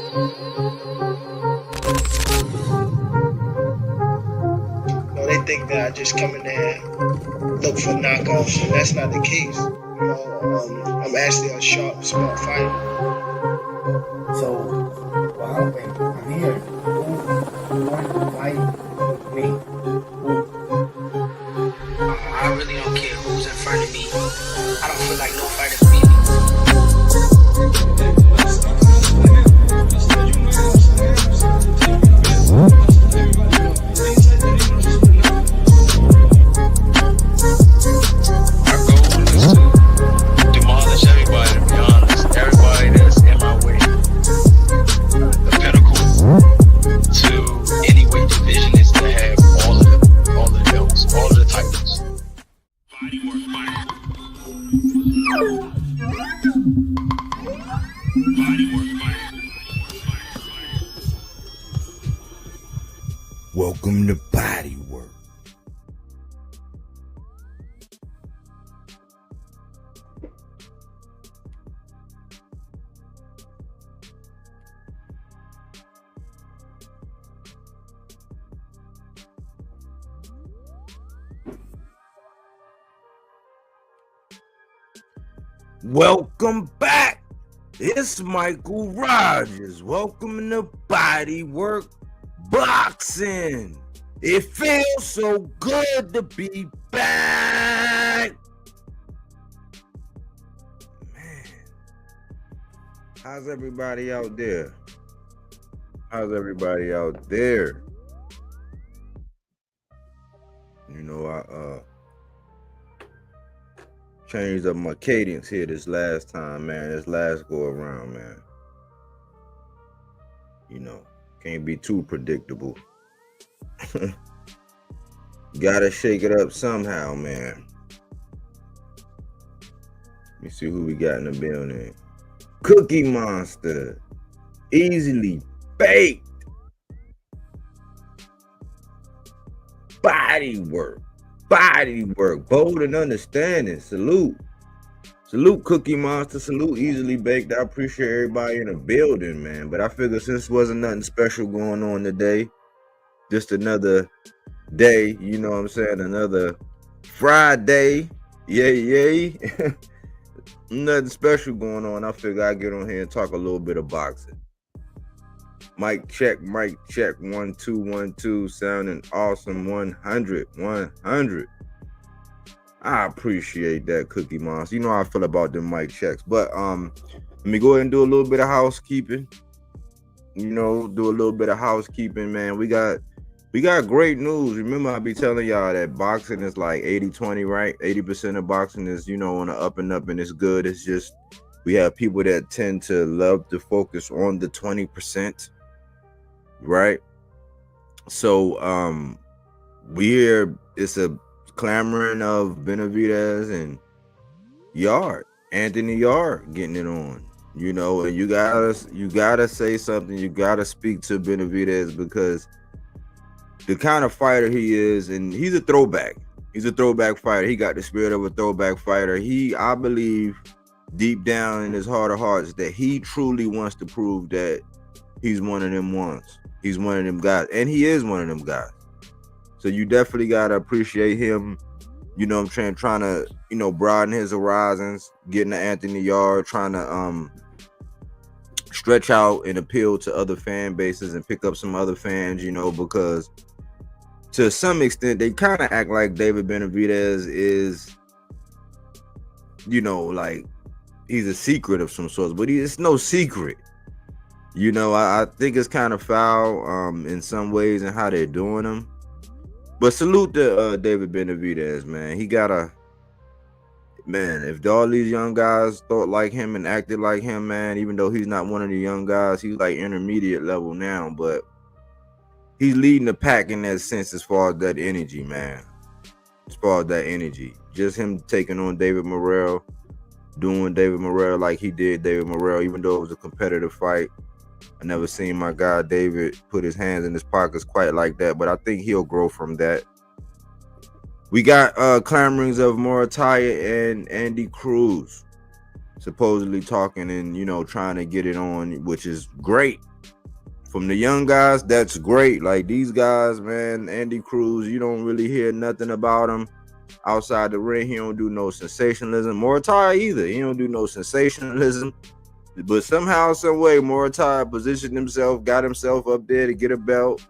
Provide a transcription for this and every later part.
No, they think that I just come in there and look for knockoffs, and that's not the case. I'm actually a sharp, smart fighter. So, well, I'm here. Who want to fight with me? I really don't care who's in front of me. I don't feel like no fighter can beat me. Our goal is to demolish everybody, to be honest. Everybody that's in my way. The pinnacle to any weight division is to have all the belts, all of the titles. Welcome to Bodywork. Welcome back. It's Michael Rogers. Welcome to Bodywork Boxing. It feels so good to be back. Man, how's everybody out there? How's everybody out there? You know, I changed up my cadence here this last time, man. This last go around, man. You know, can't be too predictable. Gotta shake it up somehow, man. Let me see who we got in the building. Cookie Monster. Easily baked. Bodywork. Bodywork. Bold and understanding. Salute. Salute, Cookie Monster. Salute, Easily Baked. I appreciate everybody in the building, man. But I figure since wasn't nothing special going on today, just another day, you know what I'm saying? Another Friday. Yay. Nothing special going on. I figure I'd get on here and talk a little bit of boxing. Mic check. 1 2 1 2. Sounding awesome. 100. I appreciate that, Cookie Monster. You know how I feel about them mic checks. But let me go ahead and do a little bit of housekeeping. You know, do a little bit of housekeeping, man. We got great news. Remember, I be telling y'all that boxing is like 80-20, right? 80% of boxing is, you know, on the up and up, and it's good. It's just we have people that tend to love to focus on the 20%, right? So we hear it's a clamoring of Benavidez and Anthony Yard getting it on. You know, and you gotta say something. You gotta speak to Benavidez because the kind of fighter he is, and he's a throwback. He's a throwback fighter. He got the spirit of a throwback fighter. I believe, deep down in his heart of hearts, that he truly wants to prove that he's one of them ones. He's one of them guys, and he is one of them guys. So you definitely gotta appreciate him. You know what I'm saying? Trying to, you know, broaden his horizons, getting to Anthony Yard, trying to stretch out and appeal to other fan bases and pick up some other fans, you know, because to some extent they kind of act like David Benavidez is, you know, like he's a secret of some sort, but it's no secret. You know, I think it's kind of foul in some ways in how they're doing him. But salute to David Benavidez, man. He got a man, if all these young guys thought like him and acted like him, man, even though he's not one of the young guys, he's like intermediate level now, but he's leading the pack in that sense as far as that energy, man. As far as that energy. Just him taking on David Morrell, doing David Morrell like he did David Morrell, even though it was a competitive fight. I never seen my guy David put his hands in his pockets quite like that, but I think he'll grow from that. We got clamorings of Morataya and Andy Cruz supposedly talking and, you know, trying to get it on, which is great. from the young guys, that's great. Like these guys, man, Andy Cruz, you don't really hear nothing about him outside the ring. He don't do no sensationalism. Moritai either. He don't do no sensationalism. But somehow, some way, Moritai positioned himself, got himself up there to get a belt.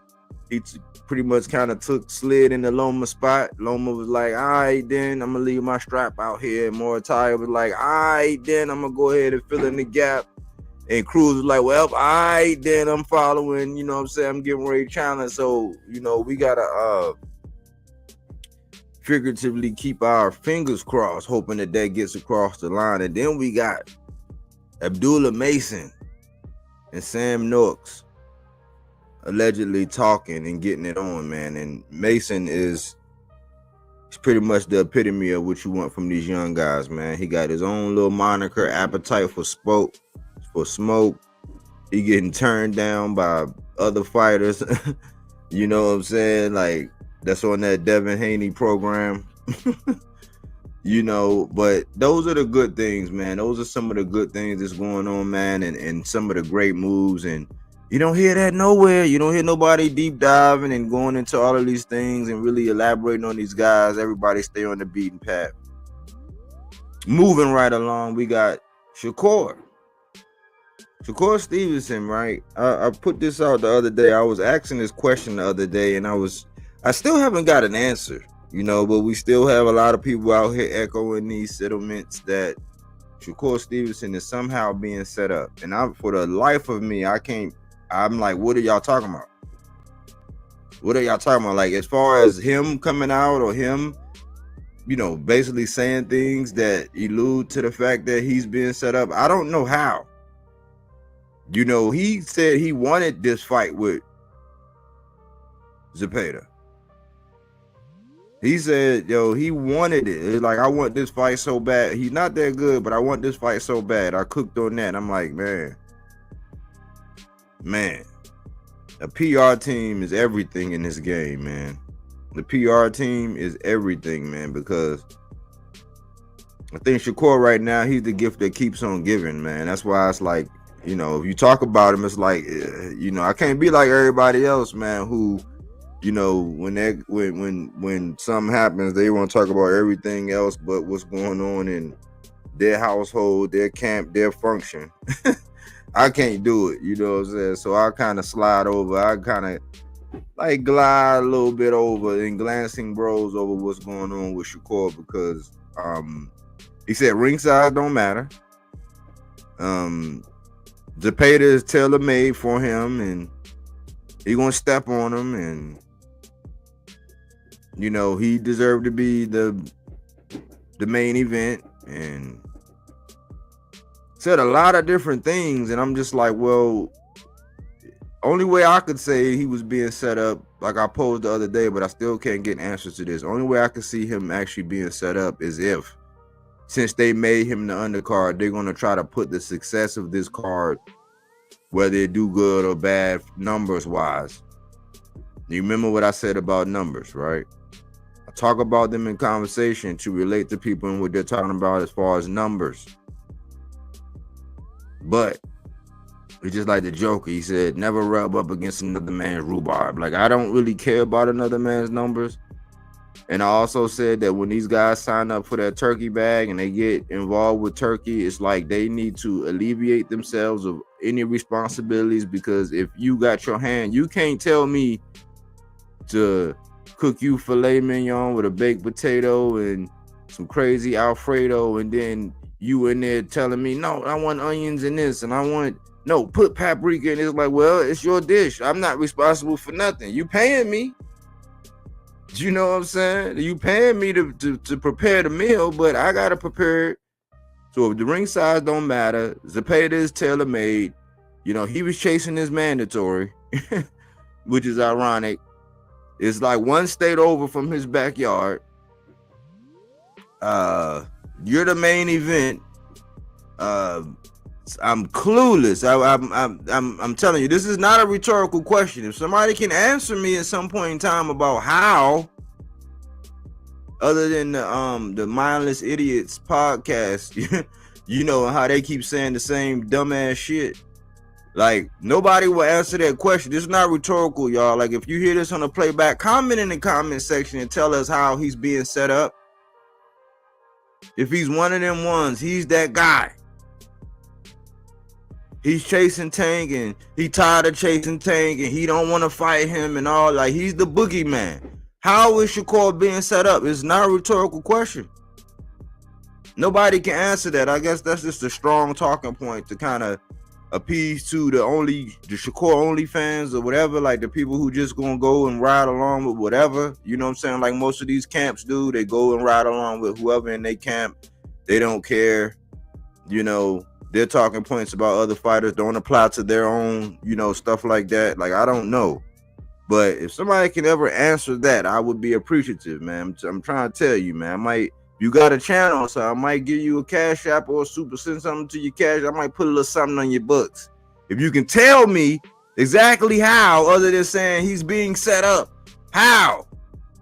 He pretty much kind of slid in the Loma spot. Loma was like, all right, then I'm going to leave my strap out here. And Moritai was like, all right, then I'm going to go ahead and fill in the gap. And Cruz was like, well, all right, then I'm following. You know what I'm saying? I'm getting ready to challenge. So, you know, we got to figuratively keep our fingers crossed, hoping that gets across the line. And then we got Abdullah Mason and Sam Nooks allegedly talking and getting it on, man. And Mason is pretty much the epitome of what you want from these young guys, man. He got his own little moniker, appetite for smoke. He getting turned down by other fighters. You know what I'm saying? Like, that's on that Devin Haney program. You know, but those are the good things, man. Those are some of the good things that's going on, man, and some of the great moves. And you don't hear that nowhere. You don't hear nobody deep diving and going into all of these things and really elaborating on these guys. Everybody stay on the beaten path. Moving right along, we got Shakur Stevenson, right? I put this out the other day. I was asking this question the other day, and I still haven't got an answer. You know, but we still have a lot of people out here echoing these settlements that Shakur Stevenson is somehow being set up. And for the life of me, I'm like, what are y'all talking about? What are y'all talking about? Like, as far as him coming out or him, you know, basically saying things that allude to the fact that he's being set up, I don't know how. You know, he said he wanted this fight with Zepeda. He said, yo, he wanted it. It's like, I want this fight so bad. He's not that good, but I want this fight so bad. I cooked on that. I'm like, man, a PR team is everything in this game, man. The PR team is everything, man, because I think Shakur right now, he's the gift that keeps on giving, man. That's why it's like, you know, if you talk about him, it's like, you know, I can't be like everybody else, man, who, you know, when something happens, they want to talk about everything else but what's going on in their household, their camp, their function. I can't do it, you know what I'm saying? So I kind of slide over. I kind of like glide a little bit over and glancing bros over what's going on with Shakur, because he said ring size don't matter. Zepeda is tailor-made for him, and he gonna step on him, and you know, he deserved to be the main event, and said a lot of different things. And I'm just like, well, only way I could say he was being set up, like I posed the other day, but I still can't get answers to this. Only way I could see him actually being set up is if, since they made him the undercard, they're going to try to put the success of this card, whether it do good or bad numbers wise. You remember what I said about numbers, right? I talk about them in conversation to relate to people and what they're talking about as far as numbers. But it's just like the Joker. He said, never rub up against another man's rhubarb. Like, I don't really care about another man's numbers. And I also said that when these guys sign up for that turkey bag and they get involved with turkey, it's like they need to alleviate themselves of any responsibilities, because if you got your hand, you can't tell me to cook you filet mignon with a baked potato and some crazy Alfredo, and then you in there telling me, no, I want onions in this, and no, put paprika in. It's like, well, it's your dish. I'm not responsible for nothing. You paying me. You know what I'm saying? You paying me to prepare the meal, but I gotta prepare it. So if the ring size don't matter, Zepeda is tailor-made. You know, he was chasing his mandatory, which is ironic. It's like one state over from his backyard. You're the main event. I'm clueless. I'm telling you, this is not a rhetorical question. If somebody can answer me at some point in time about how, other than the Mindless Idiots podcast, you know, how they keep saying the same dumbass shit. Like, nobody will answer that question. It's not rhetorical, y'all. Like, if you hear this on the playback, comment in the comment section and tell us how he's being set up. If he's one of them ones, he's that guy. He's chasing Tank and he tired of chasing Tank and he don't want to fight him and all. Like, he's the boogeyman. How is Shakur being set up? It's not a rhetorical question. Nobody can answer that. I guess that's just a strong talking point to kind of appease to the Shakur only fans or whatever, like the people who just gonna go and ride along with whatever, you know what I'm saying? Like most of these camps do, they go and ride along with whoever in their camp. They don't care, you know. Their talking points about other fighters don't apply to their own, you know, stuff like that. Like, I don't know. But if somebody can ever answer that, I would be appreciative, man. I'm trying to tell you, man. You got a channel, so I might give you a cash app or a super, send something to your cash. I might put a little something on your books. If you can tell me exactly how, other than saying he's being set up, how?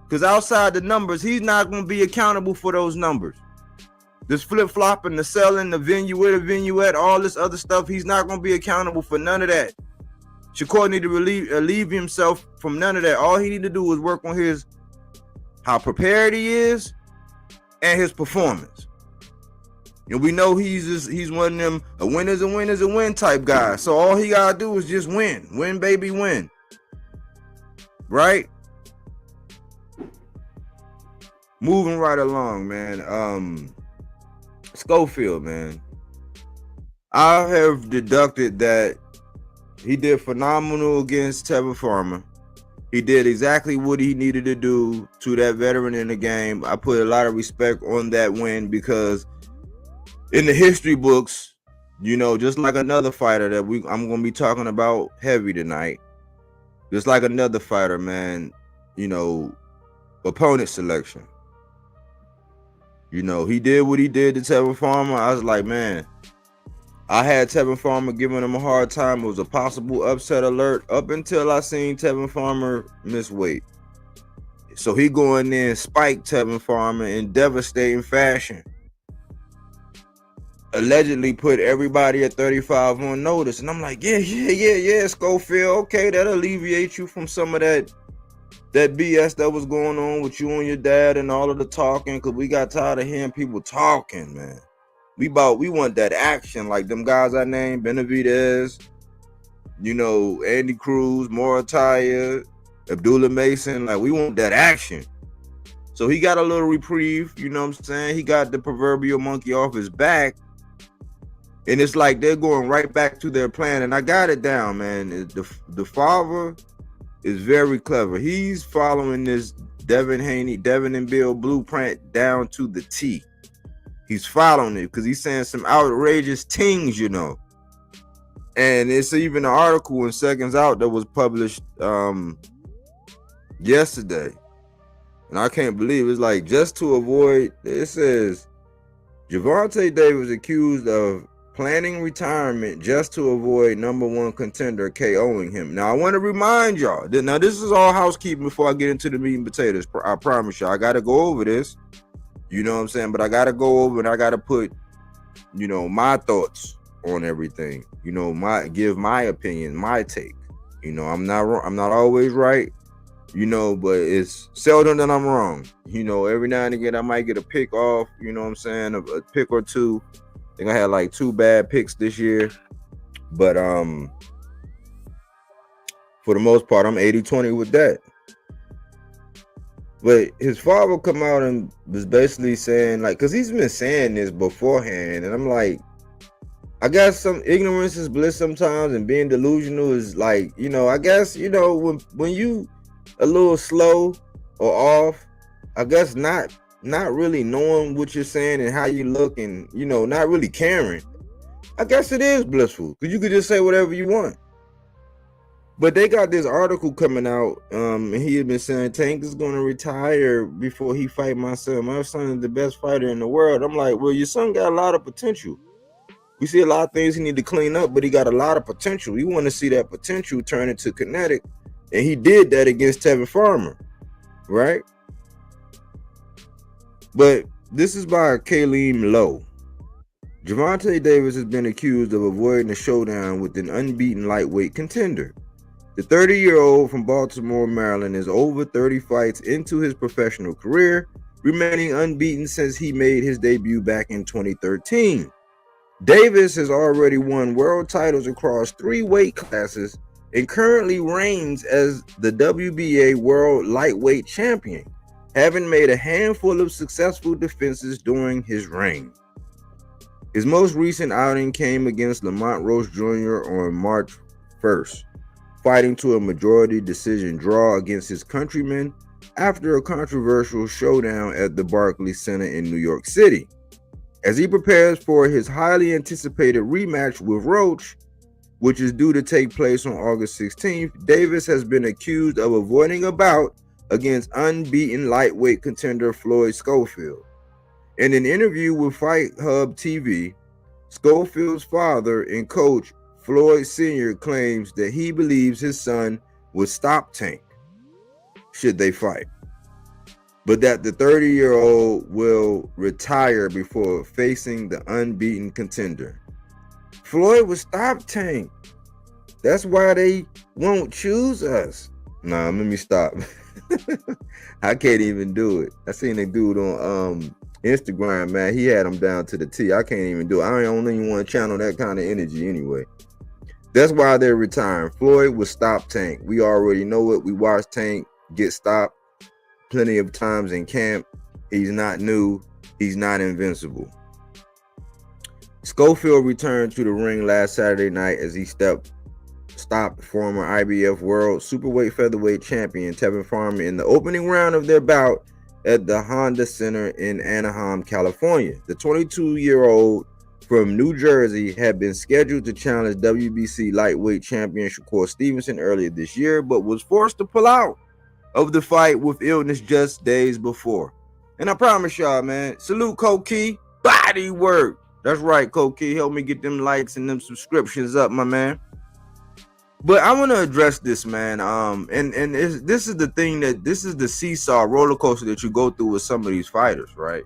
Because outside the numbers, he's not going to be accountable for those numbers. This flip-flopping, the selling, the vignette, all this other stuff, he's not going to be accountable for none of that. Shakur need to relieve himself from none of that. All he need to do is work on how prepared he is and his performance. And we know he's one of them a winner's a winner's a win type guy. So all he got to do is just win. Win, baby, win. Right? Moving right along, man. Schofield, man. I have deducted that he did phenomenal against Tevin Farmer. He did exactly what he needed to do to that veteran in the game. I put a lot of respect on that win because in the history books, you know, just like another fighter that I'm going to be talking about heavy tonight, just like another fighter, man, you know, opponent selection. You know, he did what he did to Tevin Farmer. I was like, man, I had Tevin Farmer giving him a hard time. It was a possible upset alert up until I seen Tevin Farmer miss weight. So he go in there and spike Tevin Farmer in devastating fashion. Allegedly put everybody at 35 on notice. And I'm like, yeah, Schofield. Okay, that'll alleviate you from some of that BS that was going on with you and your dad and all of the talking, because we got tired of hearing people talking, man. We want that action, like them guys I named, Benavidez, you know, Andy Cruz, Morataya, Abdullah Mason. Like, we want that action. So he got a little reprieve, you know what I'm saying? He got the proverbial monkey off his back. And it's like they're going right back to their plan. And I got it down, man. The father is very clever. He's following this Devin and Bill blueprint down to the T. He's following it because he's saying some outrageous things, you know. And it's even an article in Seconds Out that was published yesterday. And I can't believe it's like, just to avoid, it says Gervonta Davis accused of planning retirement just to avoid number one contender KOing him. Now, I want to remind y'all that now this is all housekeeping before I get into the meat and potatoes. I promise y'all, I got to go over this. You know what I'm saying? But I got to go over and I got to put, you know, my thoughts on everything. You know, give my opinion, my take. You know, I'm not always right, you know, but it's seldom that I'm wrong. You know, every now and again I might get a pick off, you know what I'm saying, a pick or two. I think I had like 2 bad picks this year. But for the most part, I'm 80-20 with that. But his father come out and was basically saying, like, because he's been saying this beforehand, and I'm like, I guess some ignorance is bliss sometimes, and being delusional is like, you know, I guess, you know, when you a little slow or off, I guess not really knowing what you're saying and how you look, and, you know, not really caring, I guess it is blissful, because you could just say whatever you want. But they got this article coming out, and he had been saying Tank is going to retire before he fight my son. My son is the best fighter in the world. I'm like, well, your son got a lot of potential. We see a lot of things he need to clean up, but he got a lot of potential. You want to see that potential turn into kinetic, and he did that against Tevin Farmer, right? But this is by Kaleem Lowe. Gervonta Davis has been accused of avoiding a showdown with an unbeaten lightweight contender. The 30-year-old from Baltimore, Maryland is over 30 fights into his professional career, remaining unbeaten since he made his debut back in 2013. Davis has already won world titles across 3 weight classes and currently reigns as the WBA World Lightweight Champion, having made a handful of successful defenses during his reign. His most recent outing came against Lamont Roach Jr. on March 1st, fighting to a majority decision draw against his countryman after a controversial showdown at the Barclays Center in New York City. As he prepares for his highly anticipated rematch with Roach, which is due to take place on August 16th, Davis has been accused of avoiding a bout against unbeaten lightweight contender Floyd Schofield. In an interview with Fight Hub TV, Schofield's father and coach, Floyd Sr., claims that he believes his son would stop Tank should they fight, but that the 30-year-old will retire before facing the unbeaten contender. Floyd would stop Tank. That's why they won't choose us. Nah, let me stop. I can't even do it. I seen a dude on Instagram, man. He had him down to the T. I can't even do it. I don't even want to channel that kind of energy anyway. That's why they're retiring. Floyd will stop Tank. We already know it. We watched Tank get stopped plenty of times in camp. He's not new. He's not invincible. Schofield returned to the ring last Saturday night as he stopped former IBF World Superweight Featherweight Champion Tevin Farmer in the opening round of their bout at the Honda Center in Anaheim, California. The 22-year-old from New Jersey had been scheduled to challenge WBC lightweight champion Shakur Stevenson earlier this year, but was forced to pull out of the fight with illness just days before. And I promise y'all, man, salute Koki, Bodywork. That's right, Koki. Help me get them likes and them subscriptions up, my man. But I want to address this, man. This is the thing this is the seesaw roller coaster that you go through with some of these fighters, right?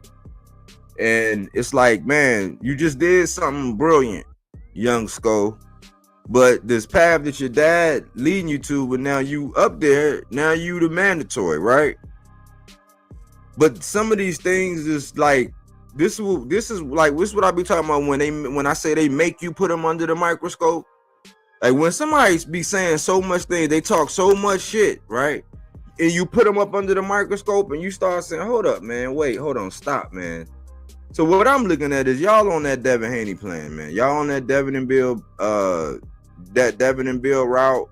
And it's like, man, you just did something brilliant, young Sko. But this path that your dad leading you to, but now you up there, now you the mandatory, right? But some of these things is like, this is what I be talking about when I say they make you put them under the microscope. Like when somebody be saying so much things, they talk so much shit, right? And you put them up under the microscope and you start saying, hold up, man, wait, hold on, stop, man. So what I'm looking at is y'all on that Devin Haney plan, man. Y'all on that Devin and Bill route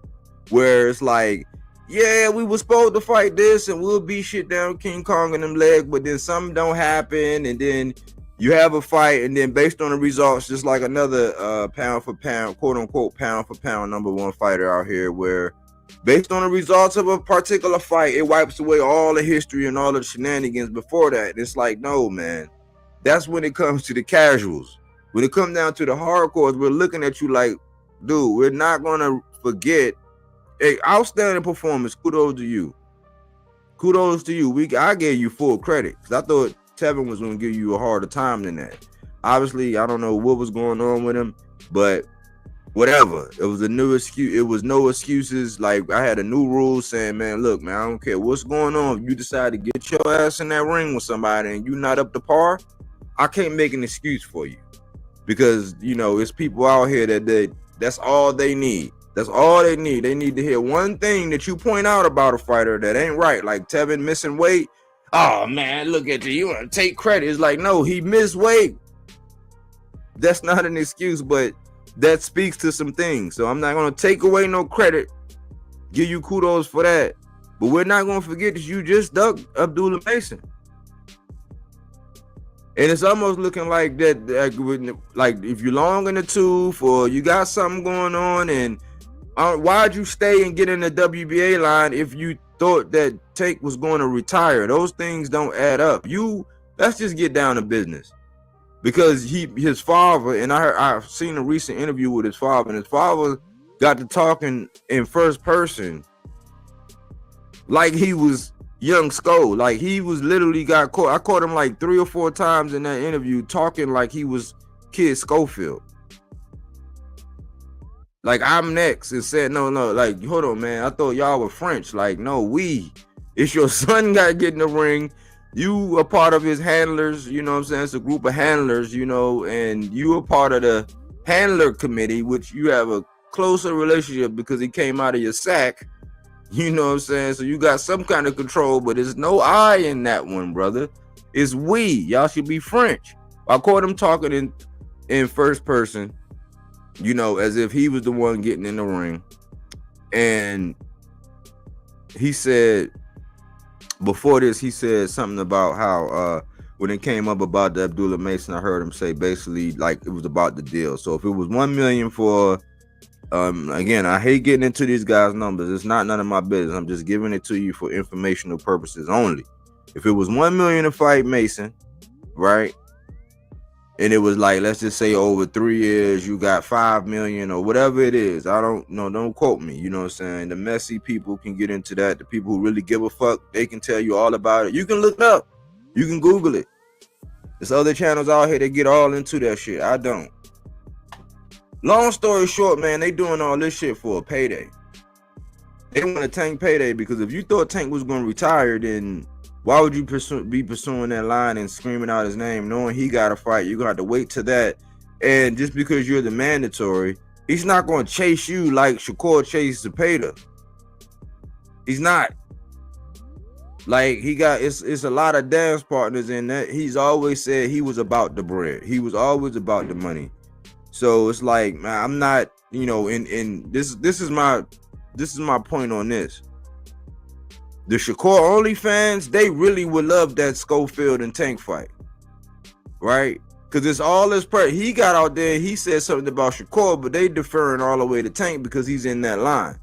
where it's like, yeah, we were supposed to fight this and we'll beat shit down King Kong and them legs, but then something don't happen, and then you have a fight, and then based on the results, just like another pound for pound, quote unquote pound for pound #1 fighter out here, where based on the results of a particular fight, it wipes away all the history and all the shenanigans before that. It's like, no, man. That's when it comes to the casuals. When it comes down to the hardcores, we're looking at you like, dude, we're not gonna forget a outstanding performance. Kudos to you. Kudos to you. I gave you full credit because I thought Tevin was going to give you a harder time than that. Obviously, I don't know what was going on with him, but whatever. It was a new excuse. It was no excuses. Like, I had a new rule saying, man, look, man, I don't care what's going on. If you decide to get your ass in that ring with somebody and you're not up to par, I can't make an excuse for you. Because, you know, it's people out here that's all they need. That's all they need. They need to hear one thing that you point out about a fighter that ain't right. Like Tevin missing weight. Oh, man, look at you. You want to take credit. It's like, no, he missed weight. That's not an excuse, but that speaks to some things. So I'm not going to take away no credit. Give you kudos for that. But we're not going to forget that you just ducked Abdullah Mason. And it's almost looking like that, like if you're long in the tooth or you got something going on, and why'd you stay and get in the WBA line if you thought that Tank was going to retire? Those things don't add up. Let's just get down to business. Because his father, and I've seen a recent interview with his father, and his father got to talking in first person like he was young Sko. Like he was literally got caught. I caught him like 3 or 4 times in that interview talking like he was kid Schofield. Like, I'm next, and said, no, like, hold on, man. I thought y'all were French. Like, no, it's your son got to get in the ring. You are part of his handlers, you know what I'm saying? It's a group of handlers, you know, and you are part of the handler committee, which you have a closer relationship because he came out of your sack, you know what I'm saying? So you got some kind of control, but there's no I in that one, brother. It's we. Y'all should be French. I caught him talking in first person, you know, as if he was the one getting in the ring. And he said, before this, he said something about how when it came up about the Abdullah Mason, I heard him say basically like it was about the deal. So if it was 1 million for, again, I hate getting into these guys' numbers. It's not none of my business. I'm just giving it to you for informational purposes only. If it was 1 million to fight Mason, right? And it was like, let's just say over 3 years, you got 5 million or whatever it is. I don't know. Don't quote me. You know what I'm saying? The messy people can get into that. The people who really give a fuck, they can tell you all about it. You can look it up. You can Google it. There's other channels out here that get all into that shit. I don't. Long story short, man, they doing all this shit for a payday. They want a Tank payday because if you thought Tank was going to retire, then why would you be pursuing that line and screaming out his name, knowing he got to fight? You're going to have to wait to that. And just because you're the mandatory, he's not going to chase you like Shakur chased Zepeda. He's not. Like, it's a lot of dance partners in that. He's always said he was about the bread. He was always about the money. So it's like, man, I'm not, you know, in this is my point on this. The Shakur only fans, they really would love that Schofield and Tank fight, right? Because it's all his he got out there, he said something about Shakur, but they deferring all the way to Tank because he's in that line.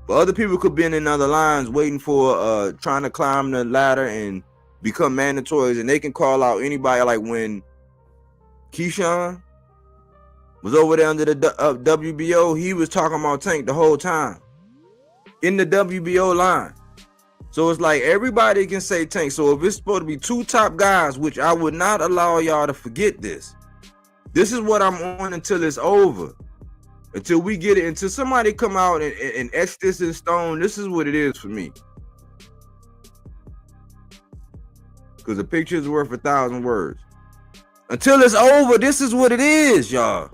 But other people could be in other lines waiting for trying to climb the ladder and become mandatories, and they can call out anybody. Like when Keyshawn was over there under the WBO, he was talking about Tank the whole time in the WBO line. So it's like everybody can say Tank. So if it's supposed to be 2 top guys, which I would not allow y'all to forget this. This is what I'm on until it's over. Until we get it, until somebody come out and etch this in stone. This is what it is for me. Because a picture is worth 1,000 words. Until it's over, this is what it is, y'all.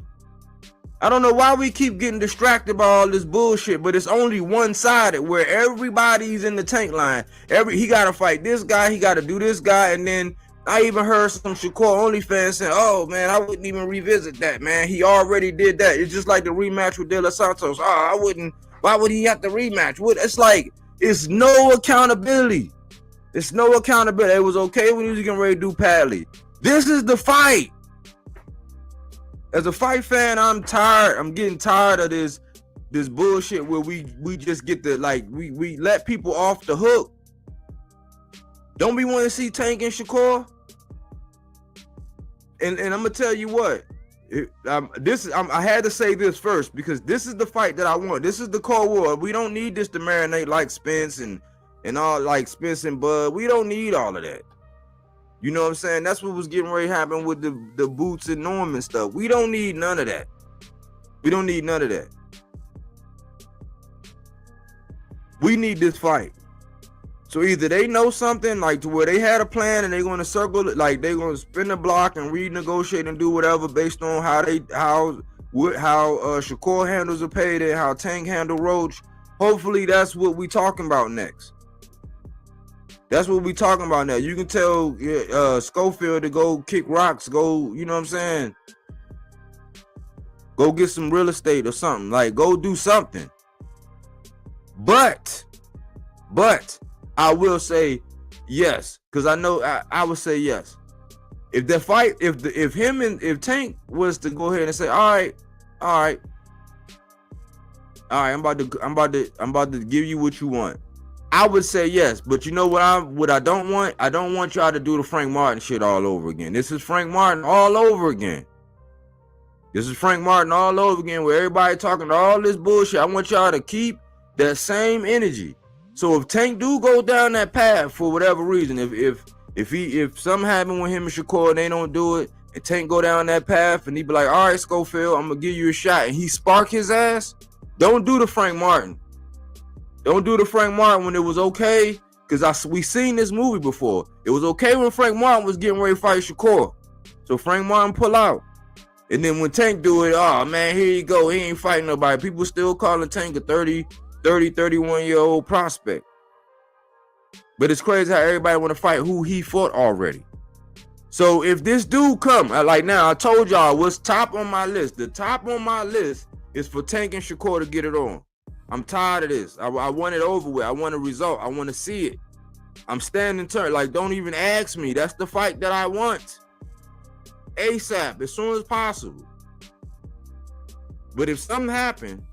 I don't know why we keep getting distracted by all this bullshit, but it's only one-sided where everybody's in the Tank line. He got to fight this guy, he got to do this guy, and then I even heard some Shakur only fans saying, oh, man, I wouldn't even revisit that, man. He already did that. It's just like the rematch with De Los Santos. Oh, I wouldn't. Why would he have to rematch? It's like, it's no accountability. It's no accountability. It was okay when he was getting ready to do Padley. This is the fight. As a fight fan, I'm tired. I'm getting tired of this bullshit where we just get the, like, we let people off the hook. Don't we want to see Tank and Shakur? And I'm gonna tell you what. I had to say this first because this is the fight that I want. This is the Cold War. We don't need this to marinate like Spence and all, like Spence and Bud. We don't need all of that. You know what I'm saying? That's what was getting ready to happen with the Boots and Norman stuff. We don't need none of that. We don't need none of that. We need this fight. So either they know something like to where they had a plan and they're going to circle it, like they're going to spin the block and renegotiate and do whatever based on how Shakur handles a payday, how Tank handle Roach. Hopefully that's what we talking about next. That's what we talking about now. You can tell Schofield to go kick rocks, go, you know what I'm saying? Go get some real estate or something. Like, go do something. But I will say yes, because I know I would say yes. If the fight, if Tank was to go ahead and say, all right, I'm about to give you what you want, I would say yes. But you know what I don't want? I don't want y'all to do the Frank Martin shit all over again. This is Frank Martin all over again. This is Frank Martin all over again, where everybody talking all this bullshit. I want y'all to keep that same energy. So if Tank do go down that path for whatever reason, if something happened with him and Shakur and they don't do it, and Tank go down that path and he be like, all right, Schofield, I'm gonna give you a shot, and he spark his ass, don't do the Frank Martin. Don't do the Frank Martin when it was okay, because we seen this movie before. It was okay when Frank Martin was getting ready to fight Shakur. So Frank Martin pull out. And then when Tank do it, oh man, here you go. He ain't fighting nobody. People still calling Tank a 31-year-old prospect. But it's crazy how everybody want to fight who he fought already. So if this dude come, like now, I told y'all what's top on my list. The top on my list is for Tank and Shakur to get it on. I'm tired of this. I want it over with. I want a result. I want to see it. I'm standing turn. Like, don't even ask me. That's the fight that I want. ASAP, as soon as possible. But if something happened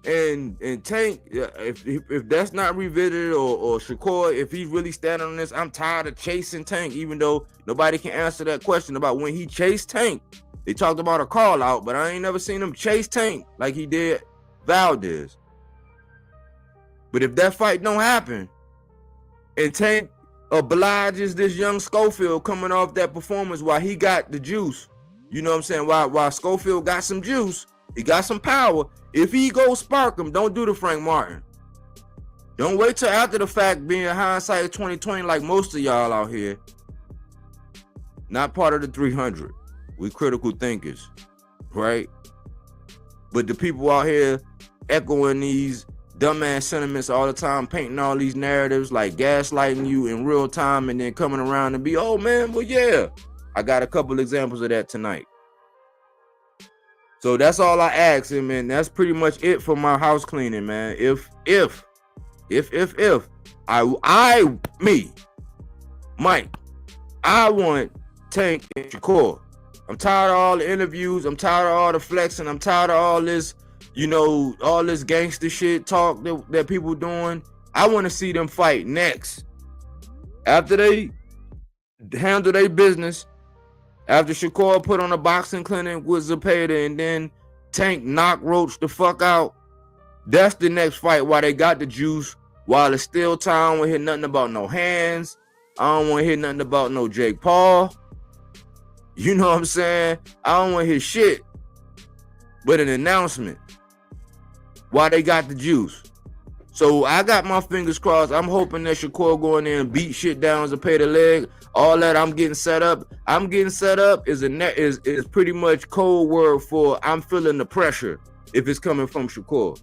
and Tank, if that's not revisited, or Shakur, if he's really standing on this, I'm tired of chasing Tank, even though nobody can answer that question about when he chased Tank. They talked about a call out, but I ain't never seen him chase Tank like he did Valdez. But if that fight don't happen and Tank obliges this young Schofield coming off that performance while he got the juice, you know what I'm saying? While Schofield got some juice, he got some power. If he go spark him, don't do the Frank Martin. Don't wait till after the fact, being hindsight 2020 like most of y'all out here. Not part of the 300. We critical thinkers, right? But the people out here echoing these dumbass sentiments all the time, painting all these narratives, like gaslighting you in real time, and then coming around and be, oh man, well yeah. I got a couple examples of that tonight. So that's all I ask him, and that's pretty much it for my house cleaning, man. If Mike, I want Tank and Shakur. I'm tired of all the interviews. I'm tired of all the flexing. I'm tired of all this, you know, all this gangster shit talk that people doing. I want to see them fight next. After they handle their business, after Shakur put on a boxing clinic with Zepeda, and then Tank knock Roach the fuck out, that's the next fight while they got the juice, while it's still time. I don't want to hear nothing about no hands. I don't want to hear nothing about no Jake Paul. You know what I'm saying? I don't want to hear shit but an announcement while they got the juice. So I got my fingers crossed. I'm hoping that Shakur go in there and beat shit down Zepeda leg. All that I'm getting set up. I'm getting set up is pretty much code word for I'm feeling the pressure if it's coming from Shakur.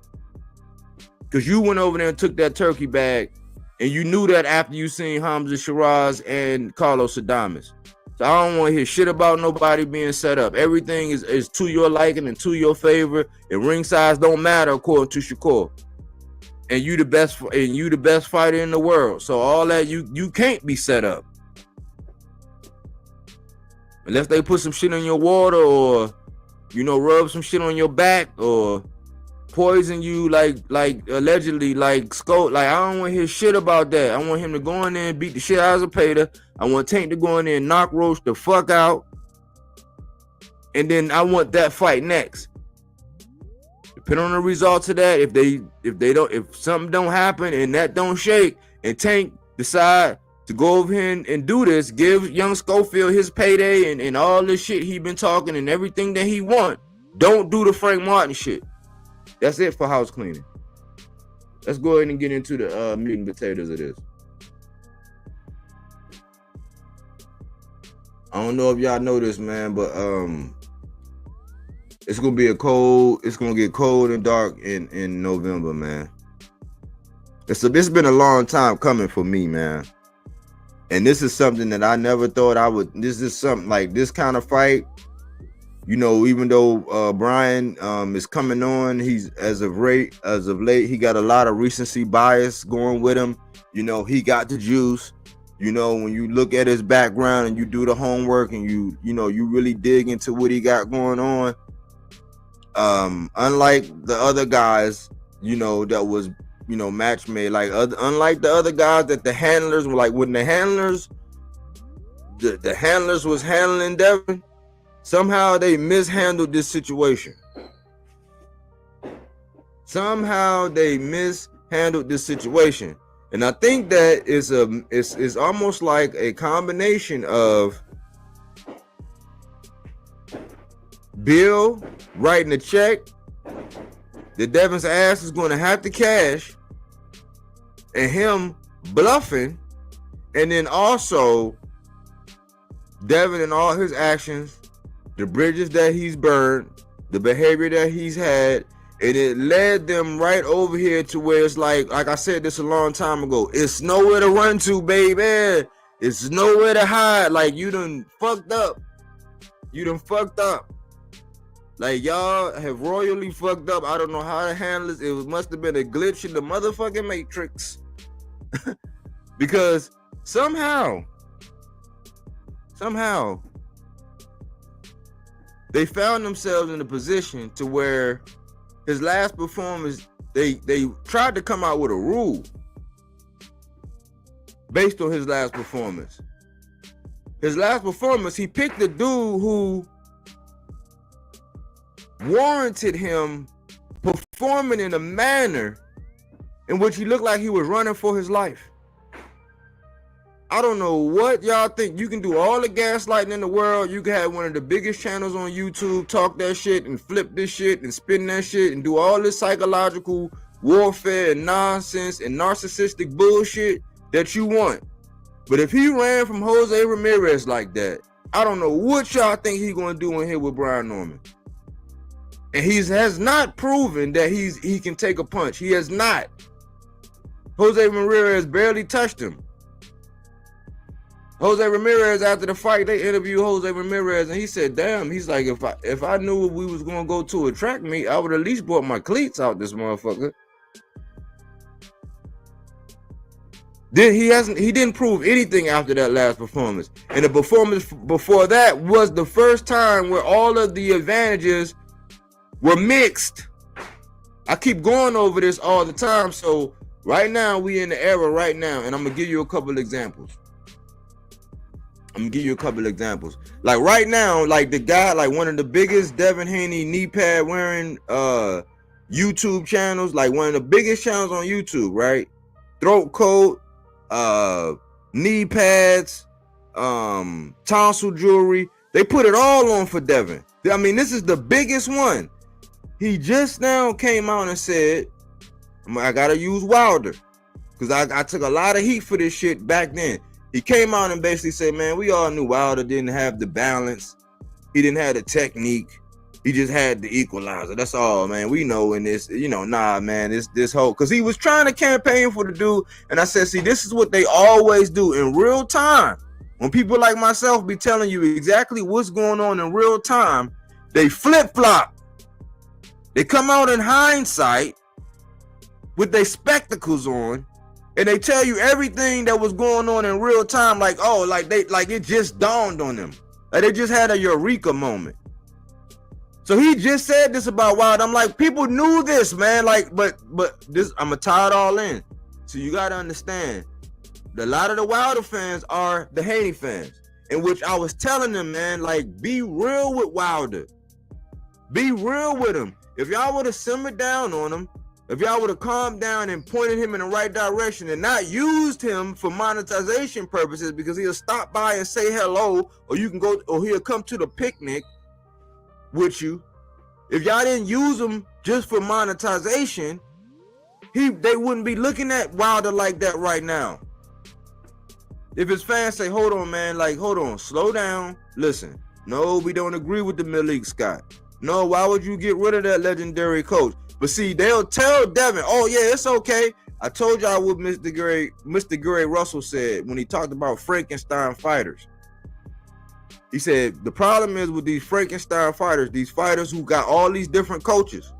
Because you went over there and took that turkey bag, and you knew that after you seen Hamza Shiraz and Carlos Adames. So I don't want to hear shit about nobody being set up. Everything is to your liking and to your favor, and ring size don't matter according to Shakur. And you the best fighter in the world. So all that you can't be set up. Unless they put some shit in your water, or you know, rub some shit on your back, or poison you like allegedly, like Scott. Like, I don't want to hear shit about that. I want him to go in there and beat the shit out of Zepeda. I want Tank to go in there and knock Roach the fuck out. And then I want that fight next. Depending on the results of that, if something don't happen and that don't shake, and Tank decide to go over here and do this, give young Schofield his payday and all this shit he been talking and everything that he want, don't do the Frank Martin shit. That's it for house cleaning. Let's go ahead and get into the meat and potatoes of this. I don't know if y'all know this, man, but it's gonna get cold and dark in November, man. It's been a long time coming for me, man. And this is something that I never thought I would. This is something like this kind of fight. You know, even though Brian is coming on, he's as of late, he got a lot of recency bias going with him. You know, he got the juice. You know, when you look at his background and you do the homework and you really dig into what he got going on. Unlike the other guys, you know, that was, you know, match made, unlike the other guys that the handlers were like, when the handlers was handling Devin, somehow they mishandled this situation. And I think that it's almost like a combination of Bill writing a check that Devin's ass is going to have to cash, and him bluffing, and then also Devin and all his actions, the bridges that he's burned, the behavior that he's had, and it led them right over here to where it's like I said this a long time ago, it's nowhere to run to, baby. It's nowhere to hide. Like, you done fucked up. You done fucked up. Like, y'all have royally fucked up. I don't know how to handle this. It must have been a glitch in the motherfucking Matrix. Because somehow, they found themselves in a position to where his last performance, they tried to come out with a rule based on his last performance. His last performance, he picked a dude who warranted him performing in a manner in which he looked like he was running for his life. I don't know what y'all think. You can do all the gaslighting in the world. You can have one of the biggest channels on YouTube talk that shit and flip this shit and spin that shit and do all this psychological warfare and nonsense and narcissistic bullshit that you want. But if he ran from Jose Ramirez like that, I don't know what y'all think he's going to do in here with Brian Norman. And he has not proven that he can take a punch. He has not. Jose Ramirez barely touched him. Jose Ramirez, after the fight, they interviewed Jose Ramirez, and he said, damn, he's like, if I knew we was going to go to a track meet, I would at least brought my cleats out this motherfucker. Then he didn't prove anything after that last performance. And the performance before that was the first time where all of the advantages were mixed. I keep going over this all the time. So right now, we in the era right now, and I'm going to give you a couple examples. Like right now, like the guy, like one of the biggest Devin Haney knee pad wearing YouTube channels, like one of the biggest channels on YouTube, right? Throat coat, knee pads, tonsil jewelry. They put it all on for Devin. I mean, this is the biggest one. He just now came out and said, I gotta use Wilder, because I took a lot of heat for this shit back then. He came out and basically said, man, we all knew Wilder didn't have the balance. He didn't have the technique. He just had the equalizer. That's all, man. We know in this, nah, man, this whole, because he was trying to campaign for the dude. And I said, see, this is what they always do in real time. When people like myself be telling you exactly what's going on in real time, they flip-flop. They come out in hindsight with their spectacles on, and they tell you everything that was going on in real time, like, oh, like it just dawned on them. Like they just had a eureka moment. So he just said this about Wilder. I'm like, people knew this, man. Like, but this, I'm gonna tie it all in. So you gotta understand, a lot of the Wilder fans are the Haney fans, in which I was telling them, man, like, be real with Wilder. Be real with him. If y'all would have simmered down on him, if y'all would have calmed down and pointed him in the right direction and not used him for monetization purposes, because he'll stop by and say hello, or you can go, or he'll come to the picnic with you. If y'all didn't use him just for monetization, they wouldn't be looking at Wilder like that right now. If his fans say, hold on, man, like, hold on, slow down, listen. No, we don't agree with the Malik Scott. No, why would you get rid of that legendary coach? But see, they'll tell Devin, oh yeah, it's okay. I told y'all what Mr. Gray Russell said when he talked about Frankenstein fighters. He said, the problem is with these Frankenstein fighters, these fighters who got all these different coaches.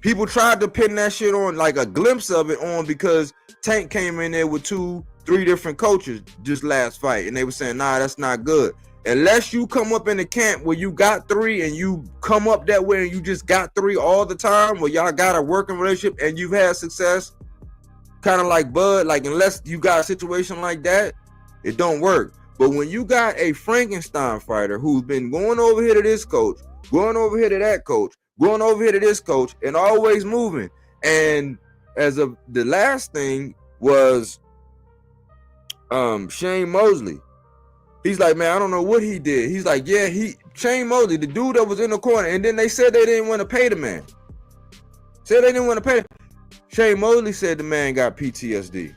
People tried to pin that shit on, like a glimpse of it on, because Tank came in there with 2-3 different coaches just last fight. And they were saying, nah, that's not good. Unless you come up in the camp where you got 3 and you come up that way and you just got 3 all the time, where y'all got a working relationship and you've had success, kind of like Bud, like, unless you got a situation like that, it don't work. But when you got a Frankenstein fighter who's been going over here to this coach, going over here to that coach, going over here to this coach, and always moving. And as of the last thing was Shane Mosley. He's like, man, I don't know what he did. He's like, yeah, Shane Mosley, the dude that was in the corner, and then they said they didn't want to pay the man. Said they didn't want to pay. Shane Mosley said the man got PTSD.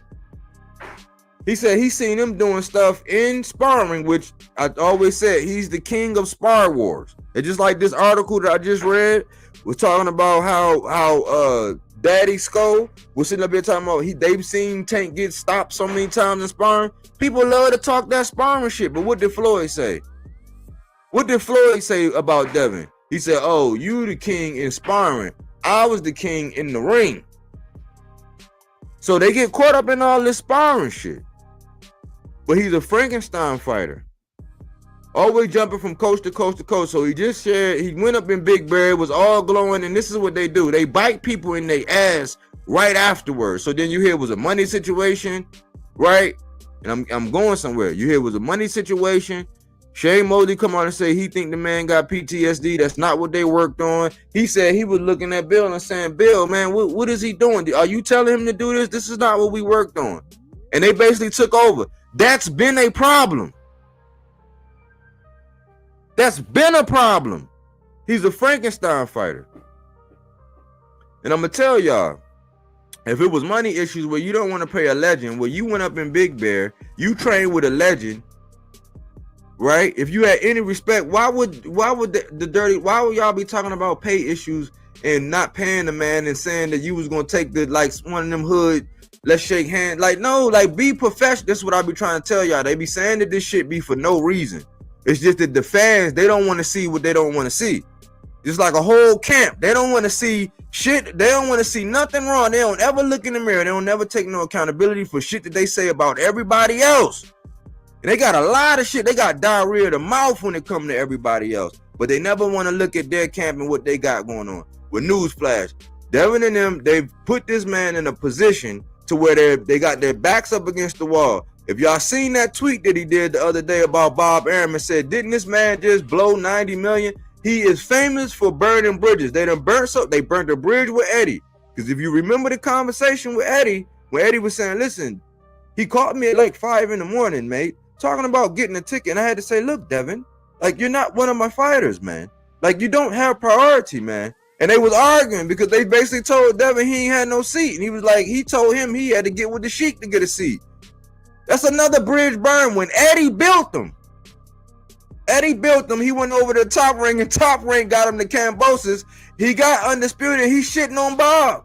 He said he seen him doing stuff in sparring, which I always said he's the king of spar wars. And just like this article that I just read was talking about how Daddy Skull was sitting up here talking about they've seen Tank get stopped so many times in sparring. People love to talk that sparring shit, but what did Floyd say? What did Floyd say about Devin? He said, oh, you the king in sparring. I was the king in the ring. So they get caught up in all this sparring shit. But he's a Frankenstein fighter. Always jumping from coast to coast to coast. So he just shared, he went up in Big Bear, was all glowing, and this is what they do. They bite people in their ass right afterwards. So then you hear it was a money situation, right? And I'm going somewhere. You hear it was a money situation. Shane Mosley come on and say he think the man got PTSD. That's not what they worked on. He said he was looking at Bill and saying, Bill, man, what is he doing? Are you telling him to do this? This is not what we worked on. And they basically took over. That's been a problem. That's been a problem. He's a Frankenstein fighter. And I'm going to tell y'all, if it was money issues where you don't want to pay a legend, where you went up in Big Bear, you trained with a legend, right? If you had any respect, why would why would y'all be talking about pay issues and not paying the man and saying that you was going to take the, like, one of them hood, let's shake hands. Like, no, like, be professional. That's what I be trying to tell y'all. They be saying that this shit be for no reason. It's just that the fans, they don't want to see what they don't want to see. It's like a whole camp. They don't want to see shit. They don't want to see nothing wrong. They don't ever look in the mirror. They don't never take no accountability for shit that they say about everybody else. And they got a lot of shit. They got diarrhea of the mouth when it comes to everybody else. But they never want to look at their camp and what they got going on. With newsflash, Devin and them, they've put this man in a position to where they got their backs up against the wall. If y'all seen that tweet that he did the other day about Bob Arum and said, didn't this man just blow 90 million? He is famous for burning bridges. They burnt the bridge with Eddie. Because if you remember the conversation with Eddie, when Eddie was saying, listen, he called me at like 5 a.m, mate, talking about getting a ticket. And I had to say, look, Devin, like, you're not one of my fighters, man. Like, you don't have priority, man. And they was arguing because they basically told Devin he ain't had no seat. And he was like, he told him he had to get with the Sheik to get a seat. That's another bridge burn when Eddie built them. Eddie built them. He went over to Top Rank, and Top Rank got him to Cambosis. He got undisputed. He's shitting on Bob.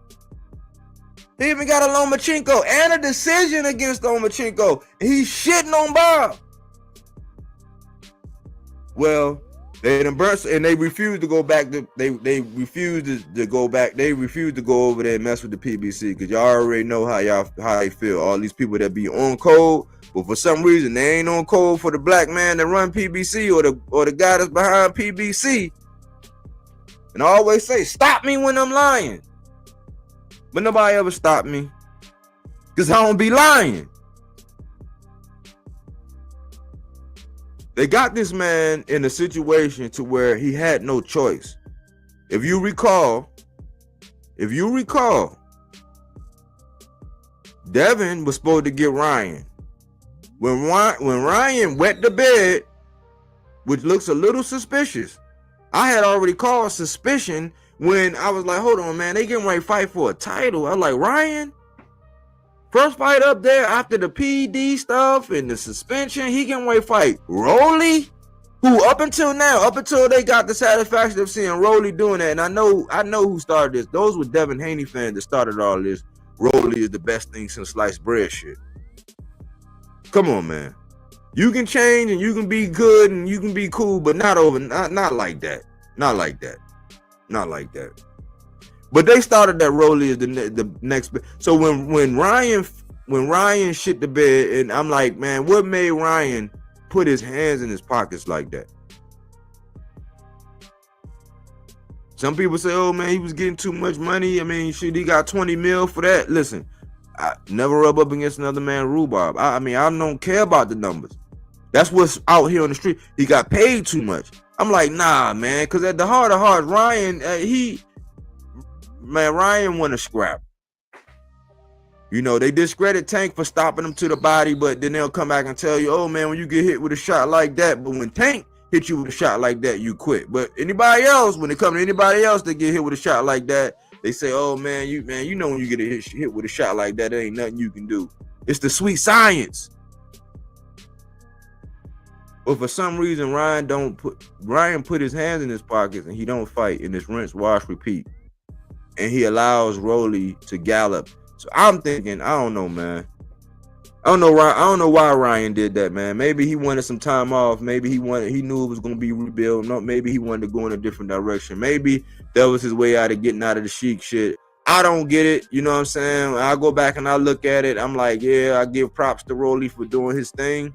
He even got a Lomachenko and a decision against Lomachenko. He's shitting on Bob. Well, they done burnt, and they refused to go back. They refused to go back. They refused to go over there and mess with the PBC because y'all already know how they feel. All these people that be on code, but for some reason they ain't on code for the black man that run PBC or the guy that's behind PBC. And I always say, stop me when I'm lying. But nobody ever stopped me because I don't be lying. They got this man in a situation to where he had no choice. If you recall, Devin was supposed to get Ryan. When Ryan wet the bed, which looks a little suspicious, I had already called suspicion when I was like, hold on, man, they getting ready to fight for a title. I was like, Ryan? First fight up there after the PD stuff and the suspension, he getting ready to fight Rolly, who up until they got the satisfaction of seeing Rolly doing that. And I know who started this. Those were Devin Haney fans that started all this. Rolly is the best thing since sliced bread shit. Come on, man. You can change and you can be good and you can be cool, but not like that. Not like that. Not like that. But they started that Rolly is the next. So when Ryan shit the bed, and I'm like, man, what made Ryan put his hands in his pockets like that? Some people say, oh man, he was getting too much money. I mean, shit, he got 20 mil for that. Listen, I never rub up against another man rhubarb. I mean, I don't care about the numbers. That's what's out here on the street. He got paid too much. I'm like, nah, man, because at the heart of hearts, Ryan, Ryan want to scrap. You know, they discredit Tank for stopping him to the body, but then they'll come back and tell you, oh man, when you get hit with a shot like that, but when Tank hit you with a shot like that, you quit. But anybody else, when it comes to anybody else that get hit with a shot like that, they say, oh man, you know when you get hit with a shot like that, there ain't nothing you can do. It's the sweet science. But for some reason, Ryan put his hands in his pockets and he don't fight, and it's rinse, wash, repeat. And he allows Rolly to gallop. So I'm thinking, I don't know, man. I don't know why Ryan did that, man. Maybe he wanted some time off. Maybe he knew it was gonna be rebuilt. No, maybe he wanted to go in a different direction. Maybe that was his way out of getting out of the Sheik shit. I don't get it. You know what I'm saying? I go back and I look at it. I'm like, yeah, I give props to Rolly for doing his thing.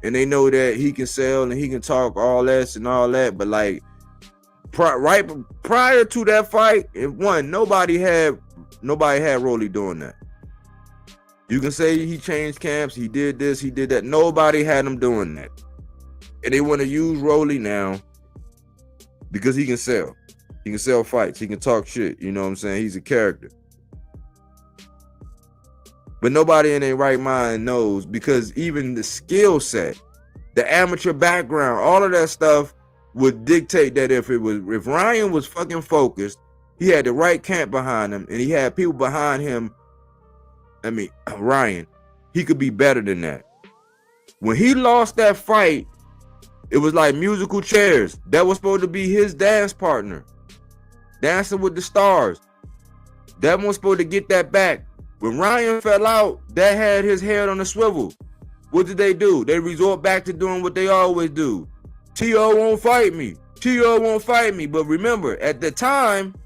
And they know that he can sell and he can talk all that and all that. But like right prior to that fight, nobody had Rolly doing that. You can say he changed camps, he did this, he did that. Nobody had him doing that. And they want to use Rolly now because he can sell. He can sell fights. He can talk shit. You know what I'm saying? He's a character. But nobody in their right mind knows, because even the skill set, the amateur background, all of that stuff would dictate that if Ryan was fucking focused, he had the right camp behind him, and he had people behind him. I mean, Ryan, he could be better than that. When he lost that fight, it was like musical chairs. That was supposed to be his dance partner, Dancing with the Stars. That was supposed to get that back. When Ryan fell out, that had his head on a swivel. What did they do? They resort back to doing what they always do. T.O. won't fight me. T.O. won't fight me. But remember, at the time,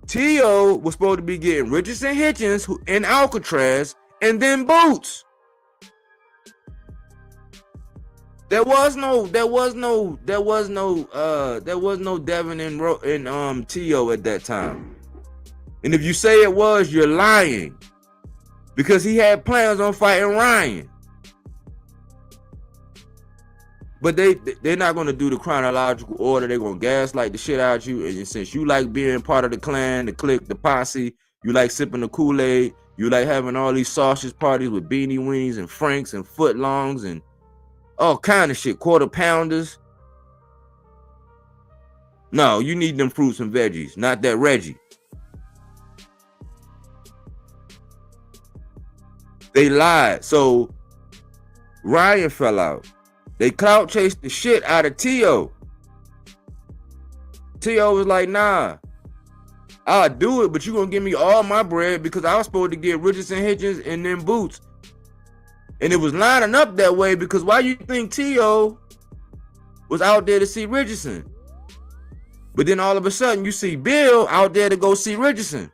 T.O. was supposed to be getting Richardson Hitchens in Alcatraz and then Boots. There was no Devin and T.O. at that time. And if you say it was, you're lying. Because he had plans on fighting Ryan. But they're not going to do the chronological order. They're going to gaslight the shit out of you. And since you like being part of the clan, the clique, the posse, you like sipping the Kool-Aid, you like having all these sausage parties with beanie weenies and Franks and footlongs and all kind of shit, quarter pounders. No, you need them fruits and veggies, not that Reggie. They lied. So Ryan fell out. They clout chased the shit out of T.O. T.O. was like, nah, I'll do it, but you're going to give me all my bread because I was supposed to get Richardson Hitchens and then Boots. And it was lining up that way because why you think T.O. was out there to see Richardson? But then all of a sudden you see Bill out there to go see Richardson.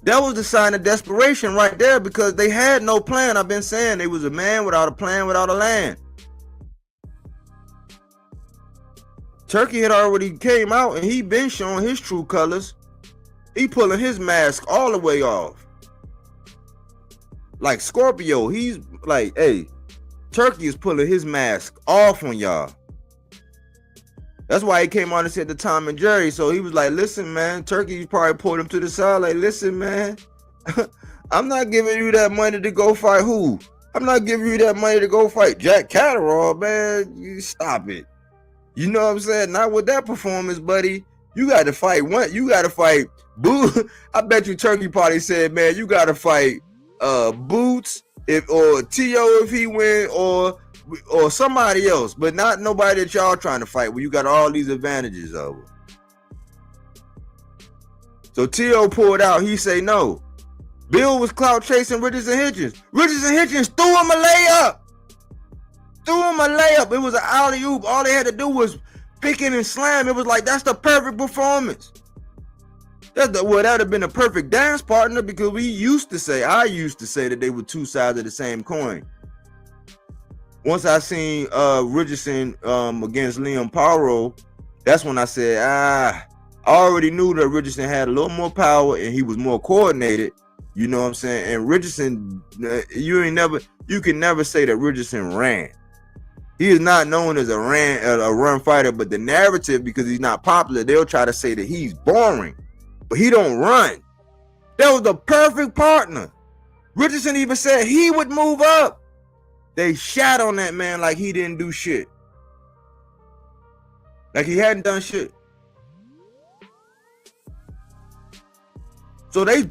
That was the sign of desperation right there because they had no plan. I've been saying they was a man without a plan, without a land. Turkey had already came out and he been showing his true colors. He pulling his mask all the way off. Like Scorpio, he's like, hey, Turkey is pulling his mask off on y'all. That's why he came on and said to Tom and Jerry. So he was like, listen, man, Turkey probably pulled him to the side. Like, listen, man, I'm not giving you that money to go fight who? I'm not giving you that money to go fight Jack Catterall, man. You stop it. You know what I'm saying? Not with that performance, buddy. You got to fight one. You got to fight Boo. I bet you Turkey probably said, man, you got to fight Boots or T.O. if he win or somebody else, but not nobody that y'all trying to fight where you got all these advantages over. So T.O. pulled out. He say no. Bill was clout chasing Richardson Hitchens. Richardson Hitchens threw him a layup. It was an alley-oop. All they had to do was pick it and slam. It was like, that's the perfect performance. That'd have been a perfect dance partner because I used to say that they were two sides of the same coin. Once I seen Richardson against Liam Paro, that's when I said, I already knew that Richardson had a little more power and he was more coordinated. You know what I'm saying? And Richardson, you can never say that Richardson ran. He is not known as a run fighter, but the narrative, because he's not popular, they'll try to say that he's boring, but he don't run. That was the perfect partner. Richardson even said he would move up. They shat on that man like he didn't do shit. Like he hadn't done shit. So they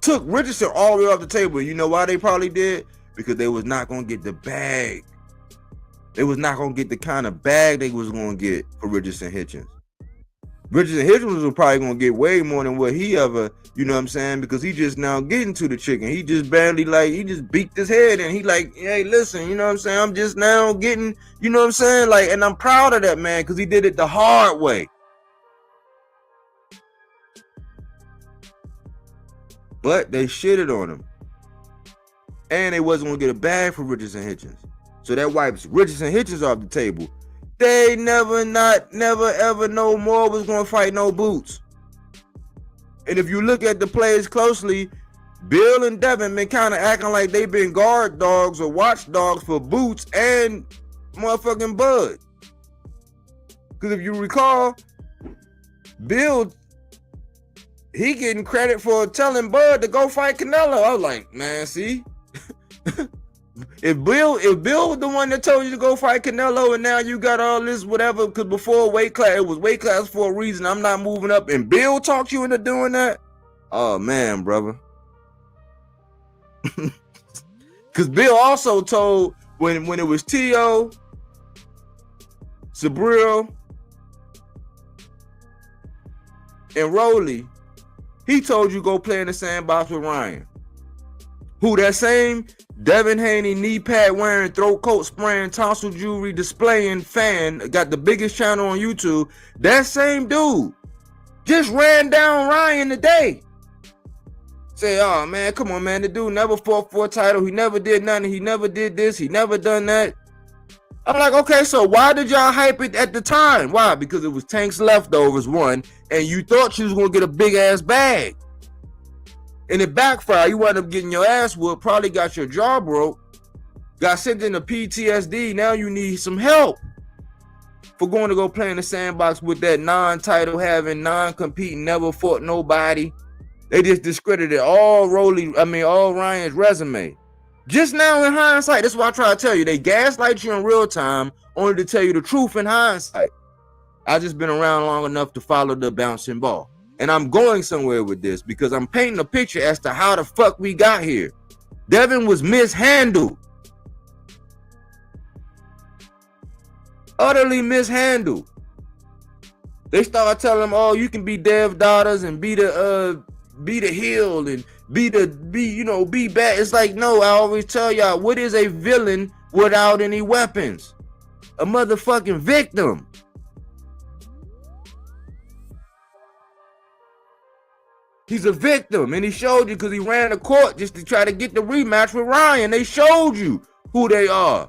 took Richardson all the way off the table. You know why they probably did? Because they was not going to get the bag. They was not going to get the kind of bag they was going to get for Richardson Hitchens. Richardson Hitchens was probably going to get way more than what he ever, you know what I'm saying? Because he just now getting to the chicken. He just barely he just beat his head and he like, hey, listen, you know what I'm saying? I'm just now getting, you know what I'm saying? Like, and I'm proud of that man because he did it the hard way. But they shitted on him. And they wasn't going to get a bag for Richardson Hitchens. So that wipes Richardson Hitchens off the table. They never ever no more was going to fight no Boots. And if you look at the players closely, Bill and Devin been kind of acting like they've been guard dogs or watch dogs for Boots and motherfucking Bud. Because if you recall, Bill, he getting credit for telling Bud to go fight Canelo. I was like, man, see? If Bill was the one that told you to go fight Canelo and now you got all this whatever, because before weight class, it was weight class for a reason, I'm not moving up, and Bill talked you into doing that? Oh man, brother. Because Bill also told when it was T.O., Sabril, and Rolly, he told you go play in the sandbox with Ryan. Who that same Devin Haney, knee pad wearing, throat coat spraying, tonsil jewelry displaying fan, got the biggest channel on YouTube. That same dude just ran down Ryan today. Say, oh man, come on, man. The dude never fought for a title. He never did nothing. He never did this. He never done that. I'm like, okay, so why did y'all hype it at the time? Why? Because it was Tank's leftovers, one, and you thought you was gonna get a big ass bag. And it backfired. You wound up getting your ass whooped, probably got your jaw broke, got sent into PTSD. Now you need some help for going to go play in the sandbox with that non-title having, non-competing, never fought nobody. They just discredited all Ryan's resume. Just now in hindsight, that's why I try to tell you. They gaslight you in real time only to tell you the truth in hindsight. I've just been around long enough to follow the bouncing ball. And I'm going somewhere with this because I'm painting a picture as to how the fuck we got here. Devin was mishandled. Utterly mishandled. They started telling him, oh, you can be Dev daughters and be the heel and be bad. It's like, no, I always tell y'all, what is a villain without any weapons? A motherfucking victim. He's a victim, and he showed you because he ran the court just to try to get the rematch with Ryan. They showed you who they are.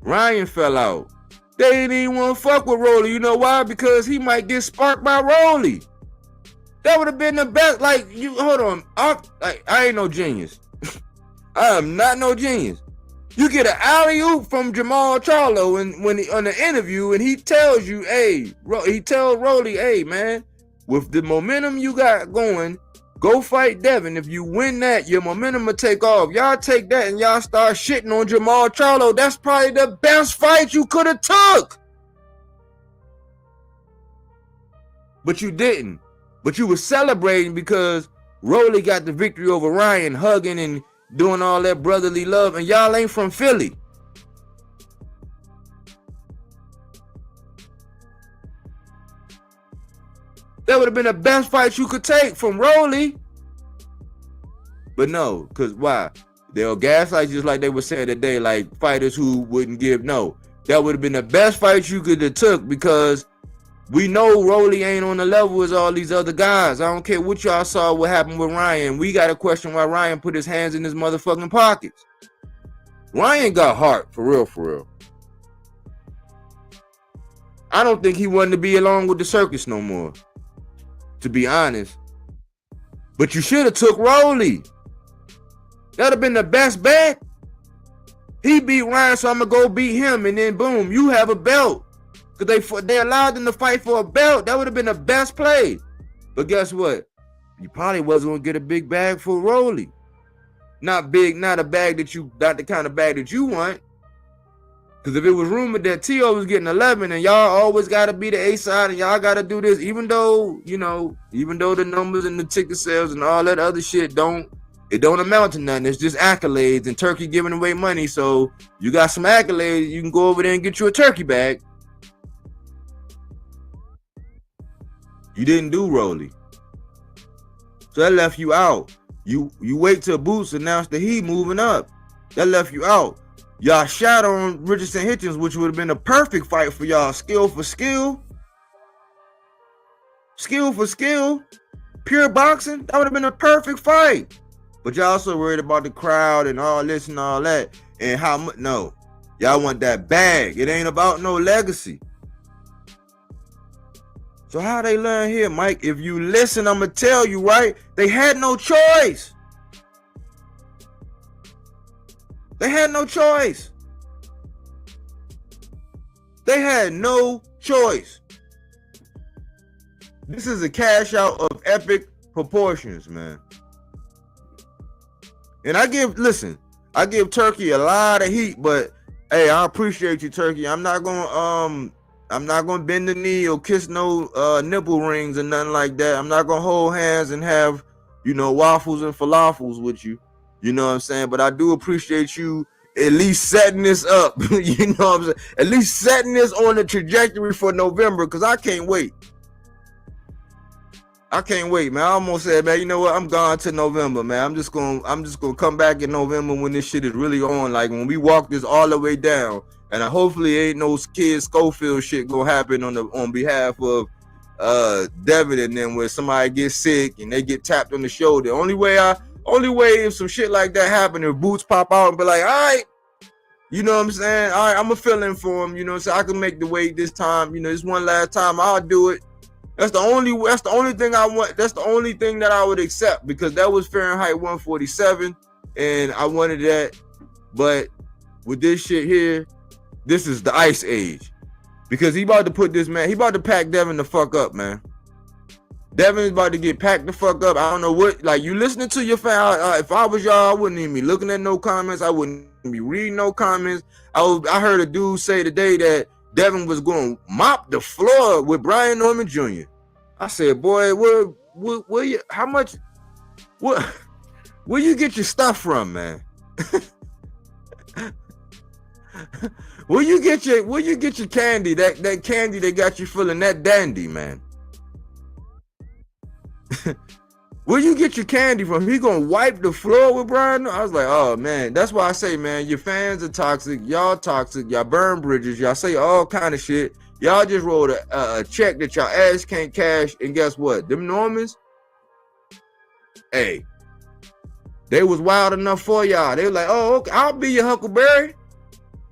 Ryan fell out. They didn't even want to fuck with Rolly. You know why? Because he might get sparked by Rolly. That would have been the best. Like, you hold on. I ain't no genius. I am not no genius. You get an alley-oop from Jamal Charlo when he, on the interview, and he tells you, hey, he tells Rolly, hey, man, with the momentum you got going, go fight Devin. If you win that, your momentum will take off. Y'all take that and y'all start shitting on Jamal Charlo. That's probably the best fight you could have took. But you didn't. But you were celebrating because Rolly got the victory over Ryan, hugging and doing all that brotherly love, and y'all ain't from Philly. That would have been the best fight you could take from Rolly. But no, because why? They'll gaslight just like they were saying today, like fighters who wouldn't give. No, that would have been the best fight you could have took because we know Rolly ain't on the level as all these other guys. I don't care what y'all saw what happened with Ryan. We got to question why Ryan put his hands in his motherfucking pockets. Ryan got heart, for real, for real. I don't think he wanted to be along with the circus no more, to be honest. But you should have took Rolly. That'd have been the best bet. He beat Ryan, so I'm gonna go beat him, and then boom, you have a belt. Cause they allowed them to fight for a belt. That would have been the best play. But guess what? You probably wasn't gonna get a big bag for Rolly. Not big, not a bag that you, not the kind of bag that you want. Because if it was rumored that T.O. was getting 11 and y'all always got to be the A side and y'all got to do this, even though, you know, even though the numbers and the ticket sales and all that other shit don't amount to nothing. It's just accolades and Turkey giving away money. So you got some accolades, you can go over there and get you a turkey bag. You didn't do Rolly. So that left you out. You wait till Boots announced that he moving up. That left you out. Y'all shot on Richardson Hitchens, which would have been a perfect fight for y'all. Skill for skill. Skill for skill. Pure boxing. That would have been a perfect fight. But y'all also worried about the crowd and all this and all that. And how much? No. Y'all want that bag. It ain't about no legacy. So how they learn here, Mike? If you listen, I'm going to tell you, right? They had no choice. They had no choice. They had no choice. This is a cash out of epic proportions, man. And I give Turkey a lot of heat, but hey, I appreciate you, Turkey. I'm not gonna bend the knee or kiss no nipple rings or nothing like that. I'm not gonna hold hands and have, you know, waffles and falafels with you. You know what I'm saying? But I do appreciate you at least setting this up. You know what I'm saying? At least setting this on the trajectory for November, because I can't wait. I can't wait, man. I almost said, man, you know what? I'm gone to November, man. I'm just gonna come back in November when this shit is really on. Like when we walk this all the way down, and hopefully ain't no kid Schofield shit gonna happen on behalf of Devin, and then when somebody gets sick and they get tapped on the shoulder. Only way if some shit like that happen, if Boots pop out and be like, all right, you know what I'm saying? All right, I'm gonna fill in for him, you know, so I can make the weight this time. You know, this one last time, I'll do it. That's the only thing I want. That's the only thing that I would accept, because that was Fahrenheit 147, and I wanted that. But with this shit here, this is the ice age, because he about to put this man. He about to pack Devin the fuck up, man. Devin's about to get packed the fuck up. I don't know what, like, you listening to your fan. If I was y'all, I wouldn't even be looking at no comments. I wouldn't be reading no comments. I heard a dude say today that Devin was going to mop the floor with Brian Norman Jr. I said, boy, where you, how much, where you get your stuff from, man? Where you get your candy, that candy that got you feeling that dandy, man? Where you get your candy from? He gonna wipe the floor with Brian? I was like, oh man, that's why I say, man, your fans are toxic, y'all burn bridges, y'all say all kind of shit. Y'all just wrote a check that y'all ass can't cash, and guess what? Them Normans, hey, they was wild enough for y'all. They were like, oh, okay, I'll be your Huckleberry.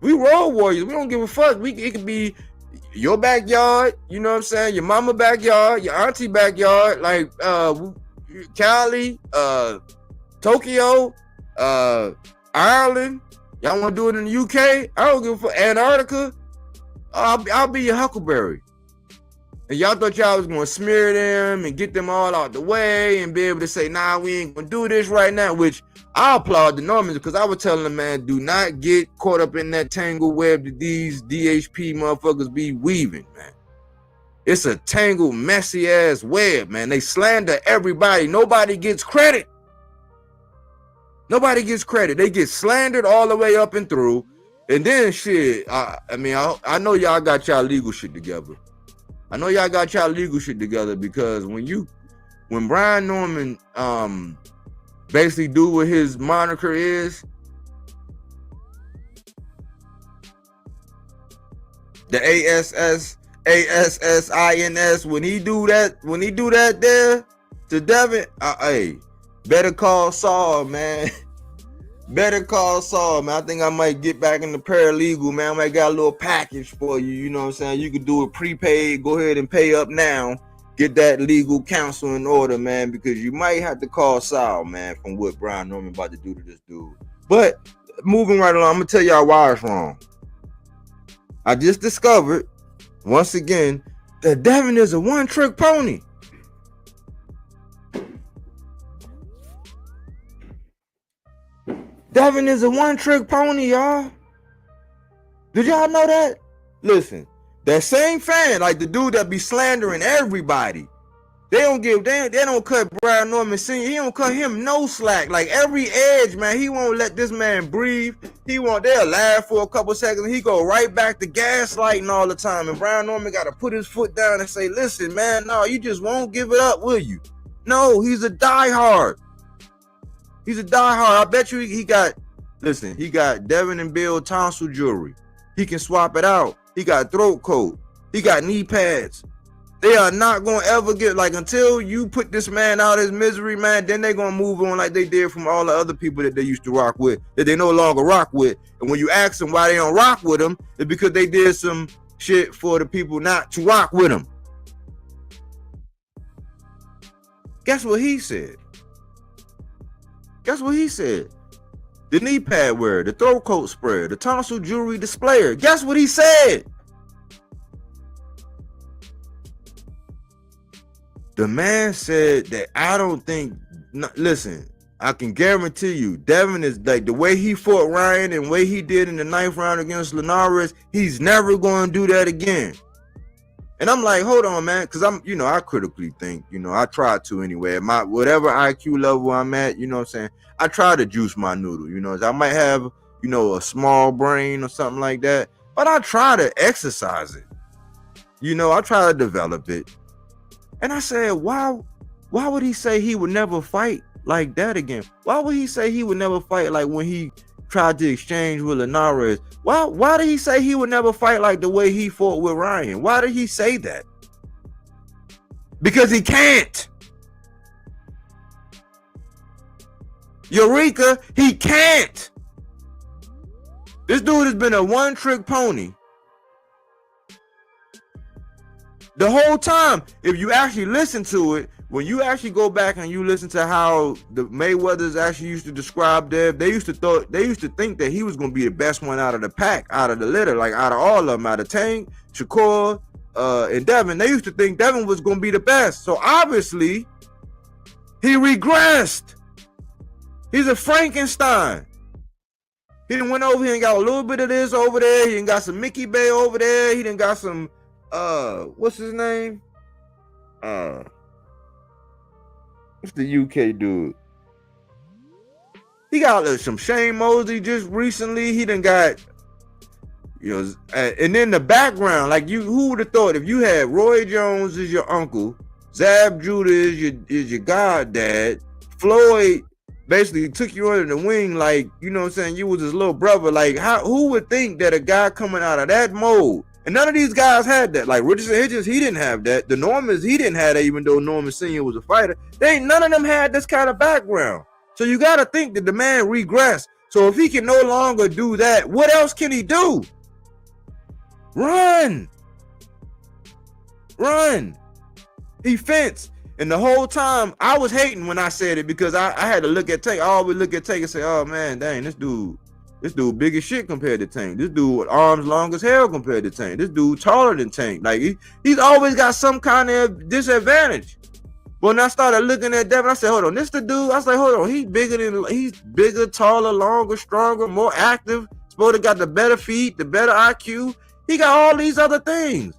We road warriors. We don't give a fuck. It could be your backyard, you know what I'm saying? Your mama backyard, your auntie backyard, like Cali, Tokyo, Ireland. Y'all want to do it in the UK? I don't give a fuck. Antarctica. I'll be your Huckleberry. And y'all thought y'all was gonna smear them and get them all out the way and be able to say, nah, we ain't gonna do this right now, which I applaud the Normans, because I was telling them, man, do not get caught up in that tangled web that these DHP motherfuckers be weaving, man. It's a tangled, messy ass web, man. They slander everybody. Nobody gets credit. Nobody gets credit. They get slandered all the way up and through. And then shit, I know y'all got y'all legal shit together. I know y'all got y'all legal shit together, because when Brian Norman basically do what his moniker is, the ASSINS, when he do that there to Devin, hey, better call Saul, man. Better call Saul, man. I think I might get back in the paralegal, man. I might got a little package for you, you know what I'm saying? You could do it prepaid, go ahead and pay up now, get that legal counsel in order, man, because you might have to call Sal, man, from what Brian Norman about to do to this dude. But moving right along, I'm gonna tell y'all why it's wrong. I just discovered once again that Devin is a one-trick pony. Devin is a one-trick pony, y'all. Did y'all know that? Listen, that same fan, like the dude that be slandering everybody, they don't cut Brian Norman Sr., he don't cut him no slack. Like every edge, man, he won't let this man breathe. They'll laugh for a couple seconds, and he go right back to gaslighting all the time. And Brian Norman got to put his foot down and say, listen, man, no, you just won't give it up, will you? No, he's a diehard. He's a diehard. I bet you he got Devin and Bill tonsil jewelry. He can swap it out. He got throat coat. He got knee pads. They are not going to ever get, like, until you put this man out of his misery, man, then they're going to move on like they did from all the other people that they used to rock with, that they no longer rock with. And when you ask them why they don't rock with them, it's because they did some shit for the people not to rock with them. Guess what he said? Guess what he said? The knee pad wearer, the throat coat sprayer, the tonsil jewelry displayer. Guess what he said? The man said that I don't think, listen, I can guarantee you, Devin is like the way he fought Ryan and the way he did in the 9th round against Linares, he's never going to do that again. And I'm like, hold on, man, because I critically think, I try to anyway. At my whatever IQ level I'm at, you know what I'm saying? I try to juice my noodle, I might have, a small brain or something like that, but I try to exercise it. I try to develop it. And I said, why would he say he would never fight like that again? Why would he say he would never fight like when he tried to exchange with Linares? Why did he say he would never fight like the way he fought with Ryan? Why did he say that? Because he can't. Eureka, he can't. This dude has been a one-trick pony the whole time. If you actually listen to it, when you actually go back and you listen to how the Mayweathers actually used to describe Dev, they used to think that he was going to be the best one out of the pack, out of the litter, like out of all of them, out of Tank, Shakur, and Devin. They used to think Devin was going to be the best. So obviously, he regressed. He's a Frankenstein. He done went over here and got a little bit of this over there. He done got some Mickey Bay over there. He done got some what's his name? What's the UK dude? He got some Shane Mosley just recently. He done got, and then the background, like who would have thought if you had Roy Jones as your uncle, Zab Judah is your goddad, Floyd basically took you under the wing, like, you know what I'm saying, you was his little brother. Like, who would think that a guy coming out of that mold, and none of these guys had that. Like Richardson Hitchens, he didn't have that. The Normans, he didn't have that, even though Norman Sr. was a fighter. None of them had this kind of background. So you got to think that the man regressed. So if he can no longer do that, what else can he do? Run. He fenced. And the whole time I was hating when I said it, because I had to look at Tank. I always look at Tank and say, oh man, dang, this dude big as shit compared to Tank. This dude with arms long as hell compared to Tank. This dude taller than Tank. Like he's always got some kind of disadvantage. But when I started looking at Devin, I said, hold on, this the dude. I was like, hold on, he's bigger, taller, longer, stronger, more active. Supposed to got the better feet, the better IQ. He got all these other things.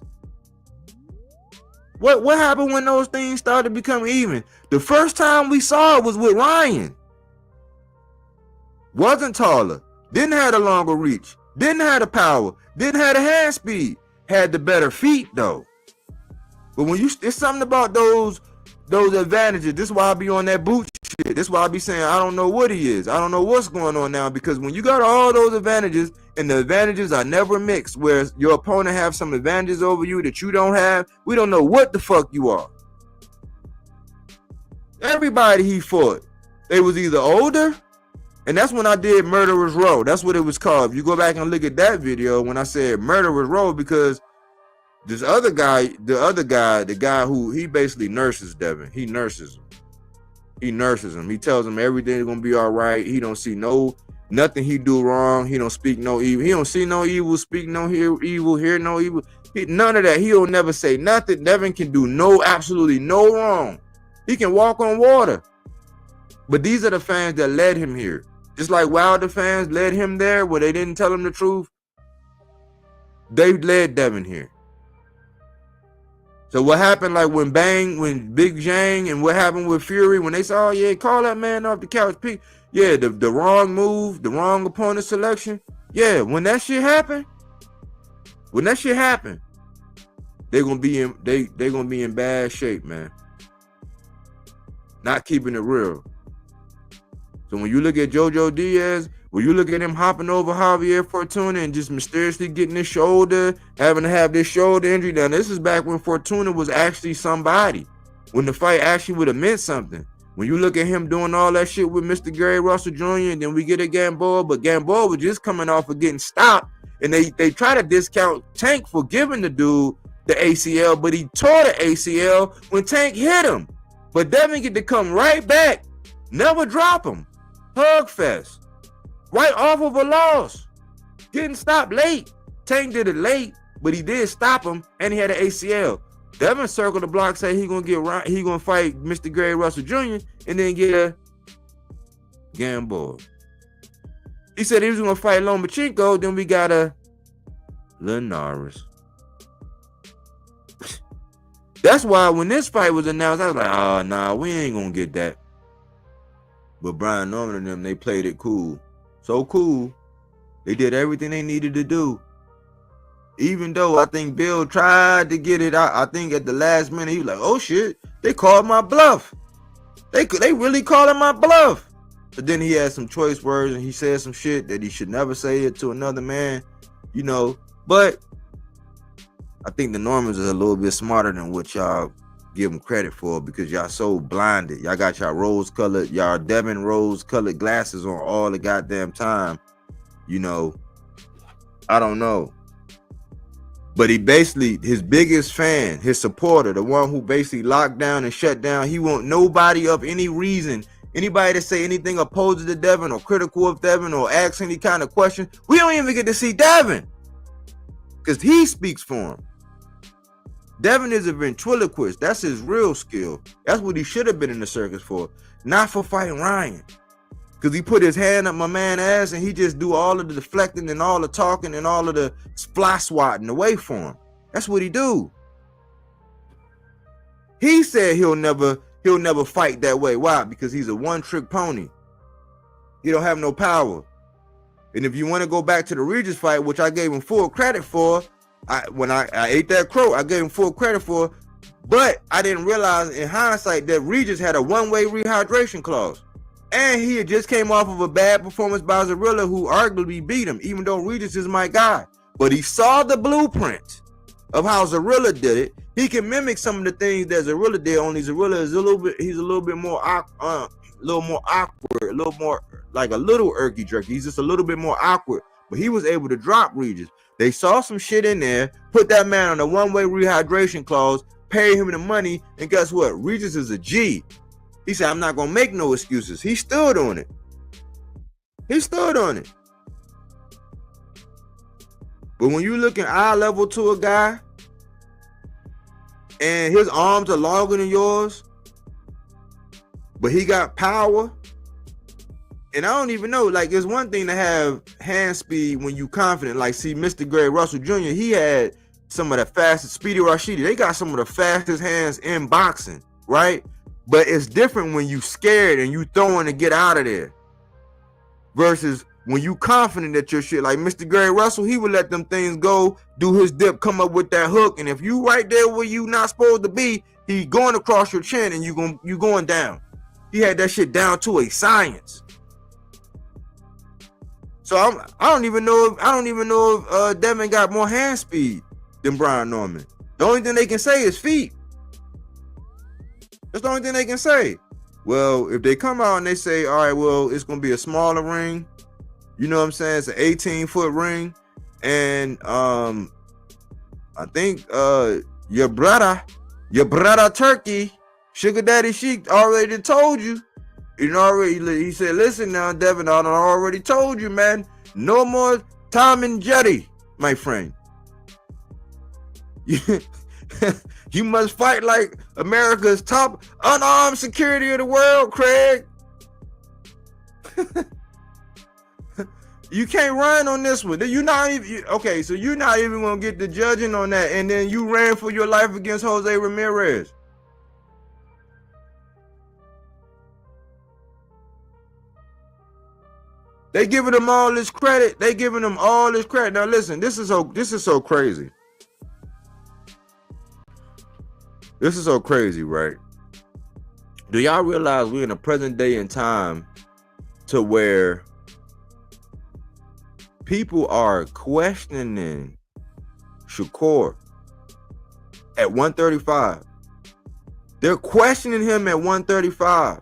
What happened when those things started to become even? The first time we saw it was with Ryan. Wasn't taller, didn't have the longer reach, didn't have the power, didn't have the hand speed, had the better feet though. But when it's something about those advantages. This is why I be on that boot shit. This is why I be saying I don't know what he is. I don't know what's going on now, because when you got all those advantages, and the advantages are never mixed, where your opponent have some advantages over you that you don't have, we don't know what the fuck you are. Everybody he fought, they was either older, and that's when I did Murderer's Row. That's what it was called. If you go back and look at that video when I said Murderer's Row, because This other guy, the guy who he basically nurses Devin. He nurses him. He tells him everything's gonna be all right. He don't see nothing he do wrong. He don't speak no evil. He don't see no evil, speak no evil, hear no evil. None of that. He'll never say nothing. Devin can do absolutely no wrong. He can walk on water. But these are the fans that led him here. Just like Wilder fans led him there where they didn't tell him the truth. They led Devin here. So what happened, like when Big Zhang, and what happened with Fury, when they said, oh yeah, call that man off the couch, pick. Yeah, the wrong move, the wrong opponent selection. Yeah, when that shit happened, they're gonna be in bad shape, man. Not keeping it real. So when you look at Jojo Diaz, when you look at him hopping over Javier Fortuna and just mysteriously getting his shoulder, having to have this shoulder injury. Now, this is back when Fortuna was actually somebody, when the fight actually would have meant something. When you look at him doing all that shit with Mr. Gary Russell Jr., and then we get a Gamboa, but Gamboa was just coming off of getting stopped, and they try to discount Tank for giving the dude the ACL, but he tore the ACL when Tank hit him. But Devin get to come right back, never drop him. Hug fest. Right off of a loss. Getting stopped late. Tank did it late, but he did stop him, and he had an ACL. Devin circled the block, say he gonna fight Mr. Gary Russell Jr. and then get a Gamboa. He said he was gonna fight Lomachenko, then we got a Linares. That's why when this fight was announced, I was like, oh nah, we ain't gonna get that. But Brian Norman and them, they played it cool. So cool. They did everything they needed to do. Even though I think Bill tried to get it out, I think at the last minute, he was like, oh shit, they called my bluff. They really calling my bluff. But then he had some choice words and he said some shit that he should never say it to another man, you know. But I think the Normans are a little bit smarter than what y'all give them credit for, because y'all so blinded. Y'all got y'all Devin rose-colored glasses on all the goddamn time. You know, I don't know. But he basically, his biggest fan, his supporter, the one who basically locked down and shut down, he won't nobody of any reason, anybody to say anything opposed to Devin or critical of Devin or ask any kind of question. We don't even get to see Devin because he speaks for him. Devin is a ventriloquist. That's his real skill. That's what he should have been in the circus for, not for fighting Ryan. Because he put his hand up my man's ass and he just do all of the deflecting and all the talking and all of the fly swatting away from him. That's what he do. He said he'll never fight that way. Why? Because he's a one-trick pony. He don't have no power. And if you want to go back to the Regis fight, which I gave him full credit for, when I ate that crow, I gave him full credit for, but I didn't realize in hindsight that Regis had a one-way rehydration clause. And he had just came off of a bad performance by Zarilla, who arguably beat him, even though Regis is my guy. But he saw the blueprint of how Zarilla did it. He can mimic some of the things that Zarilla did, only Zarilla is he's a little bit more awkward, a little more like a little irky jerky. He's just a little bit more awkward. But he was able to drop Regis. They saw some shit in there, put that man on a one-way rehydration clause, pay him the money, and guess what? Regis is a G. He said, I'm not going to make no excuses. He stood on it. But when you look at eye level to a guy, and his arms are longer than yours, but he got power, and I don't even know, like, it's one thing to have hand speed when you confident. Like, see, Mr. Gray Russell Jr., he had some of the fastest, Speedy Rashidi, they got some of the fastest hands in boxing, right? But it's different when you scared and you throwing to get out of there versus when you confident that your shit. Like Mr. Gary Russell, he would let them things go, do his dip, come up with that hook, and if you right there where you not supposed to be, he going across your chin and you going down. He had that shit down to a science. So I don't even know if Devin got more hand speed than Brian Norman. The only thing they can say is feet. That's the only thing they can say. Well, if they come out and they say, all right, well, it's going to be a smaller ring. You know what I'm saying? It's an 18-foot ring. And I think your brother Turkey, Sugar Daddy Sheik already told you. He said, listen now, Devin, I already told you, man. No more Tom and Jerry, my friend. You must fight like America's top unarmed security of the world, Craig. You can't run on this one. You're not even okay. So you're not even gonna get the judging on that, and then you ran for your life against Jose Ramirez. They giving them all this credit. Now listen, this is so crazy. This is so crazy, right? Do y'all realize we're in a present day and time to where people are questioning Shakur at 135? They're questioning him at 135.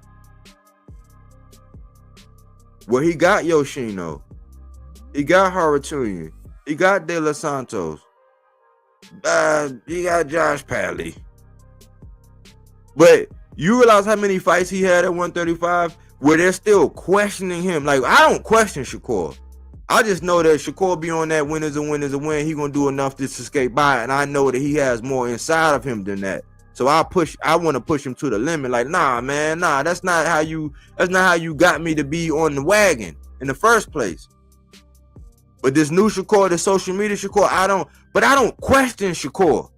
Where he got Yoshino, he got Haratunya, he got De Los Santos, he got Josh Padley. But you realize how many fights he had at 135 where they're still questioning him? Like, I don't question Shakur. I just know that Shakur be on that win is a win. He gonna do enough to escape by, and I know that he has more inside of him than that. So I want to push him to the limit. Like, nah, man, that's not how you got me to be on the wagon in the first place. But this new Shakur, the social media Shakur, I don't question Shakur.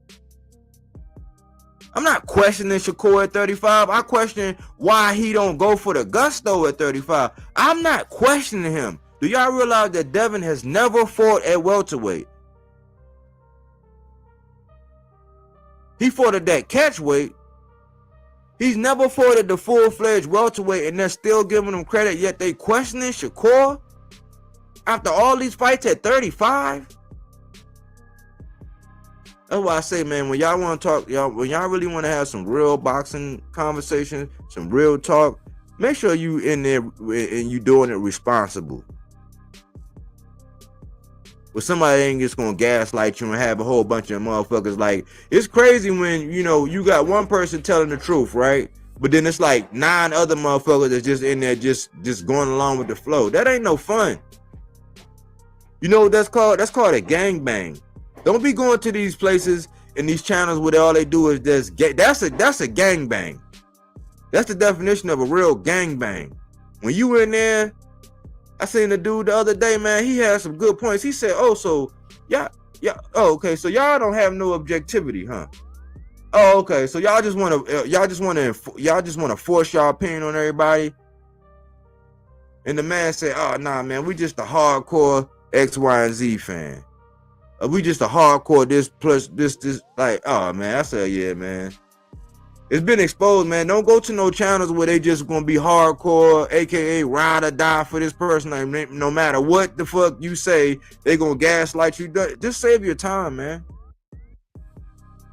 I'm not questioning Shakur at 35. I question why he don't go for the gusto at 35. I'm not questioning him. Do y'all realize that Devin has never fought at welterweight? He fought at that catch weight. He's never fought at the full-fledged welterweight, and they're still giving him credit, yet they questioning Shakur after all these fights at 35. That's why I say, man, when y'all want to talk, when y'all really want to have some real boxing conversation, some real talk, make sure you in there and you doing it responsible. But somebody ain't just gonna gaslight you and have a whole bunch of motherfuckers. Like, it's crazy when you got one person telling the truth, right? But then it's like 9 other motherfuckers that's just in there just going along with the flow. That ain't no fun. You know what that's called? That's called a gangbang. Don't be going to these places and these channels where all they do is that's a gangbang. That's the definition of a real gangbang. When you in there, I seen the dude the other day, man. He had some good points. He said, "Oh, so okay. So y'all don't have no objectivity, huh? Oh, okay. So y'all just want to force y'all opinion on everybody." And the man said, "Oh, nah, man. We just a hardcore X, Y, and Z fan. We just a hardcore this plus this. Like, oh man." I said, "Yeah, man. It's been exposed, man. Don't go to no channels where they just gonna be hardcore, aka ride or die for this person. Like, no matter what the fuck you say, they gonna gaslight you. Just save your time, man.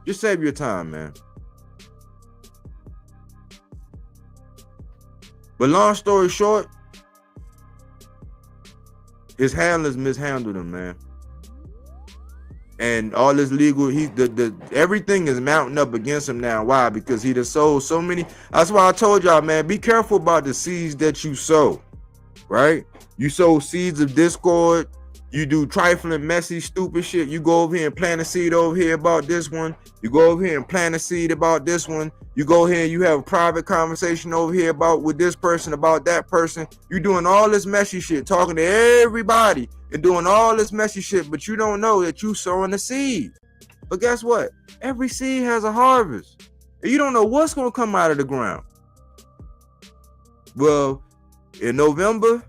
Just save your time, man." But long story short, his handlers mishandled him, man. And all this legal, everything is mounting up against him now. Why? Because he done sold so many. That's why I told y'all, man, be careful about the seeds that you sow, right? You sow seeds of discord. You do trifling, messy, stupid shit. You go over here and plant a seed over here about this one. You go over here and plant a seed about this one. You go here and you have a private conversation over here with this person, about that person. You doing all this messy shit, talking to everybody and doing all this messy shit, but you don't know that you sowing the seed. But guess what? Every seed has a harvest. And you don't know what's going to come out of the ground. Well, in November,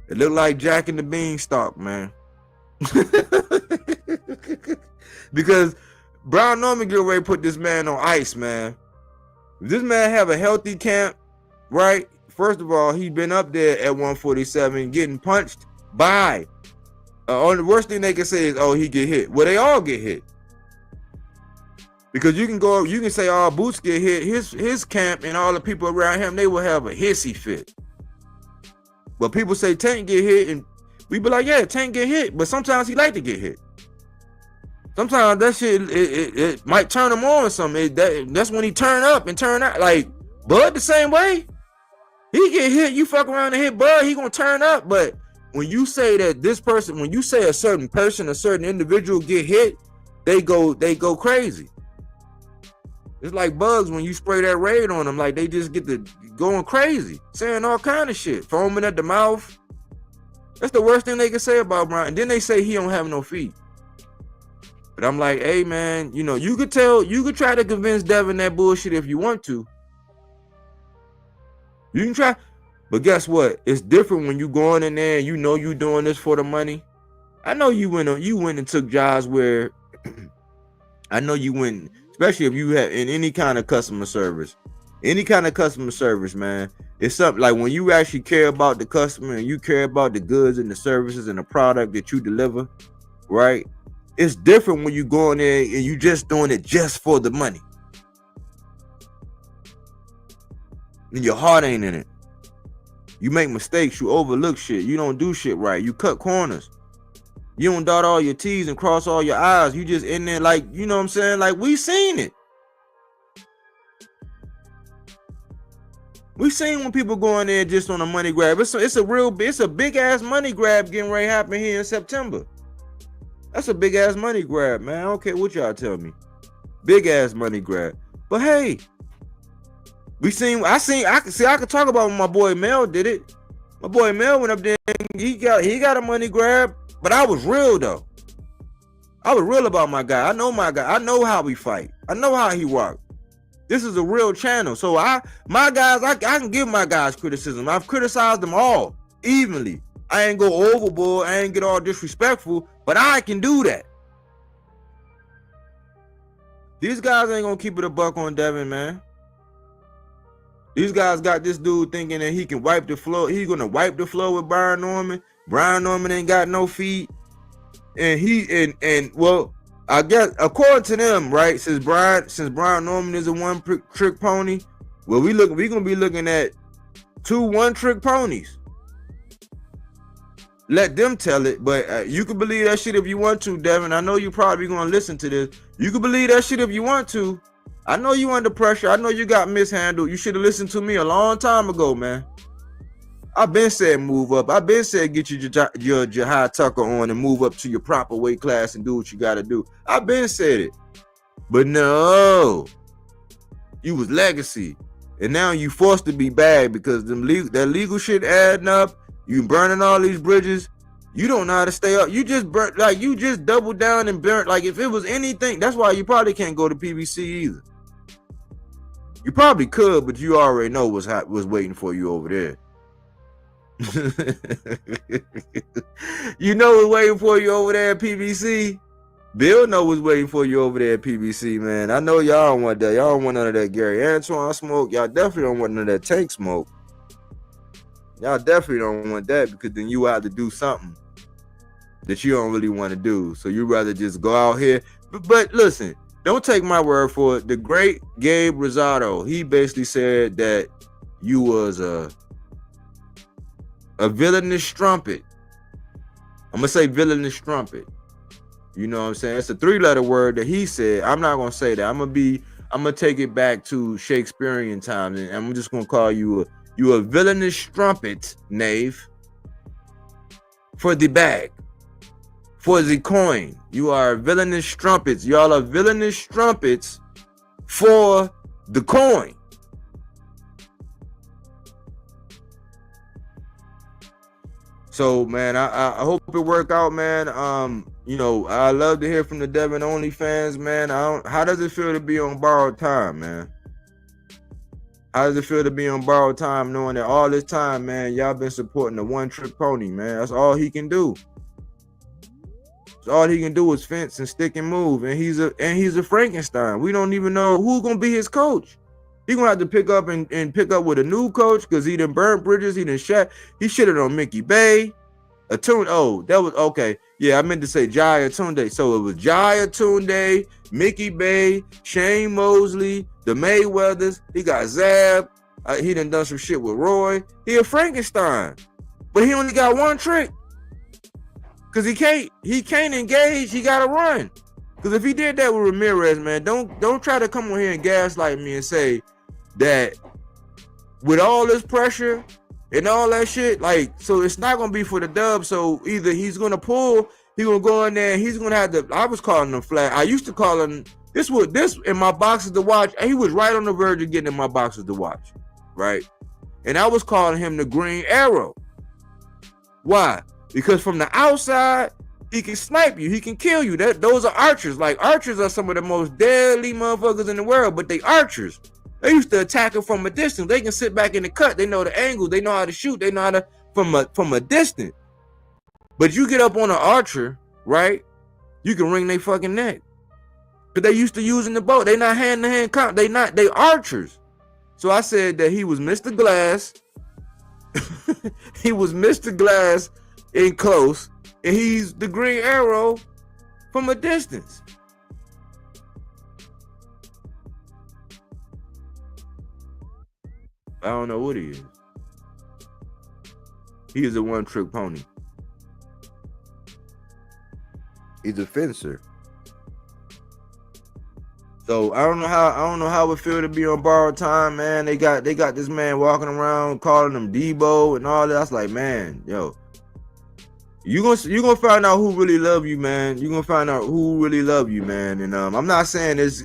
it looked like Jack and the Beanstalk, man. Because Brown Norman get ready to put this man on ice, man. If this man have a healthy camp, right? First of all, he's been up there at 147 getting punched by. The worst thing they can say is, oh, he get hit. Well, they all get hit. Because you can say all Boots get hit. His camp and all the people around him, they will have a hissy fit. But people say Tank get hit, and we be like, yeah, Tank get hit, but sometimes he like to get hit. Sometimes that shit it might turn him on or something. That's when he turn up and turn out. Like Bud the same way. He get hit, you fuck around and hit Bud, he gonna turn up. But when you say that this person, when you say a certain person, a certain individual get hit, they go crazy. It's like bugs when you spray that raid on them, like they just get to going crazy, saying all kind of shit, foaming at the mouth. That's the worst thing they can say about Brian. And then they say he don't have no feet. But I'm like, hey man, you know, you could try to convince Devin that bullshit if you want to. You can try, but guess what? It's different when you going in there and you know you doing this for the money. I know you went and took jobs where I know you went, especially if you have in any kind of customer service, man. It's something like when you actually care about the customer and you care about the goods and the services and the product that you deliver, right? It's different when you go in there and you just doing it just for the money. And your heart ain't in it. You make mistakes, you overlook shit, you don't do shit right, you cut corners. You don't dot all your T's and cross all your I's. You just in there like, you know what I'm saying? Like we seen it. We seen when people go in there just on a money grab. It's a big ass money grab getting ready to happen here in September. That's a big ass money grab, man. I don't care what y'all tell me. Big ass money grab. But hey, I could talk about when my boy Mel did it. My boy Mel went up there and he got a money grab, but I was real though. I was real about my guy. I know my guy. I know how we fight. I know how he walk. This is a real channel. So I can give my guys criticism. I've criticized them all evenly. I ain't go overboard. I ain't get all disrespectful, but I can do that. These guys ain't gonna keep it a buck on Devin, man. These guys got this dude thinking that he can wipe the floor. He's gonna wipe the floor with Brian Norman. Brian Norman ain't got no feet, and well, I guess according to them, right? Since Brian Norman is a one-trick pony, well, we gonna be looking at 2 one-trick ponies. Let them tell it, but you can believe that shit if you want to, Devin. I know you probably gonna listen to this. You can believe that shit if you want to. I know you under pressure. I know you got mishandled. You should have listened to me a long time ago, man. I've been said move up. I've been said get your Jahai Tucker on and move up to your proper weight class and do what you got to do. I've been said it. But no. You was legacy. And now you forced to be bad because that legal shit adding up. You burning all these bridges. You don't know how to stay up. You just burnt, like you just doubled down and burnt. Like if it was anything, that's why you probably can't go to PBC either. You probably could, but you already know what's waiting for you over there. You know what's waiting for you over there at PBC. Bill know what's waiting for you over there at PBC, man. I know y'all don't want that. Y'all don't want none of that Gary Antoine smoke. Y'all definitely don't want none of that Tank smoke. Y'all definitely don't want that because then you have to do something that you don't really want to do. So you rather just go out here. But listen, don't take my word for it. The great Gabe Rosado, he basically said that you was a villainous strumpet. I'm gonna say villainous strumpet. You know what I'm saying? It's a 3-letter word that he said. I'm not gonna say that. I'm gonna take it back to Shakespearean times, and I'm just gonna call you a villainous strumpet, knave. For the bag. For the coin. You are villainous strumpets. Y'all are villainous strumpets for the coin. So man, I hope it work out, man. You know, I love to hear from the Devin only fans, man. How does it feel to be on borrowed time, man? How does it feel to be on borrowed time, knowing that all this time, man, y'all been supporting the one-trick pony, man? That's all he can do. All he can do is fence and stick and move, and he's a Frankenstein. We don't even know who's gonna be his coach. He gonna have to pick up and pick up with a new coach because he done burnt bridges. He done shitted on Mickey Bay. That was okay. Yeah, I meant to say Jai Atunde. So it was Jai Atunde, Mickey Bay, Shane Mosley, the Mayweathers. He got Zab. He done some shit with Roy. He a Frankenstein, but he only got one trick. Cause he can't engage. He gotta run. Because if he did that with Ramirez, man, don't try to come on here and gaslight me and say that with all this pressure and all that shit, like, so it's not gonna be for the dub. So either he's gonna pull, he's gonna go in there, and he's gonna have to. I was calling him flat. I used to call him this in my boxes to watch. And he was right on the verge of getting in my boxes to watch, right? And I was calling him the Green Arrow. Why? Because from the outside, he can snipe you. He can kill you. Those are archers. Like, archers are some of the most deadly motherfuckers in the world, but they archers. They used to attack him from a distance. They can sit back in the cut. They know the angles. They know how to shoot. They know how to from a distance. But you get up on an archer, right? You can wring their fucking neck. But they used to using the bow. They not hand-to-hand comp. They archers. So I said that he was Mr. Glass. He was Mr. Glass in close. And he's the Green Arrow from a distance. I don't know what he is. He is a one-trick pony. He's a fencer. So I don't know how it feel to be on borrowed time, man. They got this man walking around calling him Debo and all that. I was like, man, yo, you gonna find out who really love you, man. You gonna find out who really love you, man. And I'm not saying it's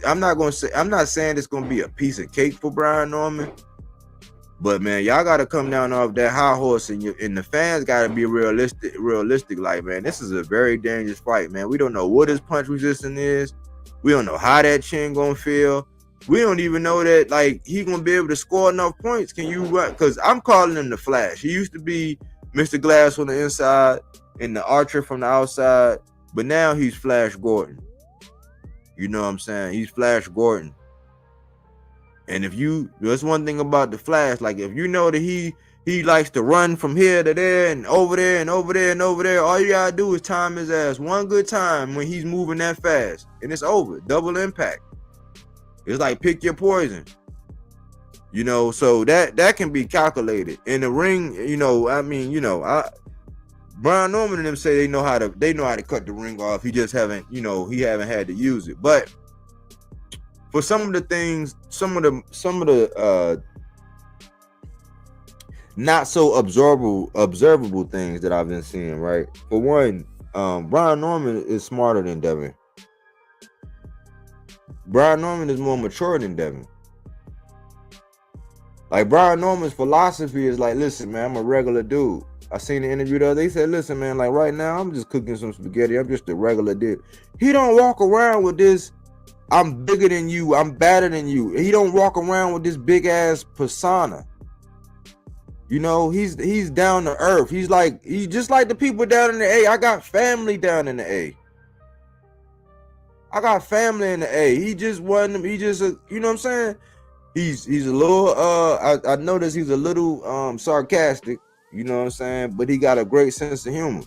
gonna be a piece of cake for Brian Norman. But man, y'all gotta come down off that high horse, and the fans gotta be realistic. Like, man, this is a very dangerous fight, man. We don't know what his punch resistance is. We don't know how that chin gonna feel. We don't even know that, like, he gonna be able to score enough points. Can you run? Because I'm calling him the Flash. He used to be Mr. Glass on the inside and the Archer from the outside, but now he's Flash Gordon. You know what I'm saying? He's Flash Gordon. And that's one thing about the Flash, like, if you know that he likes to run from here to there and over there and over there and over there, all you gotta do is time his ass one good time when he's moving that fast, and it's over. Double impact. It's like pick your poison. You know, so that can be calculated. In the ring, Brian Norman and them say they know how to cut the ring off. He just haven't had to use it. But for some of the things, some of the not so observable things that I've been seeing, right? For one, Brian Norman is smarter than Devin. Brian Norman is more mature than Devin. Like, Brian Norman's philosophy is like, listen, man, I'm a regular dude. I seen the interview the other day. He said, listen, man, like, right now I'm just cooking some spaghetti. I'm just a regular dude. He don't walk around with this, I'm bigger than you, I'm better than you. He don't walk around with this big ass persona. You know, he's down to earth. He's just like the people down in the A. I got family down in the A. I got family in the A. He just wasn't, you know what I'm saying? He's a little, I noticed he's a little sarcastic, you know what I'm saying? But he got a great sense of humor.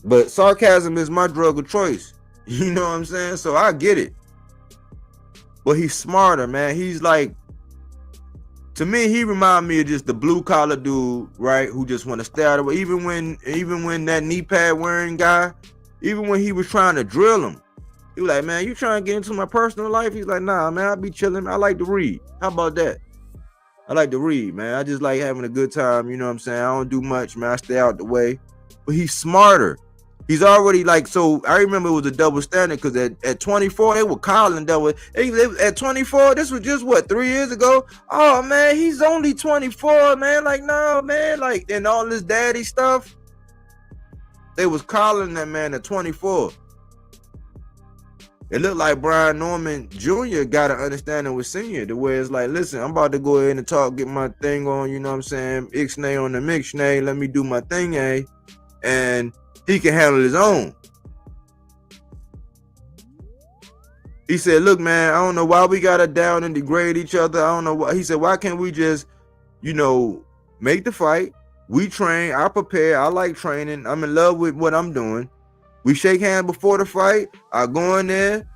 But sarcasm is my drug of choice. You know what I'm saying? So I get it. But he's smarter, man. He's like, to me, he remind me of just the blue collar dude, right? Who just want to stay out of it. Even when that knee pad wearing guy, even when he was trying to drill him, he was like, man, you trying to get into my personal life? He's like, nah, man, I be chilling. I like to read. How about that? I like to read, man. I just like having a good time. You know what I'm saying? I don't do much, man. I stay out the way. But he's smarter. He's already like, so I remember it was a double standard because at 24, they were calling double. At 24, this was just what, 3 years ago? Oh, man, he's only 24, man. Like, no, man. Like, and all this daddy stuff, they was calling that man at 24. It looked like Brian Norman Jr. got an understanding with Senior, the way it's like, listen, I'm about to go ahead and talk, get my thing on, you know what I'm saying? Ixnay on the mixnay, let me do my thing, eh? And he can handle his own. He said, look, man, I don't know why we gotta down and degrade each other. I don't know why. He said, why can't we just, make the fight? We train, I prepare, I like training. I'm in love with what I'm doing. We shake hands before the fight. I go in there.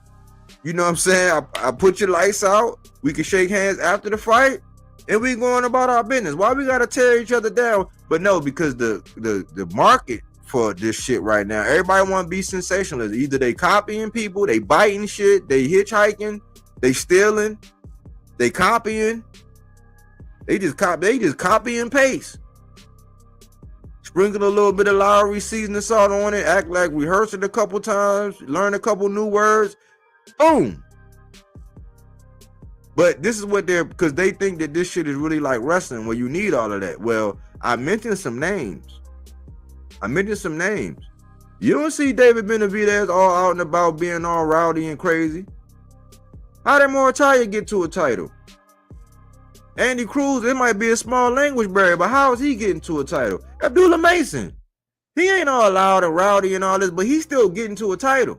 You know what I'm saying? I put your lights out. We can shake hands after the fight. And we going about our business. Why we got to tear each other down? But no, because the market for this shit right now. Everybody want to be sensationalist. Either they copying people, they biting shit, they hitchhiking, they stealing, they copying. They just copy and paste. Sprinkle a little bit of Lowry seasoning salt on it, act like rehearse it a couple times, learn a couple new words, boom. But this is what because they think that this shit is really like wrestling where you need all of that. Well, I mentioned some names. You don't see David Benavidez all out and about being all rowdy and crazy. How did Moritalia get to a title? Andy Cruz, it might be a small language barrier, but how is he getting to a title? Abdullah Mason, he ain't all loud and rowdy and all this, but he's still getting to a title.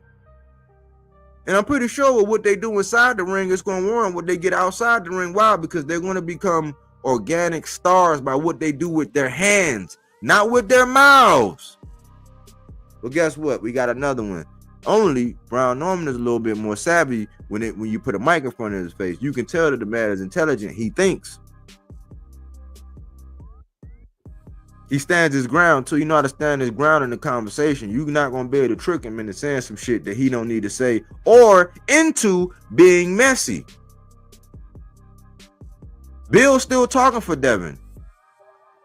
And I'm pretty sure with what they do inside the ring, it's going to warrant what they get outside the ring. Why? Because they're going to become organic stars by what they do with their hands, not with their mouths. Well, guess what? We got another one. Only Brown Norman is a little bit more savvy when you put a mic in front of his face. You can tell that the man is intelligent. He thinks. He stands his ground too. You know how to stand his ground in the conversation. You're not going to be able to trick him into saying some shit that he don't need to say or into being messy. Bill's still talking for Devin.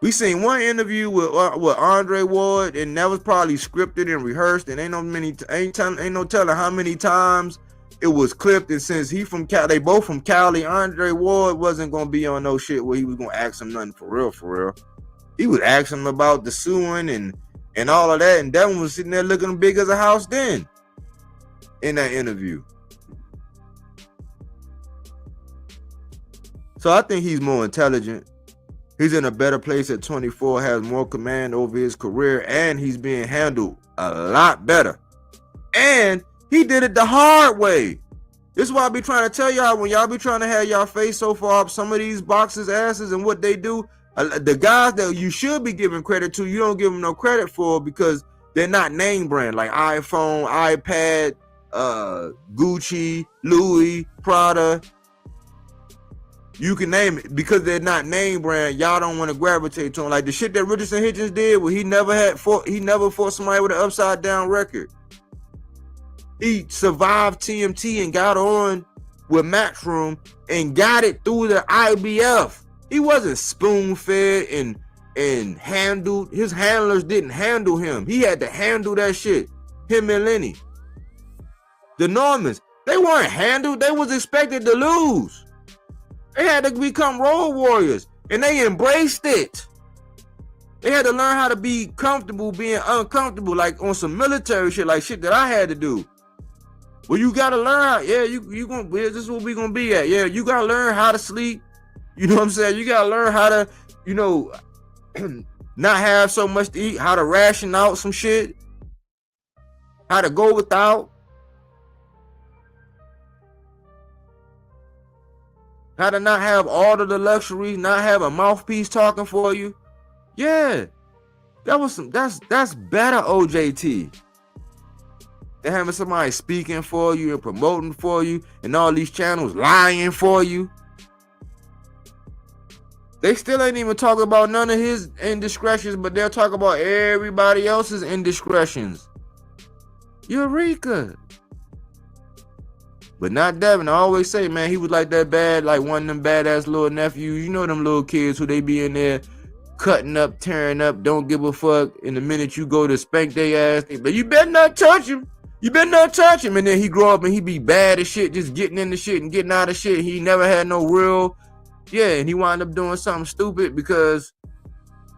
We seen one interview with Andre Ward, and that was probably scripted and rehearsed, and ain't no telling how many times it was clipped. And since he from Cali, they both from Cali, Andre Ward wasn't gonna be on no shit where he was gonna ask him nothing for real. He was asking him about the suing and all of that, and Devin was sitting there looking big as a house then in that interview. So I think he's more intelligent. He's in a better place at 24, has more command over his career, and he's being handled a lot better. And he did it the hard way. This is why I be trying to tell y'all, when y'all be trying to have y'all face so far up some of these boxers' asses and what they do, the guys that you should be giving credit to, you don't give them no credit for because they're not name brand, like iPhone, iPad, Gucci, Louis, Prada. You can name it because they're not name brand. Y'all don't want to gravitate to them. Like the shit that Richardson Hitchens did, where he never fought somebody with an upside down record. He survived TMT and got on with Matchroom and got it through the IBF. He wasn't spoon fed and handled. His handlers didn't handle him. He had to handle that shit. Him and Lenny. The Normans, they weren't handled. They was expected to lose. They had to become road warriors, and they embraced it. They had to learn how to be comfortable being uncomfortable, like on some military shit, like shit that I had to do. Well, you gotta learn how, you gonna, this is what we gonna be at. Yeah, you gotta learn how to sleep. You know what I'm saying? You gotta learn how to, not have so much to eat, how to ration out some shit, how to go without. How to not have all of the luxuries, not have a mouthpiece talking for you. Yeah, that's better OJT than having somebody speaking for you and promoting for you and all these channels lying for you. They still ain't even talking about none of his indiscretions, but they'll talk about everybody else's indiscretions. Eureka. But not Devin. I always say, man, he was like that bad, like one of them badass little nephews. You know them little kids who they be in there cutting up, tearing up, don't give a fuck. And the minute you go to spank their ass, but you better not touch him. You better not touch him. And then he grow up and he be bad as shit, just getting into shit and getting out of shit. He never had no real, and he wound up doing something stupid because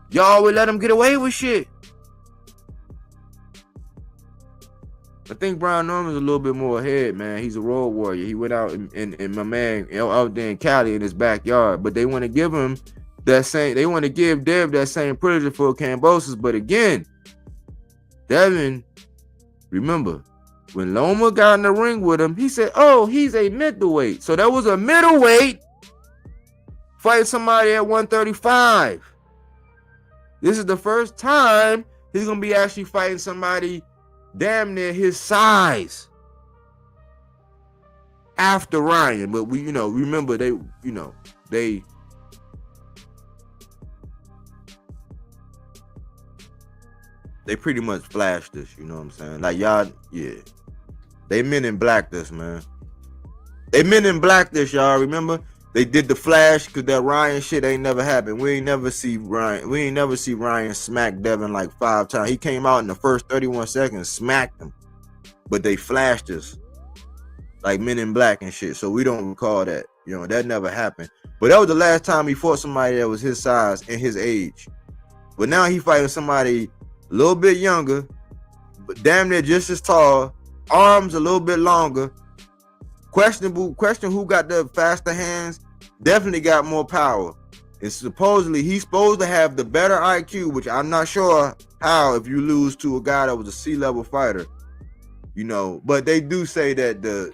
y'all would let him get away with shit. I think Brian Norman's a little bit more ahead, man. He's a road warrior. He went out and my man out there in Cali in his backyard. But they want to give him that same, they want to give Dev that same privilege for Cambosis. But again, Devin, remember, when Loma got in the ring with him, he said, oh, he's a middleweight. So that was a middleweight fighting somebody at 135. This is the first time he's going to be actually fighting somebody damn near his size after Ryan. But we, remember they they pretty much flashed us. You know what I'm saying? Like y'all, yeah. They Men in Black this, man. They Men in Black this, y'all. Remember? They did the flash because that Ryan shit ain't never happened. We ain't never see Ryan smack Devin like 5 times. He came out in the first 31 seconds, smacked him. But they flashed us like Men in Black and shit. So we don't recall that. You know, that never happened. But that was the last time he fought somebody that was his size and his age. But now he fighting somebody a little bit younger, but damn near just as tall, arms a little bit longer. Question who got the faster hands, definitely got more power. And supposedly he's supposed to have the better IQ, which I'm not sure how if you lose to a guy that was a C-level fighter. You know, but they do say that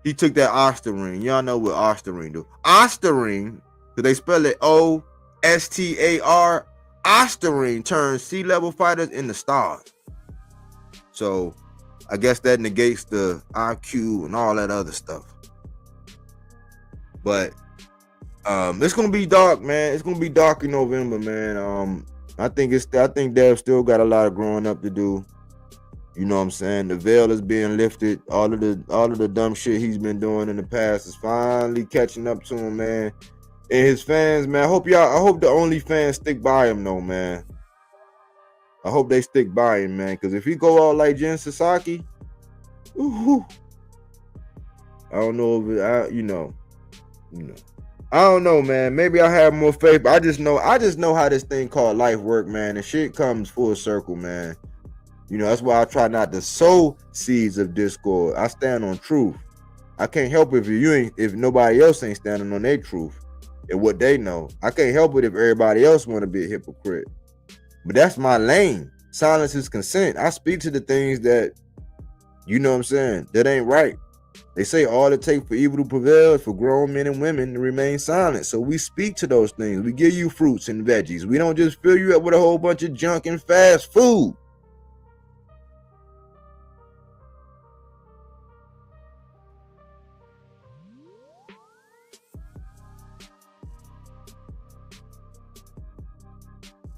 he took that Osterring. Y'all know what Osterring do. Osterring, because they spell it O-S-T-A-R. Osterring turns C-level fighters into stars. So I guess that negates the IQ and all that other stuff. But it's gonna be dark, man. It's gonna be dark in November, man. I think Dev still got a lot of growing up to do. You know what I'm saying? The veil is being lifted. All of the dumb shit he's been doing in the past is finally catching up to him, man. And his fans, man. I hope the only fans stick by him, though, man. I hope they stick by him, man. Because if he go out like Jen Sasaki, I don't know if I don't know, man. Maybe I have more faith, but I just know how this thing called life work, man. And shit comes full circle, man. You know, that's why I try not to sow seeds of discord. I stand on truth. I can't help it if nobody else ain't standing on their truth and what they know. I can't help it if everybody else want to be a hypocrite. But that's my lane. Silence is consent. I speak to the things that, you know what I'm saying, that ain't right. They say all it takes for evil to prevail is for grown men and women to remain silent. So we speak to those things. We give you fruits and veggies. We don't just fill you up with a whole bunch of junk and fast food.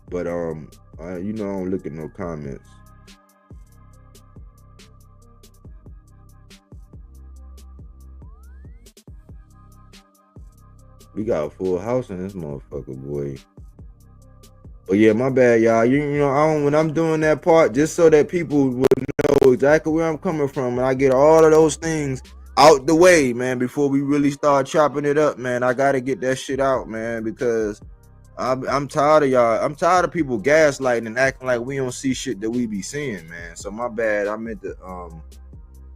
But I don't look at no comments. We got a full house in this motherfucker, boy. But yeah, my bad, y'all. When I'm doing that part, just so that people would know exactly where I'm coming from, and I get all of those things out the way, man, before we really start chopping it up, man. I gotta get that shit out, man, because I'm tired of y'all. I'm tired of people gaslighting and acting like we don't see shit that we be seeing, man. So my bad. I meant to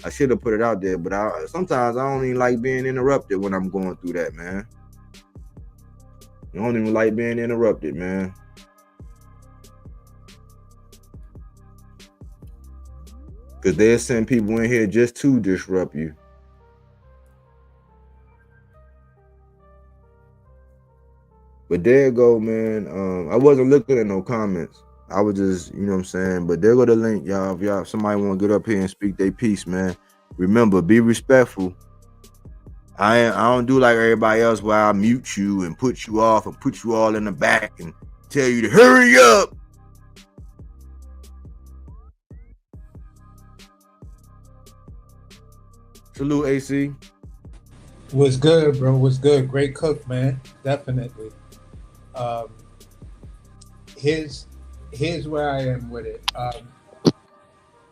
I should have put it out there, but sometimes I don't even like being interrupted when I'm going through that, man. I don't even like being interrupted, man. Because they'll send people in here just to disrupt you. But there you go, man. I wasn't looking at no comments. I was just, you know what I'm saying? But there go the link, y'all. If somebody want to get up here and speak their piece, man. Remember, be respectful. I don't do like everybody else where I mute you and put you off and put you all in the back and tell you to hurry up. Salute, AC. What's good, bro? What's good? Great cook, man. Definitely. Here's where I am with it.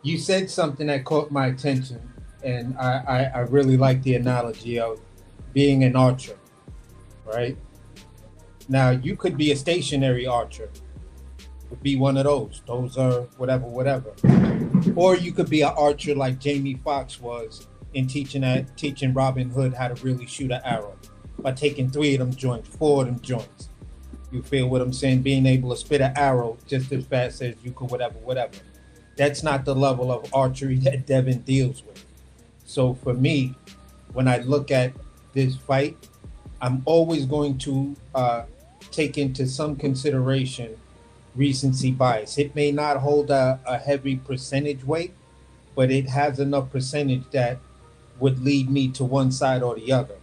You said something that caught my attention, and I really like the analogy of being an archer, right? Now, you could be a stationary archer. Could be one of those. Those are whatever. Or you could be an archer like Jamie Foxx was in teaching Robin Hood how to really shoot an arrow by taking 3 of them joints, 4 of them joints. You feel what I'm saying? Being able to spit an arrow just as fast as you could, whatever. That's not the level of archery that Devin deals with. So for me, when I look at this fight, I'm always going to take into some consideration recency bias. It may not hold a heavy percentage weight, but it has enough percentage that would lead me to one side or the other.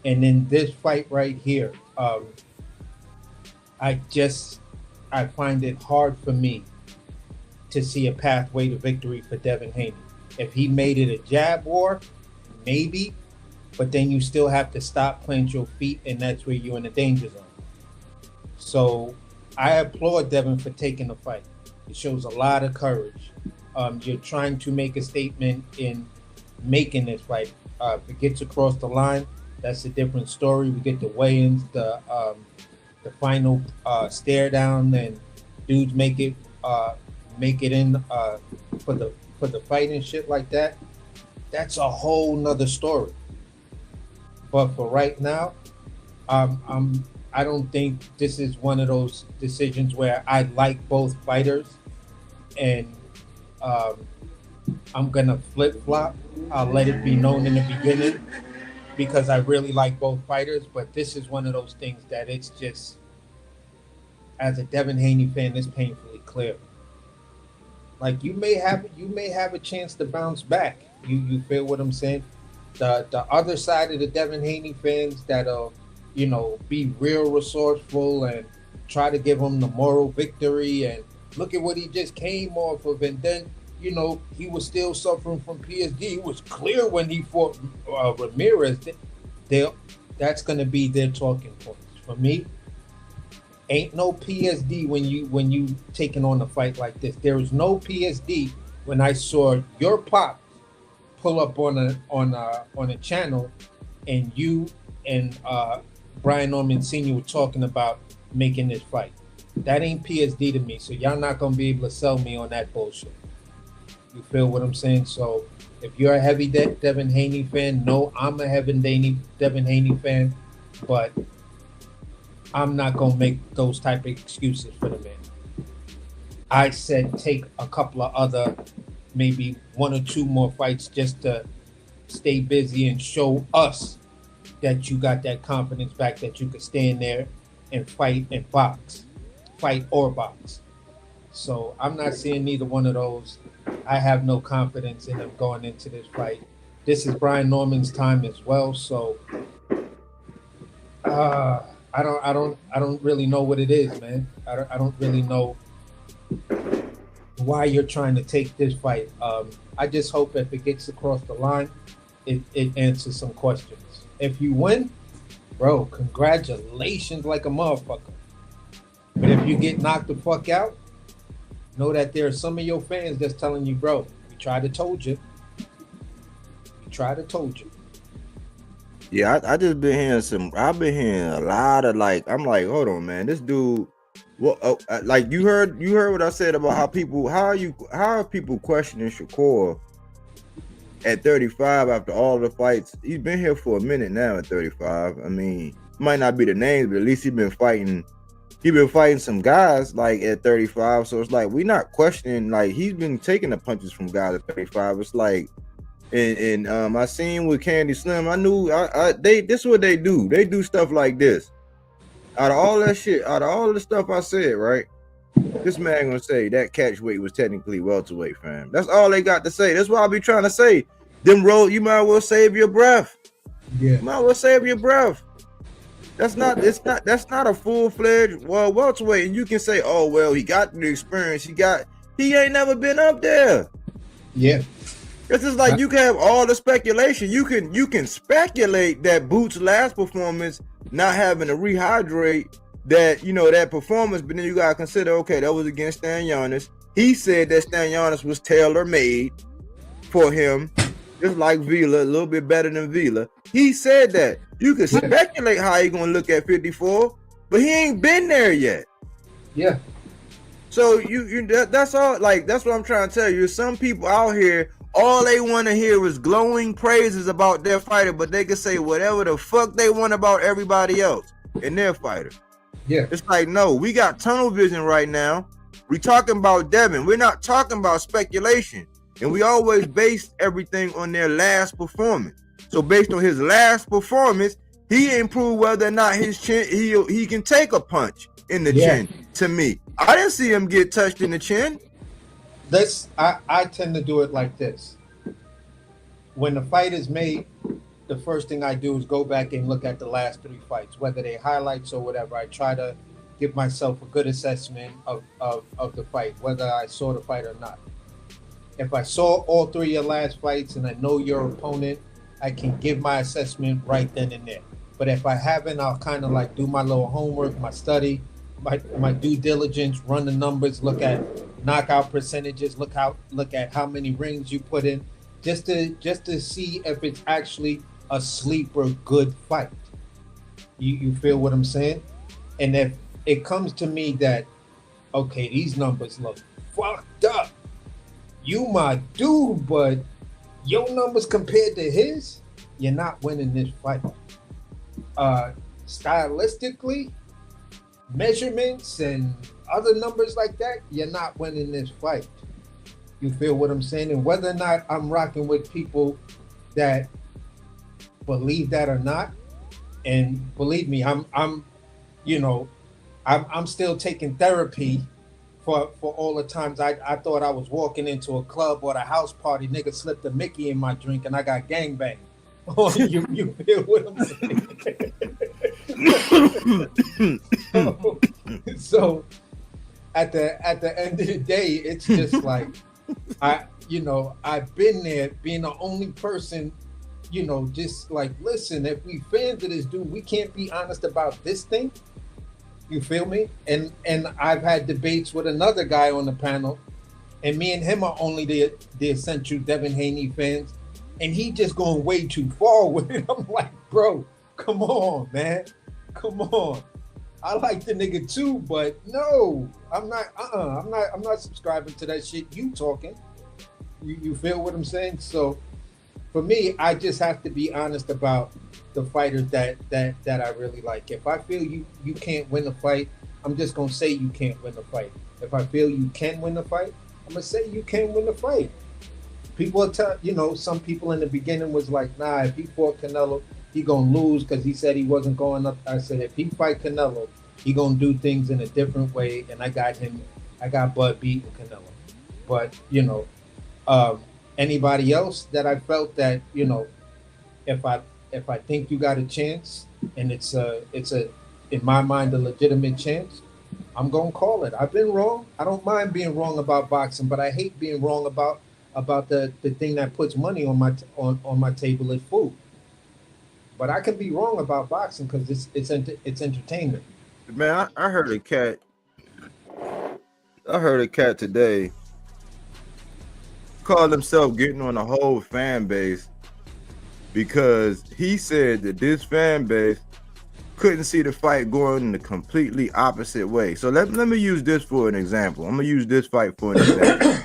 And in this fight right here, I I find it hard for me to see a pathway to victory for Devin Haney. If he made it a jab war, maybe, but then you still have to stop, plant your feet, and that's where you're in the danger zone. So I applaud Devin for taking the fight. It shows a lot of courage. You're trying to make a statement in making this fight. If it gets across the line, that's a different story. We get the weigh-ins, the final stare down, and dudes make it in for the fight and shit like that. That's a whole nother story. But for right now, I don't think this is one of those decisions where I like both fighters, and I'm gonna flip flop. I'll let it be known in the beginning because I really like both fighters. But this is one of those things that it's just, as a Devin Haney fan, it's painfully clear. Like you may have a chance to bounce back. You feel what I'm saying? The other side of the Devin Haney fans that'll, be real resourceful and try to give him the moral victory and look at what he just came off of, and then he was still suffering from PSD. It was clear when he fought Ramirez. That's going to be their talking points. For me, ain't no PSD when you taking on a fight like this. There is no PSD when I saw your pop pull up on a channel, and you and Brian Norman Sr. were talking about making this fight. That ain't PSD to me. So y'all not gonna be able to sell me on that bullshit. You feel what I'm saying? So if you're a heavy Devin Haney fan, no, I'm a heavy Devin Haney fan, but I'm not gonna make those type of excuses for the man. I said take a couple of other, maybe one or two more fights just to stay busy and show us that you got that confidence back, that you could stand there and fight and fight or box. So I'm not seeing neither one of those. I have no confidence in them going into this fight. This is Brian Norman's time as well, so I don't really know what it is, man. I don't really know why you're trying to take this fight. I just hope if it gets across the line, it answers some questions. If you win, bro, congratulations like a motherfucker. But if you get knocked the fuck out, know that there are some of your fans that's telling you, bro, we tried to told you. We tried to told you. Yeah, I just been hearing I've been hearing a lot of I'm like, hold on, man, this dude. Well, like you heard what I said about how are people questioning Shakur at 35 after all the fights? He's been here for a minute now at 35. I mean, might not be the names, but at least he's been fighting some guys like at 35. So it's like we're not questioning, like he's been taking the punches from guys at 35. It's like, and I seen with Candy Slim, I knew this is what they do. They do stuff like this. Out of all that shit, out of all the stuff I said, right? This man gonna say that catch weight was technically welterweight, fam. That's all they got to say. That's why I be trying to say. Them roll, you might well save your breath. Yeah. You might well save your breath. That's not a full-fledged welterweight. And you can say, oh well, he got the experience. He ain't never been up there. Yeah. It's just like you can have all the speculation. You can speculate that Boots' last performance not having to rehydrate that performance, but then you gotta consider, okay, that was against Stan Giannis. He said that Stan Giannis was tailor-made for him, just like Vila, a little bit better than Vila. He said that. You can speculate how he gonna look at 54, but he ain't been there yet. Yeah. So that's all. Like that's what I'm trying to tell you. Some people out here, all they want to hear is glowing praises about their fighter, but they can say whatever the fuck they want about everybody else and their fighter. Yeah. It's like, no, we got tunnel vision right now. We talking about Devin. We're not talking about speculation. And we always base everything on their last performance. So based on his last performance, he improved whether or not his chin, he can take a punch in the chin. To me, I didn't see him get touched in the chin. I tend to do it like this. When the fight is made, the first thing I do is go back and look at the last three fights, whether they highlights or whatever. I try to give myself a good assessment of the fight, whether I saw the fight or not. If I saw all three of your last fights and I know your opponent, I can give my assessment right then and there. But if I haven't, I'll kind of like do my little homework, my study, my due diligence, run the numbers, look at knockout percentages, look at how many rings you put in, just to see if it's actually a sleeper good fight. You feel what I'm saying? And if it comes to me that, okay, these numbers look fucked up, you my dude, but your numbers compared to his, you're not winning this fight. Stylistically, measurements and other numbers like that, you're not winning this fight. You feel what I'm saying? And whether or not I'm rocking with people that believe that or not, and believe me, I'm still taking therapy for all the times I thought I was walking into a club or a house party, nigga slipped a Mickey in my drink and I got gangbanged. Oh, you feel what I'm saying? So at the end of the day, it's just like I've been there, being the only person, just like, listen, if we fans of this dude, we can't be honest about this thing. You feel me? And I've had debates with another guy on the panel, and me and him are only the essential Devin Haney fans, and he just going way too far with it. I'm like, bro, come on, man. Come on. I like the nigga too, but no, I'm not subscribing to that shit you talking. You feel what I'm saying? So for me, I just have to be honest about the fighters that I really like. If I feel you can't win the fight, I'm just gonna say you can't win the fight. If I feel you can win the fight, I'm gonna say you can win the fight. People are some people in the beginning was like, nah, if he fought Canelo, he gonna lose because he said he wasn't going up. I said, if he fight Canelo, he gonna do things in a different way, and I got Bud beating Canelo. But anybody else that I felt that, if I think you got a chance and it's a in my mind a legitimate chance, I'm gonna call it. I've been wrong. I don't mind being wrong about boxing, but I hate being wrong about the thing that puts money on my table is food. But I can be wrong about boxing because it's entertainment. Man, I heard a cat. I heard a cat today called himself getting on the whole fan base because he said that this fan base couldn't see the fight going in the completely opposite way. So let me use this for an example. I'm gonna use this fight for an example.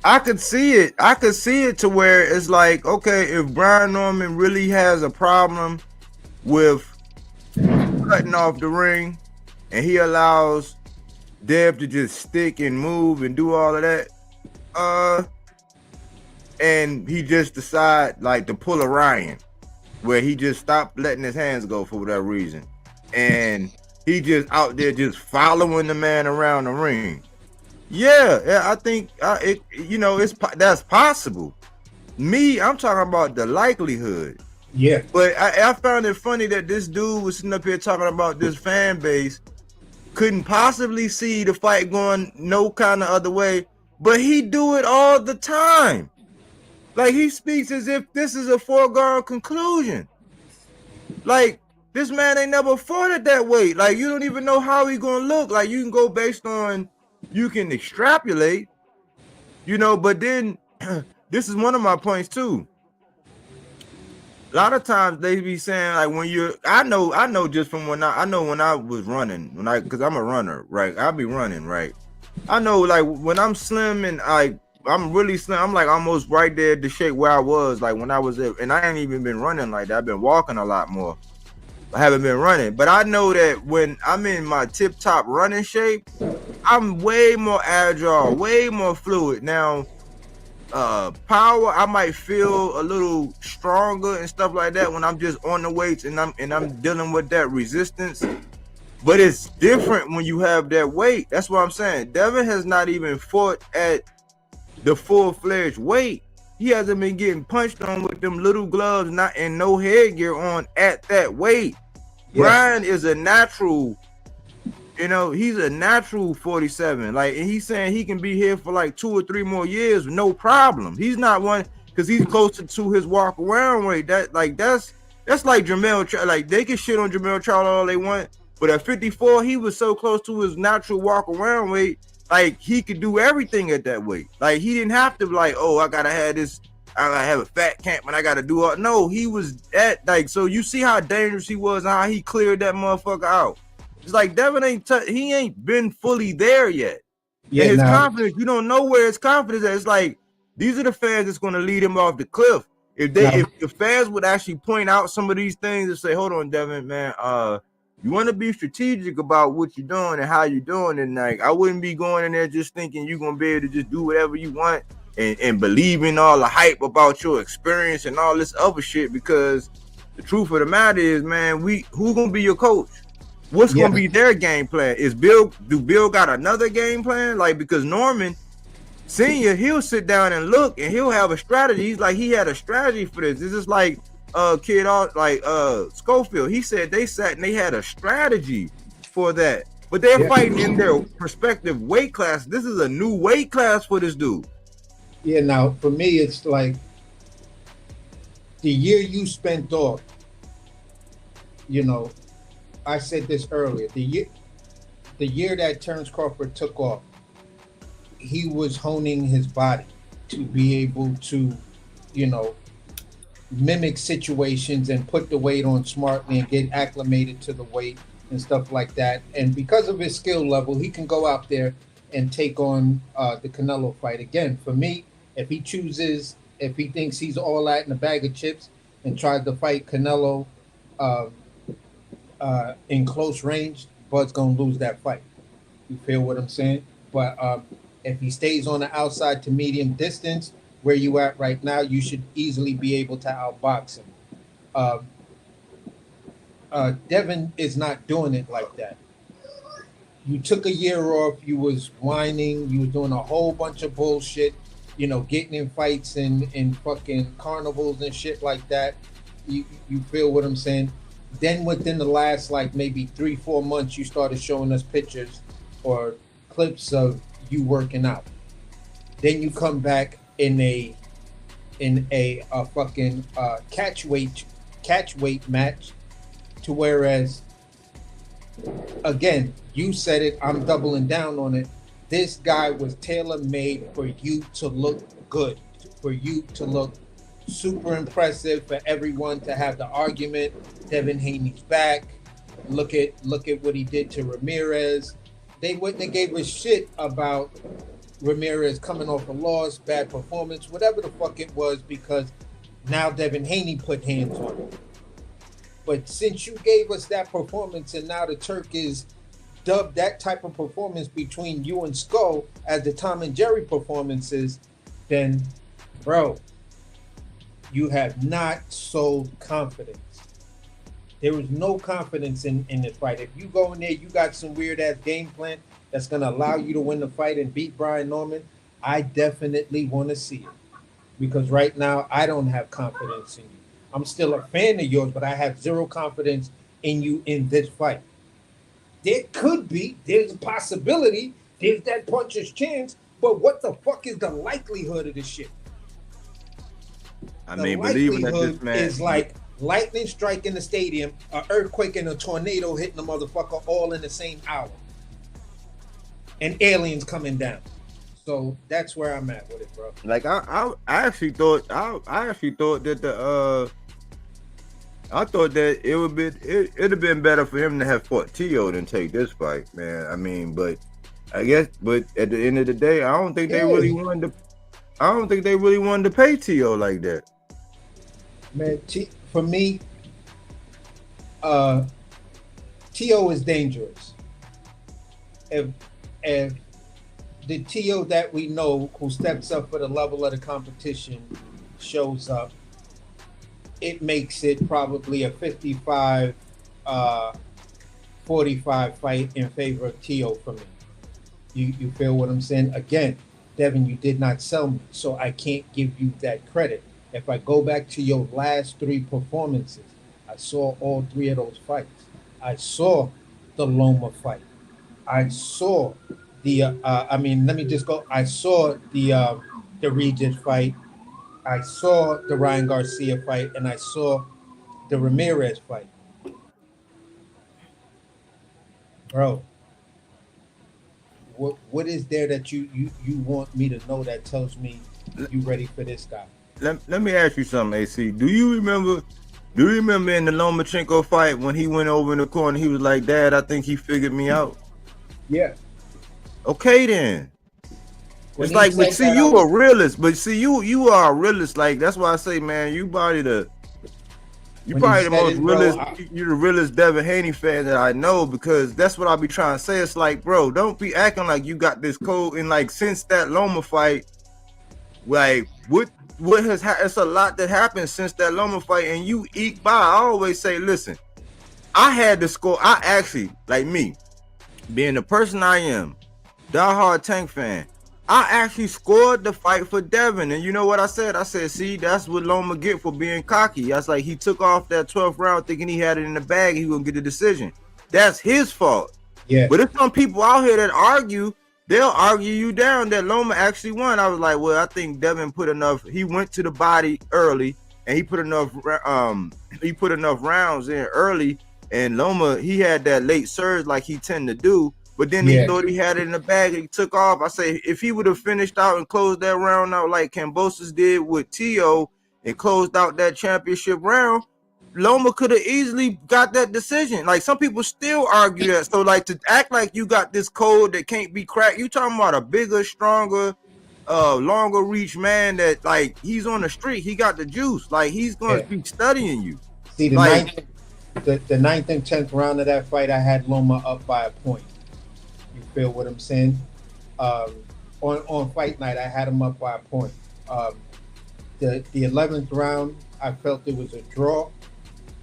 I could see it to where it's like, okay, if Brian Norman really has a problem with cutting off the ring and he allows Dev to just stick and move and do all of that, and he just decide like to pull a Ryan where he just stopped letting his hands go for whatever reason, and he just out there just following the man around the ring. Yeah, I think that's possible. I'm talking about the likelihood. Yeah. But I found it funny that this dude was sitting up here talking about this fan base couldn't possibly see the fight going no kind of other way, but he do it all the time. Like, he speaks as if this is a foregone conclusion. Like, this man ain't never fought it that way. Like, you don't even know how he gonna look. Like, you can go based on, you can extrapolate, but then this is one of my points too. A lot of times they be saying like I know just from when I was running, because I'm a runner, right? I'll be running, right? I know like when I'm slim and I'm really slim, I'm like almost right there to shape where I was like when I was there, and I ain't even been running like that. I've been walking a lot more. I haven't been running, but I know that when I'm in my tip top running shape, I'm way more agile, way more fluid. Now, power, I might feel a little stronger and stuff like that when I'm just on the weights and I'm dealing with that resistance. But it's different when you have that weight. That's what I'm saying. Devin has not even fought at the full-fledged weight. He hasn't been getting punched on with them little gloves, and no headgear on at that weight. Yeah. Brian is a natural You know, he's a natural 47. Like, and he's saying he can be here for like 2 or 3 more years, no problem. He's not one because he's closer to his walk around weight. That's like Jamel. Like, they can shit on Jamel Charlo all they want, but at 54, he was so close to his natural walk around weight. Like, he could do everything at that weight. Like, he didn't have to be like, oh, I gotta have this. I gotta have a fat camp and I gotta do all. No, he was at like. So you see how dangerous he was and how he cleared that motherfucker out. It's like Devin he ain't been fully there yet. Yeah, and his now, confidence, you don't know where his confidence is. It's like these are the fans that's gonna lead him off the cliff. If the fans would actually point out some of these things and say, hold on, Devin, man, you want to be strategic about what you're doing and how you're doing, and like I wouldn't be going in there just thinking you're gonna be able to just do whatever you want and believing all the hype about your experience and all this other shit, because the truth of the matter is, man, who's gonna be your coach? What's gonna be their game plan? Do Bill got another game plan? Like, because Norman Senior, he'll sit down and look and he'll have a strategy. He's like, he had a strategy for this. This is like Schofield. He said they sat and they had a strategy for that. But they're fighting in their respective weight class. This is a new weight class for this dude. Yeah, now for me it's like the year you spent off, you know, I said this earlier. The year that Terrence Crawford took off, he was honing his body to be able to, you know, mimic situations and put the weight on smartly and get acclimated to the weight and stuff like that. And because of his skill level, he can go out there and take on the Canelo fight. Again, for me, if he thinks he's all that in a bag of chips and tries to fight Canelo in close range, Bud's gonna lose that fight. You feel what I'm saying? But if he stays on the outside to medium distance, where you at right now, you should easily be able to outbox him. Devin is not doing it like that. You took a year off, you was whining, you was doing a whole bunch of bullshit, you know, getting in fights in fucking carnivals and shit like that. You feel what I'm saying? Then within the last like maybe 3-4 months, you started showing us pictures or clips of you working out. Then you come back in a fucking catch weight match, to whereas again, you said it, I'm doubling down on it. This guy was tailor-made for you to look good, for you to look super impressive, for everyone to have the argument. Devin Haney's back. Look at what he did to Ramirez. They wouldn't have gave a shit about Ramirez coming off a loss, bad performance, whatever the fuck it was, because now Devin Haney put hands on him. But since you gave us that performance and now the Turk is dubbed that type of performance between you and Skull as the Tom and Jerry performances, then, bro, you have not sold confidence. There was no confidence in this fight. If you go in there, you got some weird-ass game plan that's going to allow you to win the fight and beat Brian Norman, I definitely want to see it. Because right now, I don't have confidence in you. I'm still a fan of yours, but I have zero confidence in you in this fight. There could be, there's a possibility, there's that puncher's chance, but what the fuck is the likelihood of this shit? I mean, believing that this man is like lightning strike in the stadium, an earthquake and a tornado hitting the motherfucker all in the same hour, and aliens coming down. So that's where I'm at with it, bro. Like I actually thought that I thought that it'd have been better for him to have fought Tio than take this fight, man. I mean, but at the end of the day, I don't think they really wanted to pay Tio like that. Man, for me, Tio is dangerous. If the Tio that we know who steps up for the level of the competition shows up, it makes it probably a 55-45 fight in favor of Tio for me. You feel what I'm saying? Again, Devin, you did not sell me, so I can't give you that credit. If I go back to your last 3 performances, I saw all 3 of those fights. I saw the Loma fight. I saw I mean, let me just go. I saw the Regis fight. I saw the Ryan Garcia fight, and I saw the Ramirez fight. Bro, what is there that you want me to know that tells me you ready for this guy? Let me ask you something, AC. Do you remember in the Lomachenko fight when he went over in the corner, he was like, "Dad, I think he figured me out." Yeah. Okay, then. When It's he like, but said see, that, I you a was realist. But see, you are a realist. Like that's why I say, man, you probably the when he said most it, bro. realist. You're the realest Devin Haney fan that I know because that's what I be trying to say. It's like, bro, don't be acting like you got this code. And like since that Loma fight, like what has it's a lot that happened since that Loma fight, and you eke by. I always say, listen, I had to score. I actually, like me, being the person I am, diehard Tank fan, I actually scored the fight for Devin. And you know what I said? I said, see, that's what Loma get for being cocky. I was like, he took off that 12th round thinking he had it in the bag. He was going to get the decision. That's his fault. Yeah. But there's some people out here that argue, they'll argue you down that Loma actually won. I was like, well, I think Devin put enough. He went to the body early and he put enough rounds in early. And Loma, he had that late surge like he tend to do. But then he Yeah. thought he had it in the bag and he took off. I say, if he would have finished out and closed that round out like Kambosos did with Tio and closed out that championship round, Loma could have easily got that decision. Like some people still argue that. So like to act like you got this code that can't be cracked, you talking about a bigger, stronger, longer reach man that like he's on the street. He got the juice. Like he's going to be studying you. See the Like, the ninth and 10th round of that fight, I had Loma up by a point. You feel what I'm saying? On fight night, I had him up by a point. The 11th round, I felt it was a draw,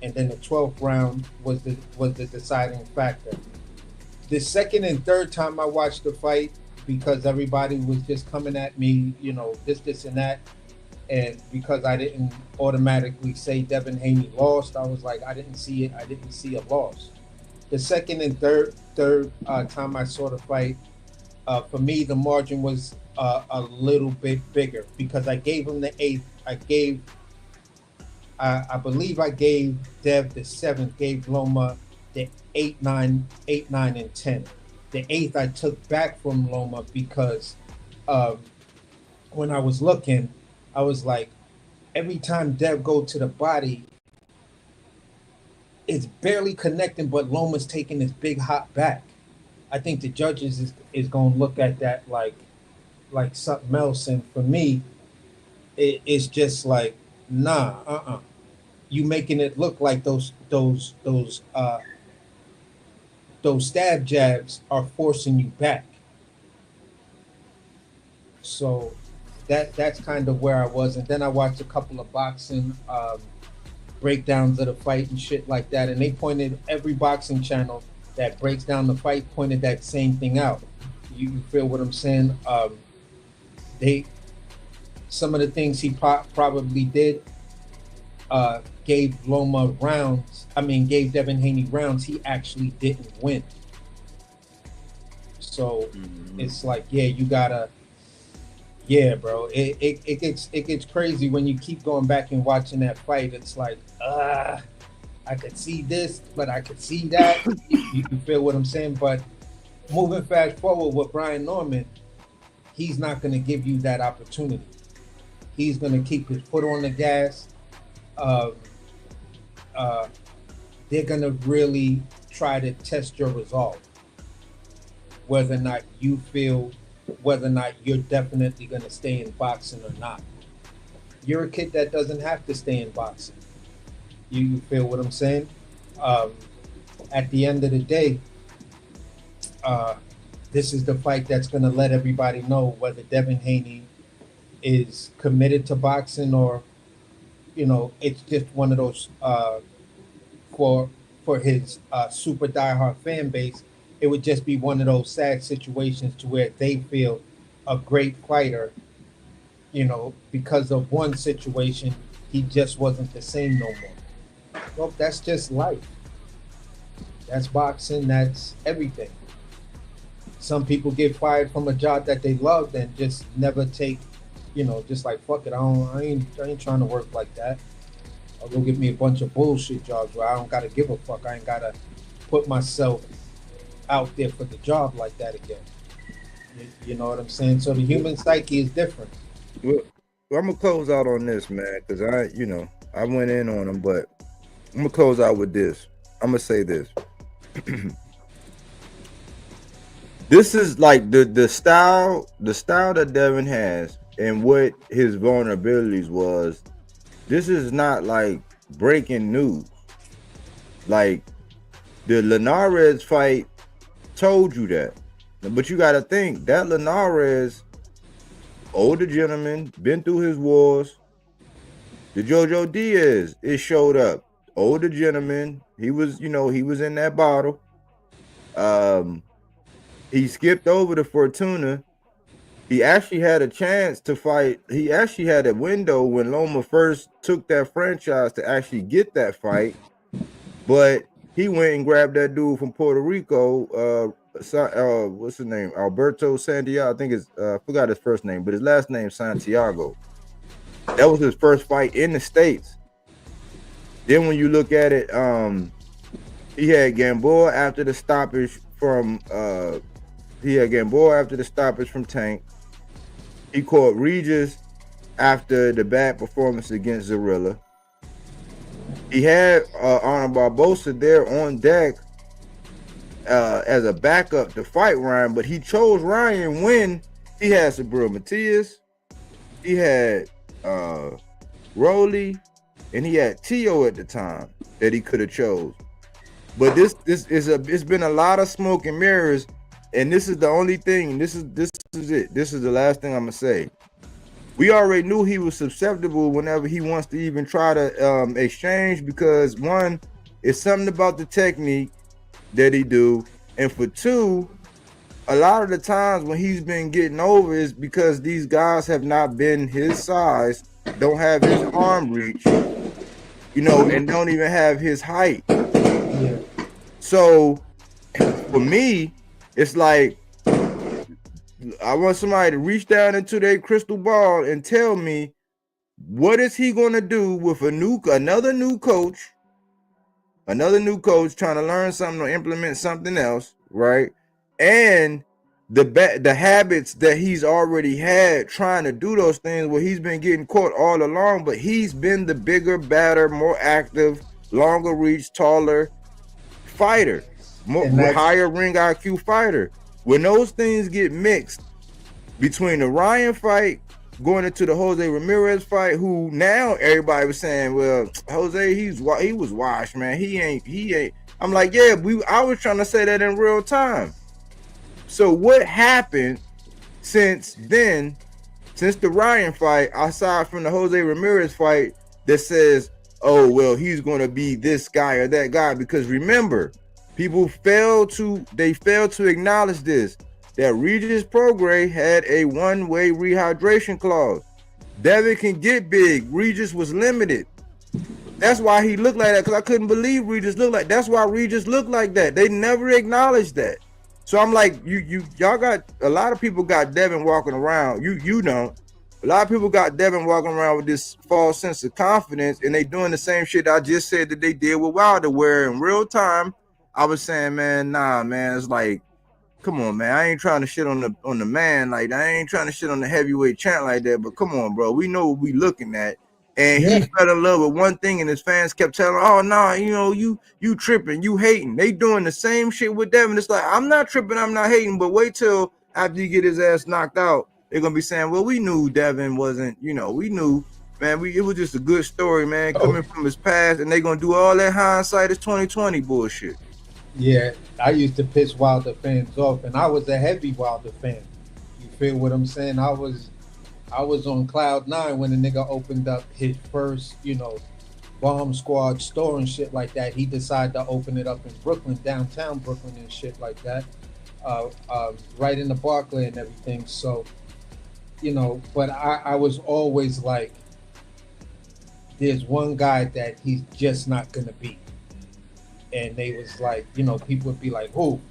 and then the 12th round was the deciding factor. The second and third time I watched the fight, because everybody was just coming at me, you know, this and that, and because I didn't automatically say Devin Haney lost, I was like, I didn't see it. I didn't see a loss. The second and third time I saw the fight, for me the margin was a little bit bigger because I gave him the 8th. I believe I gave Dev the 7th, gave Loma the 8, 9, and 10. The 8th I took back from Loma because when I was looking, I was like, every time Dev go to the body, it's barely connecting, but Loma's taking this big hop back. I think the judges is going to look at that like something else. And for me, it's just like, nah, you making it look like those stab jabs are forcing you back. So that's kind of where I was. And then I watched a couple of boxing breakdowns of the fight and shit like that. And they pointed, every boxing channel that breaks down the fight pointed that same thing out. You feel what I'm saying? Some of the things he probably did gave Loma rounds. I mean, gave Devin Haney rounds he actually didn't win. So it's like, yeah, you gotta, yeah, bro. It gets crazy when you keep going back and watching that fight. It's like, I could see this, but I could see that. You feel what I'm saying? But moving fast forward with Brian Norman, he's not going to give you that opportunity. He's going to keep his foot on the gas. They're going to really try to test your resolve, whether or not you feel, whether or not you're definitely going to stay in boxing or not. You're a kid that doesn't have to stay in boxing. You feel what I'm saying? At the end of the day, this is the fight that's going to let everybody know whether Devin Haney is committed to boxing or, you know, it's just one of those for his super diehard fan base. It would just be one of those sad situations to where they feel a great fighter, you know, because of one situation, he just wasn't the same no more. Well, that's just life. That's boxing. That's everything. some people get fired from a job that they loved and just never take, just like fuck it. I ain't trying to work like that. I'll go get me a bunch of bullshit jobs where I don't gotta give a fuck. I ain't gotta put myself out there for the job like that again. You know what I'm saying? So the human psyche is different. Well, I'm gonna close out on this, man, because I went in on them, but I'm gonna close out with this. I'm gonna say this. This is like the style that Devin has and what his vulnerabilities was. This is not like breaking news. Like the Linares fight told you that. But you got to think that Linares, older gentleman, been through his wars. The Jojo Diaz, it showed up. Older gentleman, he was in that bottle. He skipped over to Fortuna. He actually had a chance to fight. He actually had a window when Loma first took that franchise to actually get that fight. But he went and grabbed that dude from Puerto Rico. What's his name? Alberto Santiago. I think it's I forgot his first name, but his last name Santiago. That was his first fight in the States. Then when you look at it, he had Gamboa after the stoppage from Tank. He caught Regis after the bad performance against Zorilla. He had Arnold Barbosa there on deck as a backup to fight Ryan, but he chose Ryan when he had Sabril Matias, he had Rolly, and he had Tio at the time that he could have chose. But it's been a lot of smoke and mirrors, and this is the only thing. This is it. This is the last thing I'm gonna say. We already knew he was susceptible whenever he wants to even try to exchange, because one, it's something about the technique that he do, and for two, a lot of the times when he's been getting over is because these guys have not been his size, don't have his arm reach, and don't even have his height. Yeah. So for me, it's like I want somebody to reach down into their crystal ball and tell me, what is he going to do with another new coach trying to learn something or implement something else, right? And the habits that he's already had trying to do those things, where he's been getting caught all along, but he's been the bigger, badder, more active, longer reach, taller fighter, more higher ring IQ fighter. When those things get mixed between the Ryan fight going into the Jose Ramirez fight, who now everybody was saying, well, Jose, he was washed, man. He ain't. I'm like, yeah, I was trying to say that in real time. So what happened since then, since the Ryan fight, aside from the Jose Ramirez fight, that says, oh, well, he's going to be this guy or that guy? Because remember, people fail to acknowledge this, that Regis Prograis had a one-way rehydration clause. Devin can get big. Regis was limited. That's why he looked like that, because I couldn't believe Regis looked like. That's why Regis looked like that. They never acknowledged that. So I'm like, y'all got a lot of people got Devin walking around. You don't. A lot of people got Devin walking around with this false sense of confidence, and they doing the same shit I just said that they did with Wilder, where in real time I was saying, man, nah, man, it's like, come on, man. I ain't trying to shit on the man like that. I ain't trying to shit on the heavyweight champ like that. But come on, bro. We know what we looking at. And he fell in love with one thing, and his fans kept telling him, oh, nah, you tripping, you hating. They doing the same shit with Devin. It's like, I'm not tripping, I'm not hating, but wait till after you get his ass knocked out, they're going to be saying, well, we knew Devin wasn't, we knew, man, it was just a good story, man, coming from his past, and they going to do all that hindsight is 2020 bullshit. Yeah, I used to piss Wilder fans off, and I was a heavy Wilder fan. You feel what I'm saying? I was on cloud 9 when the nigga opened up his first, bomb squad store and shit like that. He decided to open it up in Brooklyn, downtown Brooklyn and shit like that, right in the Barclay and everything. So, but I was always like, there's one guy that he's just not gonna beat. And they was like, people would be like, who?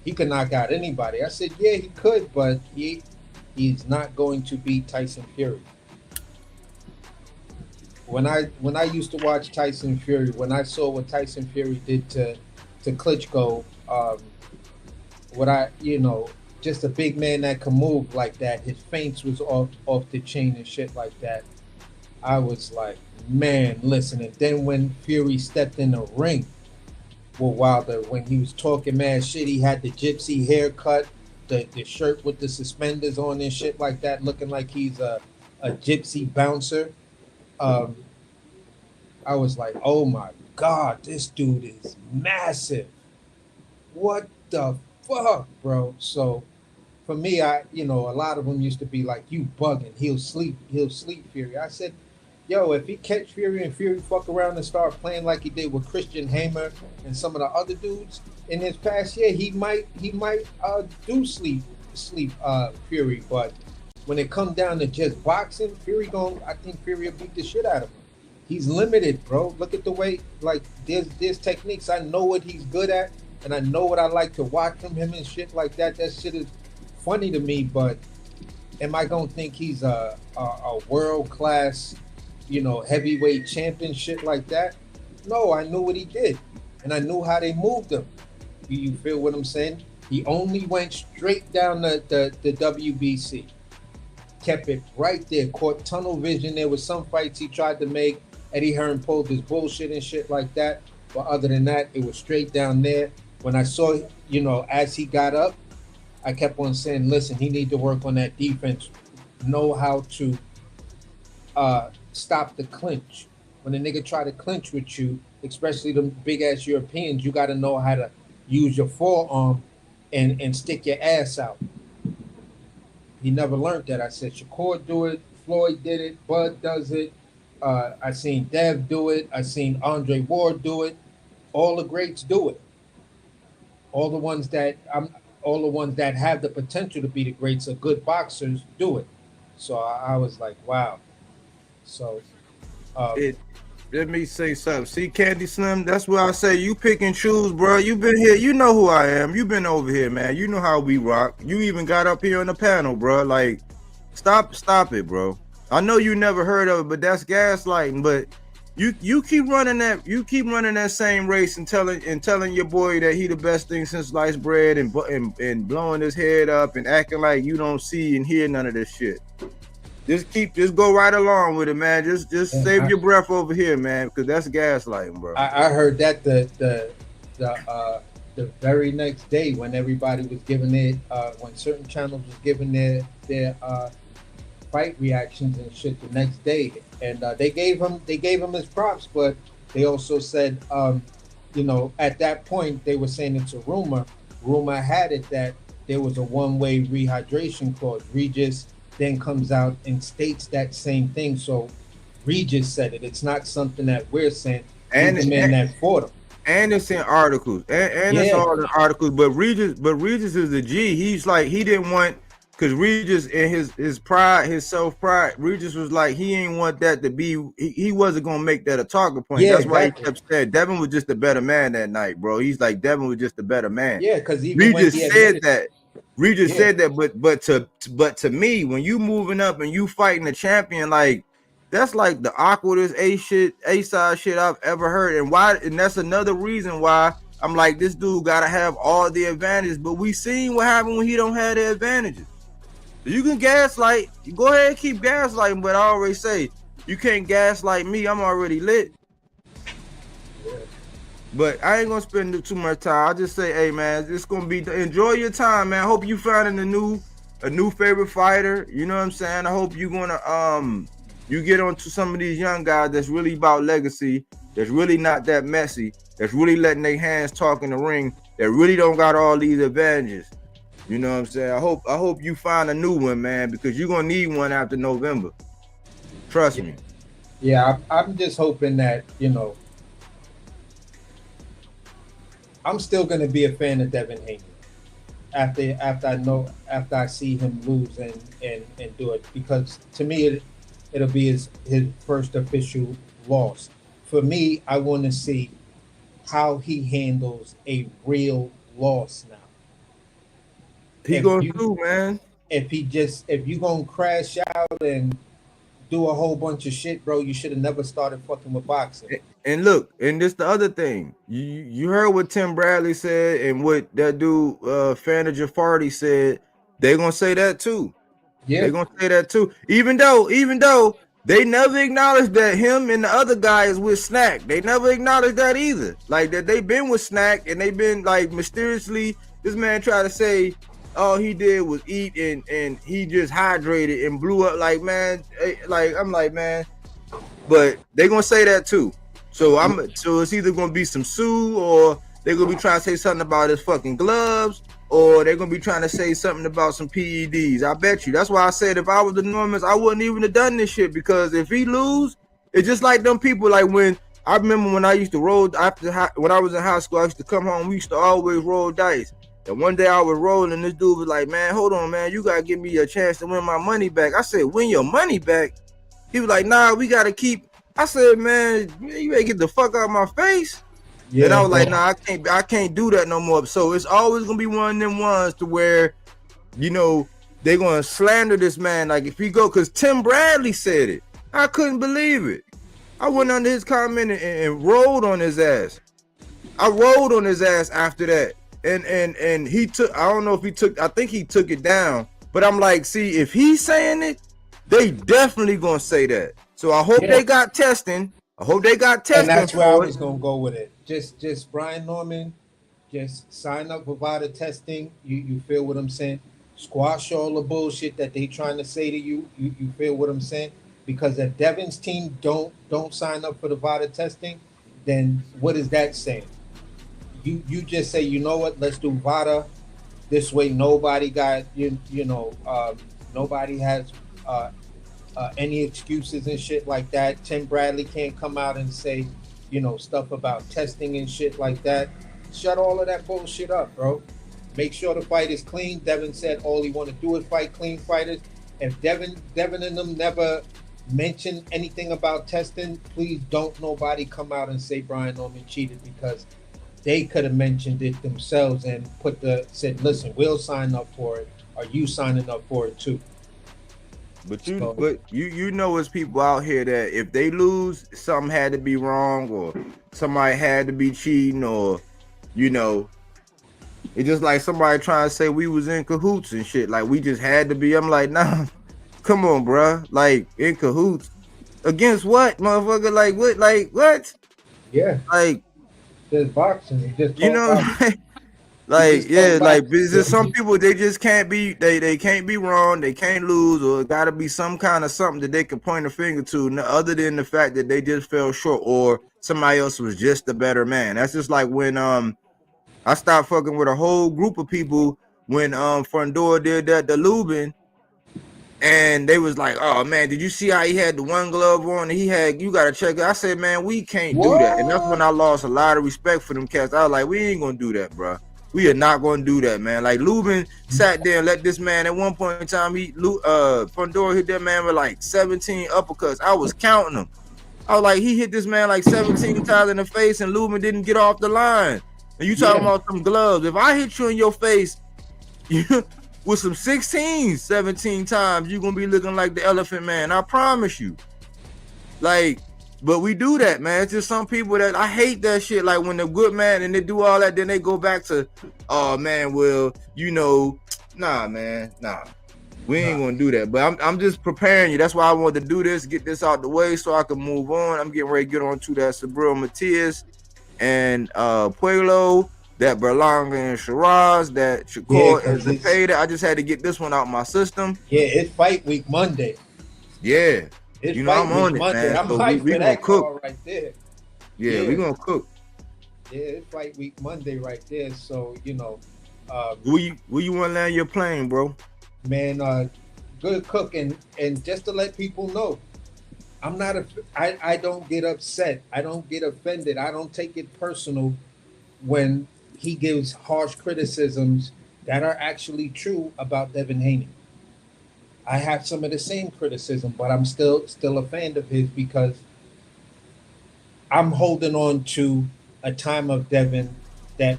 he could knock out anybody. I said, yeah, he could, but he's not going to beat Tyson Fury. When I used to watch Tyson Fury, when I saw what Tyson Fury did to Klitschko, what I just a big man that can move like that. His feints was off the chain and shit like that. I was like, man, listen. And then when Fury stepped in the ring with Wilder, when he was talking mad shit, he had the gypsy haircut, the shirt with the suspenders on and shit like that, looking like he's a gypsy bouncer. I was like, oh my God, this dude is massive. What the fuck, bro? So for me, a lot of them used to be like, you bugging, he'll sleep Fury. I said, yo, if he catch Fury and Fury fuck around and start playing like he did with Christian Hammer and some of the other dudes in his past year, he might do sleep Fury. But when it comes down to just boxing, I think Fury will beat the shit out of him. He's limited, bro. Look at the way, like, there's techniques. I know what he's good at, and I know what I like to watch from him and shit like that. That shit is funny to me, but am I gonna think he's a world class, heavyweight champion shit like that? No, I knew what he did, and I knew how they moved him. You feel what I'm saying? He only went straight down the WBC, kept it right there, caught tunnel vision. There was some fights he tried to make. Eddie Hearn pulled his bullshit and shit like that. But other than that, it was straight down there. When I saw, as he got up, I kept on saying, listen, he need to work on that defense, know how to stop the clinch. When a nigga try to clinch with you, especially them big-ass Europeans, you got to know how to use your forearm and stick your ass out. He never learned that. I said, Shakur do it, Floyd did it, Bud does it. I seen Dev do it. I seen Andre Ward do it. All the greats do it. All the ones that have the potential to be the greats are good boxers do it. So I was like, wow. So let me say something. See, Candy Slim, that's why I say you pick and choose, bro. You been here, you know who I am. You been over here, man. You know how we rock. You even got up here on the panel, bro. Like, stop it, bro. I know you never heard of it, but that's gaslighting. But you keep running that same race and telling your boy that he the best thing since sliced bread and blowing his head up and acting like you don't see and hear none of this shit. Just go right along with it, man. Just save your breath over here, man, because that's gaslighting, bro. I heard that the very next day when everybody was giving it, when certain channels was giving their fight reactions and shit the next day, and they gave him his props, but they also said, at that point they were saying it's a rumor. Rumor had it that there was a one-way rehydration clause. Regis then comes out and states that same thing. So Regis said it. It's not something that we're saying. And the man that fought him. And it's in articles. And it's all in articles. But Regis is a G. He's like, he didn't want, because Regis in his pride, his self-pride, Regis was like, he ain't want that to be, he wasn't gonna make that a talking point. That's why he kept saying Devin was just a better man that night, bro. He's like, Devin was just a better man. Yeah, because Regis said that. Regis said that, but to me, when you moving up and you fighting a champion, like, that's like the awkwardest A-side shit I've ever heard. And that's another reason why I'm like, this dude gotta have all the advantages. But we seen what happened when he don't have the advantages. So you can gaslight, you go ahead and keep gaslighting, but I already say you can't gaslight me. I'm already lit. But I ain't gonna spend too much time. I'll just say, hey man, it's gonna be, enjoy your time, man. I hope you finding a new favorite fighter. You know what I'm saying? I hope you gonna you get onto some of these young guys that's really about legacy, that's really not that messy, that's really letting their hands talk in the ring, that really don't got all these advantages. You know what I'm saying? I hope you find a new one, man, because you're gonna need one after November. Trust me. Yeah, I'm just hoping that, I'm still gonna be a fan of Devin Haney after I see him lose and do it, because to me it'll be his first official loss. For me, I want to see how he handles a real loss now. He going through, man. If you gonna crash out and do a whole bunch of shit, bro, you should have never started fucking with boxing. And look, and this the other thing. You heard what Tim Bradley said and what that dude Fana Jafardi said. They gonna say that too. Yeah, They gonna say that too. Even though they never acknowledged that him and the other guy is with Snack. They never acknowledged that either. Like that they've been with Snack and they've been like mysteriously. This man tried to say all he did was eat and he just hydrated and blew up. Like man, like I'm like man, but they gonna say that too. So it's either gonna be some sue or they're gonna be trying to say something about his fucking gloves. Or they're gonna be trying to say something about some PEDs. I bet you. That's why I said if I was the Normans, I wouldn't even have done this shit because if he lose, it's just like them people. Like when I remember when I used to roll when I was in high school, I used to come home. We used to always roll dice. And one day I was rolling. This dude was like, "Man, hold on, man. You gotta give me a chance to win my money back." I said, "Win your money back?" He was like, "Nah, we gotta keep." I said, "Man, you better get the fuck out of my face." Yeah, and I was like, nah, I can't do that no more. So it's always gonna be one of them ones to where, you know, they're gonna slander this man. Like if he go, cause Tim Bradley said it. I couldn't believe it. I went under his comment and rolled on his ass. I rolled on his ass after that. And he took, I don't know if he took, I think he took it down. But I'm like, see, if he's saying it, they definitely gonna say that. So I hope they got testing. I hope they got testing. And that's where I was gonna go with it. Just Brian Norman, just sign up for VADA testing. You feel what I'm saying? Squash all the bullshit that they trying to say to you. You feel what I'm saying? Because if Devin's team don't sign up for the VADA testing, then what is that saying? You just say, you know what? Let's do VADA. This way, nobody got nobody has any excuses and shit like that. Tim Bradley can't come out and say, stuff about testing and shit like that. Shut all of that bullshit up, bro. Make sure the fight is clean. Devin said all he want to do is fight clean fighters. If Devin and them never mention anything about testing, please don't nobody come out and say Brian Norman cheated, because they could have mentioned it themselves and said, listen, we'll sign up for it. Are you signing up for it too? But you know, it's people out here that if they lose, something had to be wrong, or somebody had to be cheating, or it's just like somebody trying to say we was in cahoots and shit. Like we just had to be. I'm like, nah, come on, bruh. Like in cahoots against what, motherfucker? Like what? Like what? Yeah. Like just boxing. Just Like there's some people they just can't be they can't be wrong, they can't lose, or it gotta be some kind of something that they can point a finger to other than the fact that they just fell short or somebody else was just a better man. That's just like when I stopped fucking with a whole group of people when Fundora did that to Lubin, and they was like, oh man, did you see how he had the one glove on and you gotta check it. I said, man, we can't do that. And that's when I lost a lot of respect for them cats. I was like, we ain't gonna do that, bro. We are not going to do that, man. Like Lubin sat there and let this man at one point in time, Fundora hit that man with like 17 uppercuts. I was counting them. I was like, he hit this man like 17 times in the face and Lubin didn't get off the line. And you talking about some gloves. If I hit you in your face with some 16, 17 times, you're going to be looking like the Elephant Man. I promise you. Like, but we do that, man. It's just some people that I hate that shit. Like when they're good, man, and they do all that, then they go back to, oh man, well, nah, man, nah. We ain't gonna do that. But I'm just preparing you. That's why I wanted to do this, get this out the way so I can move on. I'm getting ready to get on to that Sabril Matias and Pueblo, that Berlanga and Shiraz, that Shakur and Zepeda. I just had to get this one out my system. Yeah, it's fight week Monday. Yeah. It's I'm on it, man. I'm hyped for that call right there. Yeah, we're gonna cook. Yeah, it's fight week Monday right there. So where you want to land your plane, bro? Man, good cook, and just to let people know, I'm not I don't get upset. I don't get offended. I don't take it personal when he gives harsh criticisms that are actually true about Devin Haney. I have some of the same criticism, but I'm still a fan of his because I'm holding on to a time of Devin that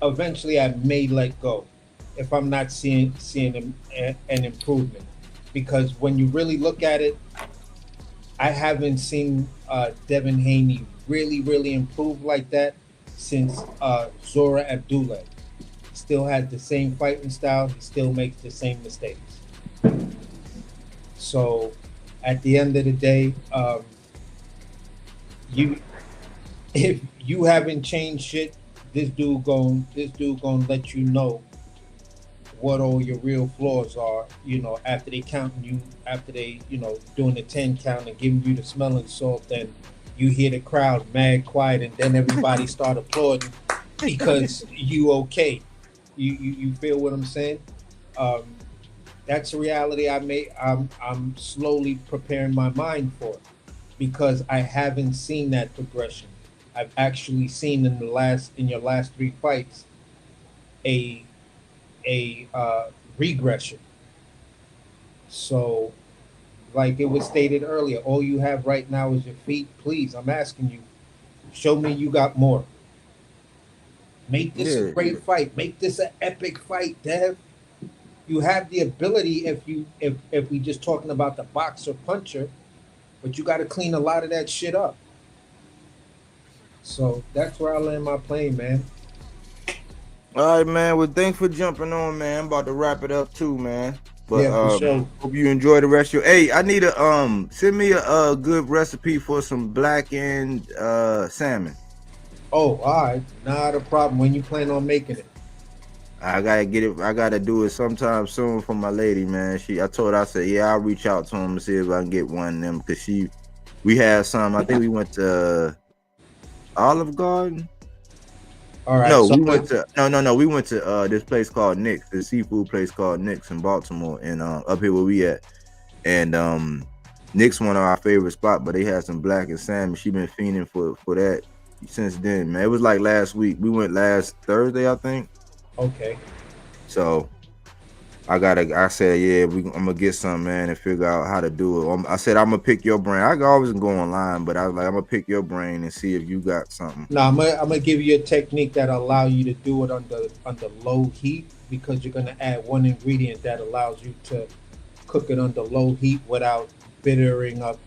eventually I may let go. if I'm not seeing an improvement. Because when you really look at it, I haven't seen Devin Haney really improve like that since Zora Abdullah. Still has the same fighting style. He still makes the same mistakes. So, at the end of the day, you if you haven't changed shit, this dude gonna let you know what all your real flaws are. You know, after they counting you, after they doing the 10 count and giving you the smelling salt, then you hear the crowd mad quiet, and then everybody start applauding because you okay. You feel what I'm saying? That's a reality I'm slowly preparing my mind for, because I haven't seen that progression. I've actually seen in your last 3 fights a regression. So, like it was stated earlier, all you have right now is your feet. Please, I'm asking you, show me you got more. Make this a great fight. Make this an epic fight, Dev. You have the ability if we just talking about the boxer puncher, but you got to clean a lot of that shit up. So that's where I land my plane, man. All right, man. Well, thanks for jumping on, man. I'm about to wrap it up too, man. But Yeah, for sure. hope you enjoy the rest of your. Hey, I need a send me a good recipe for some blackened salmon. Oh, all right, not a problem. When you plan on making it? I gotta get it. I gotta do it sometime soon for my lady, man. I told her, I said, yeah, I'll reach out to him and see if I can get one of them, because we had some. I think we went to Olive Garden. All right. No, so we went to we went to this place called Nick's, this seafood place called Nick's in Baltimore, and up here where we at. And Nick's one of our favorite spots, but they had some blackened salmon. She been fiending for that since then, man. It was like last week. We went last Thursday, I think. Okay. So I said, yeah, I'm gonna get some, man, and figure out how to do it. I said I'm gonna pick your brain. I can always go online, but I was like, I'm gonna pick your brain and see if you got something. No, I'm gonna give you a technique that allow you to do it under low heat, because you're gonna add one ingredient that allows you to cook it under low heat without bittering up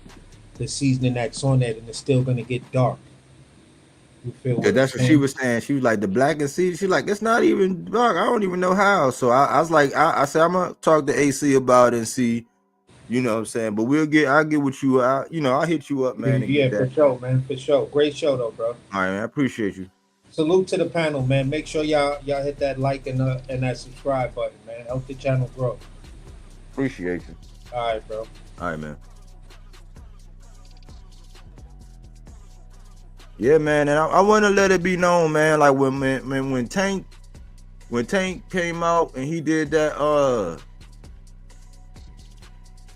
the seasoning that's on it, and it's still gonna get dark. You feel? Yeah, that's what she was saying. She was like, the blackened season. She's like, it's not even dark. I don't even know how. So I was like, I said, I'm gonna talk to AC about it and see, you know what I'm saying. But I'll get with you. I'll hit you up, man. Yeah, for sure, man. For sure. Great show though, bro. All right, man. I appreciate you. Salute to the panel, man. Make sure y'all hit that like and that subscribe button, man. Help the channel grow. Appreciate you. All right, bro. All right, man. Yeah, man, and I want to let it be known, man. Like when Tank came out and he did that,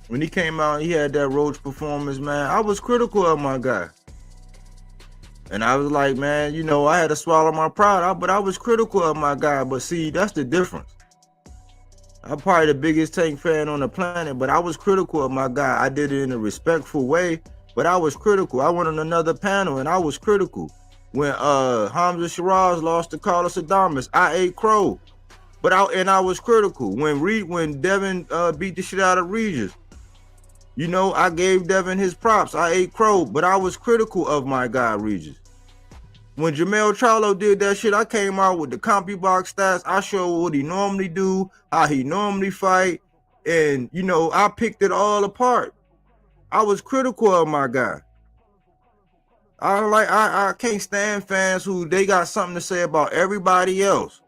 when he came out and he had that Roach performance, man, I was critical of my guy, and I was like, man, I had to swallow my pride, but I was critical of my guy. But see, that's the difference. I'm probably the biggest Tank fan on the planet, but I was critical of my guy. I did it in a respectful way. But I was critical. I went on another panel and I was critical. When Hamza Shiraz lost to Carlos Adames, I ate crow. But I was critical. When Devin beat the shit out of Regis, I gave Devin his props. I ate crow, but I was critical of my guy Regis. When Jamel Charlo did that shit, I came out with the CompuBox stats. I showed what he normally do, how he normally fight, and I picked it all apart. I was critical of my guy. I can't stand fans who they got something to say about everybody else.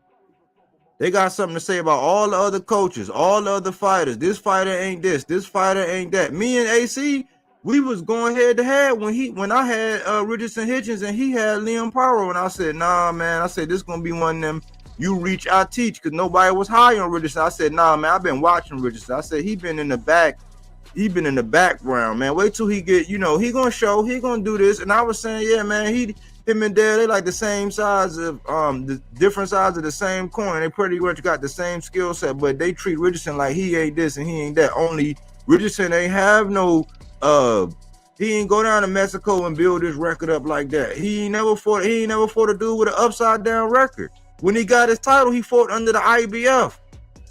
They got something to say about all the other coaches, all the other fighters. This fighter ain't this fighter ain't that. Me and AC, we was going head to head when I had Richardson Hitchens and he had Liam Paro, and I said, nah, man. I said, this gonna be one of them you reach, I teach, because nobody was high on Richardson. I said, nah, man, I've been watching Richardson. I said, he been in the background, man. Wait till he get, he gonna show, he gonna do this. And I was saying, yeah, man, him and Dad, they like the same size of the different sides of the same coin. They pretty much got the same skill set, but they treat Richardson like he ain't this and he ain't that. Only Richardson ain't have no he ain't go down to Mexico and build his record up like that. He ain't never fought a dude with an upside down record. When he got his title, he fought under the IBF.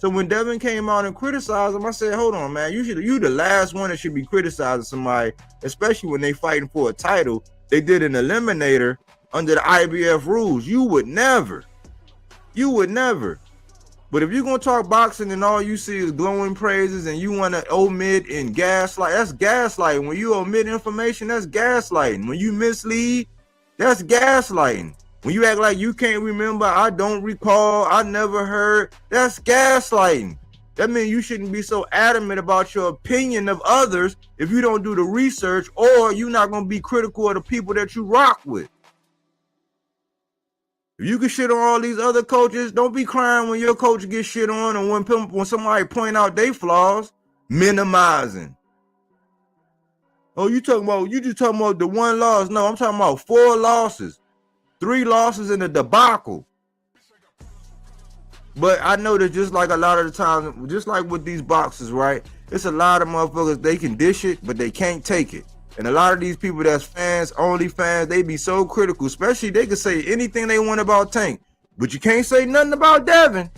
So when Devin came out and criticized him, I said, hold on, man, you the last one that should be criticizing somebody, especially when they fighting for a title. They did an eliminator under the IBF rules. You would never. But if you're gonna talk boxing and all you see is glowing praises and you want to omit and gaslight, that's gaslighting. When you omit information, that's gaslighting. When you mislead, that's gaslighting. When you act like you can't remember, I don't recall, I never heard, that's gaslighting. That means you shouldn't be so adamant about your opinion of others if you don't do the research, or you're not gonna be critical of the people that you rock with. If you can shit on all these other coaches, don't be crying when your coach gets shit on, and when somebody point out their flaws, minimizing. Oh, you just talking about the one loss? No, I'm talking about 4 losses, 3 losses in a debacle. But I know that just like a lot of the times, just like with these boxers, right? It's a lot of motherfuckers, they can dish it, but they can't take it. And a lot of these people that's fans, only fans, they be so critical, especially they can say anything they want about Tank, but you can't say nothing about Devin.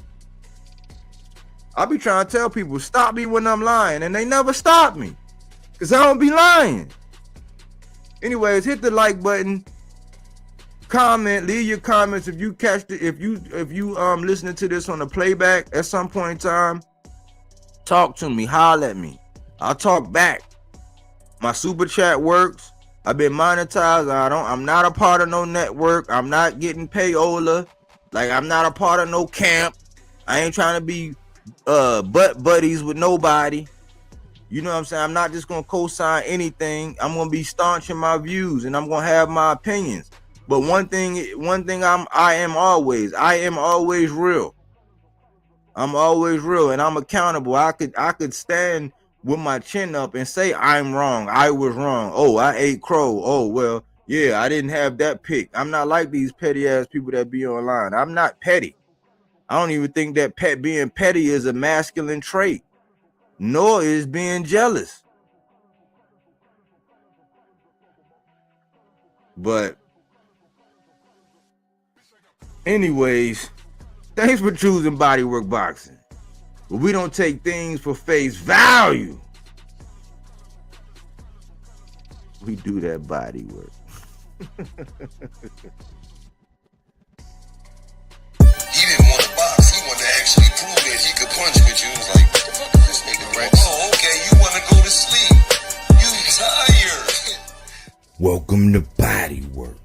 I be trying to tell people, stop me when I'm lying, and they never stop me, because I don't be lying. Anyways, hit the like button, comment, leave your comments if you catch the, if you listening to this on the playback at some point in time. Talk to me, holler at me. I'll talk back. My super chat works. I've been monetized. I'm not a part of no network. I'm not getting payola. Like, I'm not a part of no camp. I ain't trying to be butt buddies with nobody. You know what I'm saying? I'm not just gonna co-sign anything. I'm gonna be staunch in my views, and I'm gonna have my opinions. But one thing I am always real. I'm always real, and I'm accountable. I could stand with my chin up and say I'm wrong. I was wrong. Oh, I ate crow. Oh, well, yeah, I didn't have that pick. I'm not like these petty ass people that be online. I'm not petty. I don't even think that being petty is a masculine trait, nor is being jealous. But anyways, thanks for choosing Bodywork Boxing. But we don't take things for face value. We do that body work. He didn't want to box. He wanted to actually prove that he could punch with you. He was like, what the fuck is this nigga, right? Oh, okay, you want to go to sleep. You tired. Welcome to Bodywork.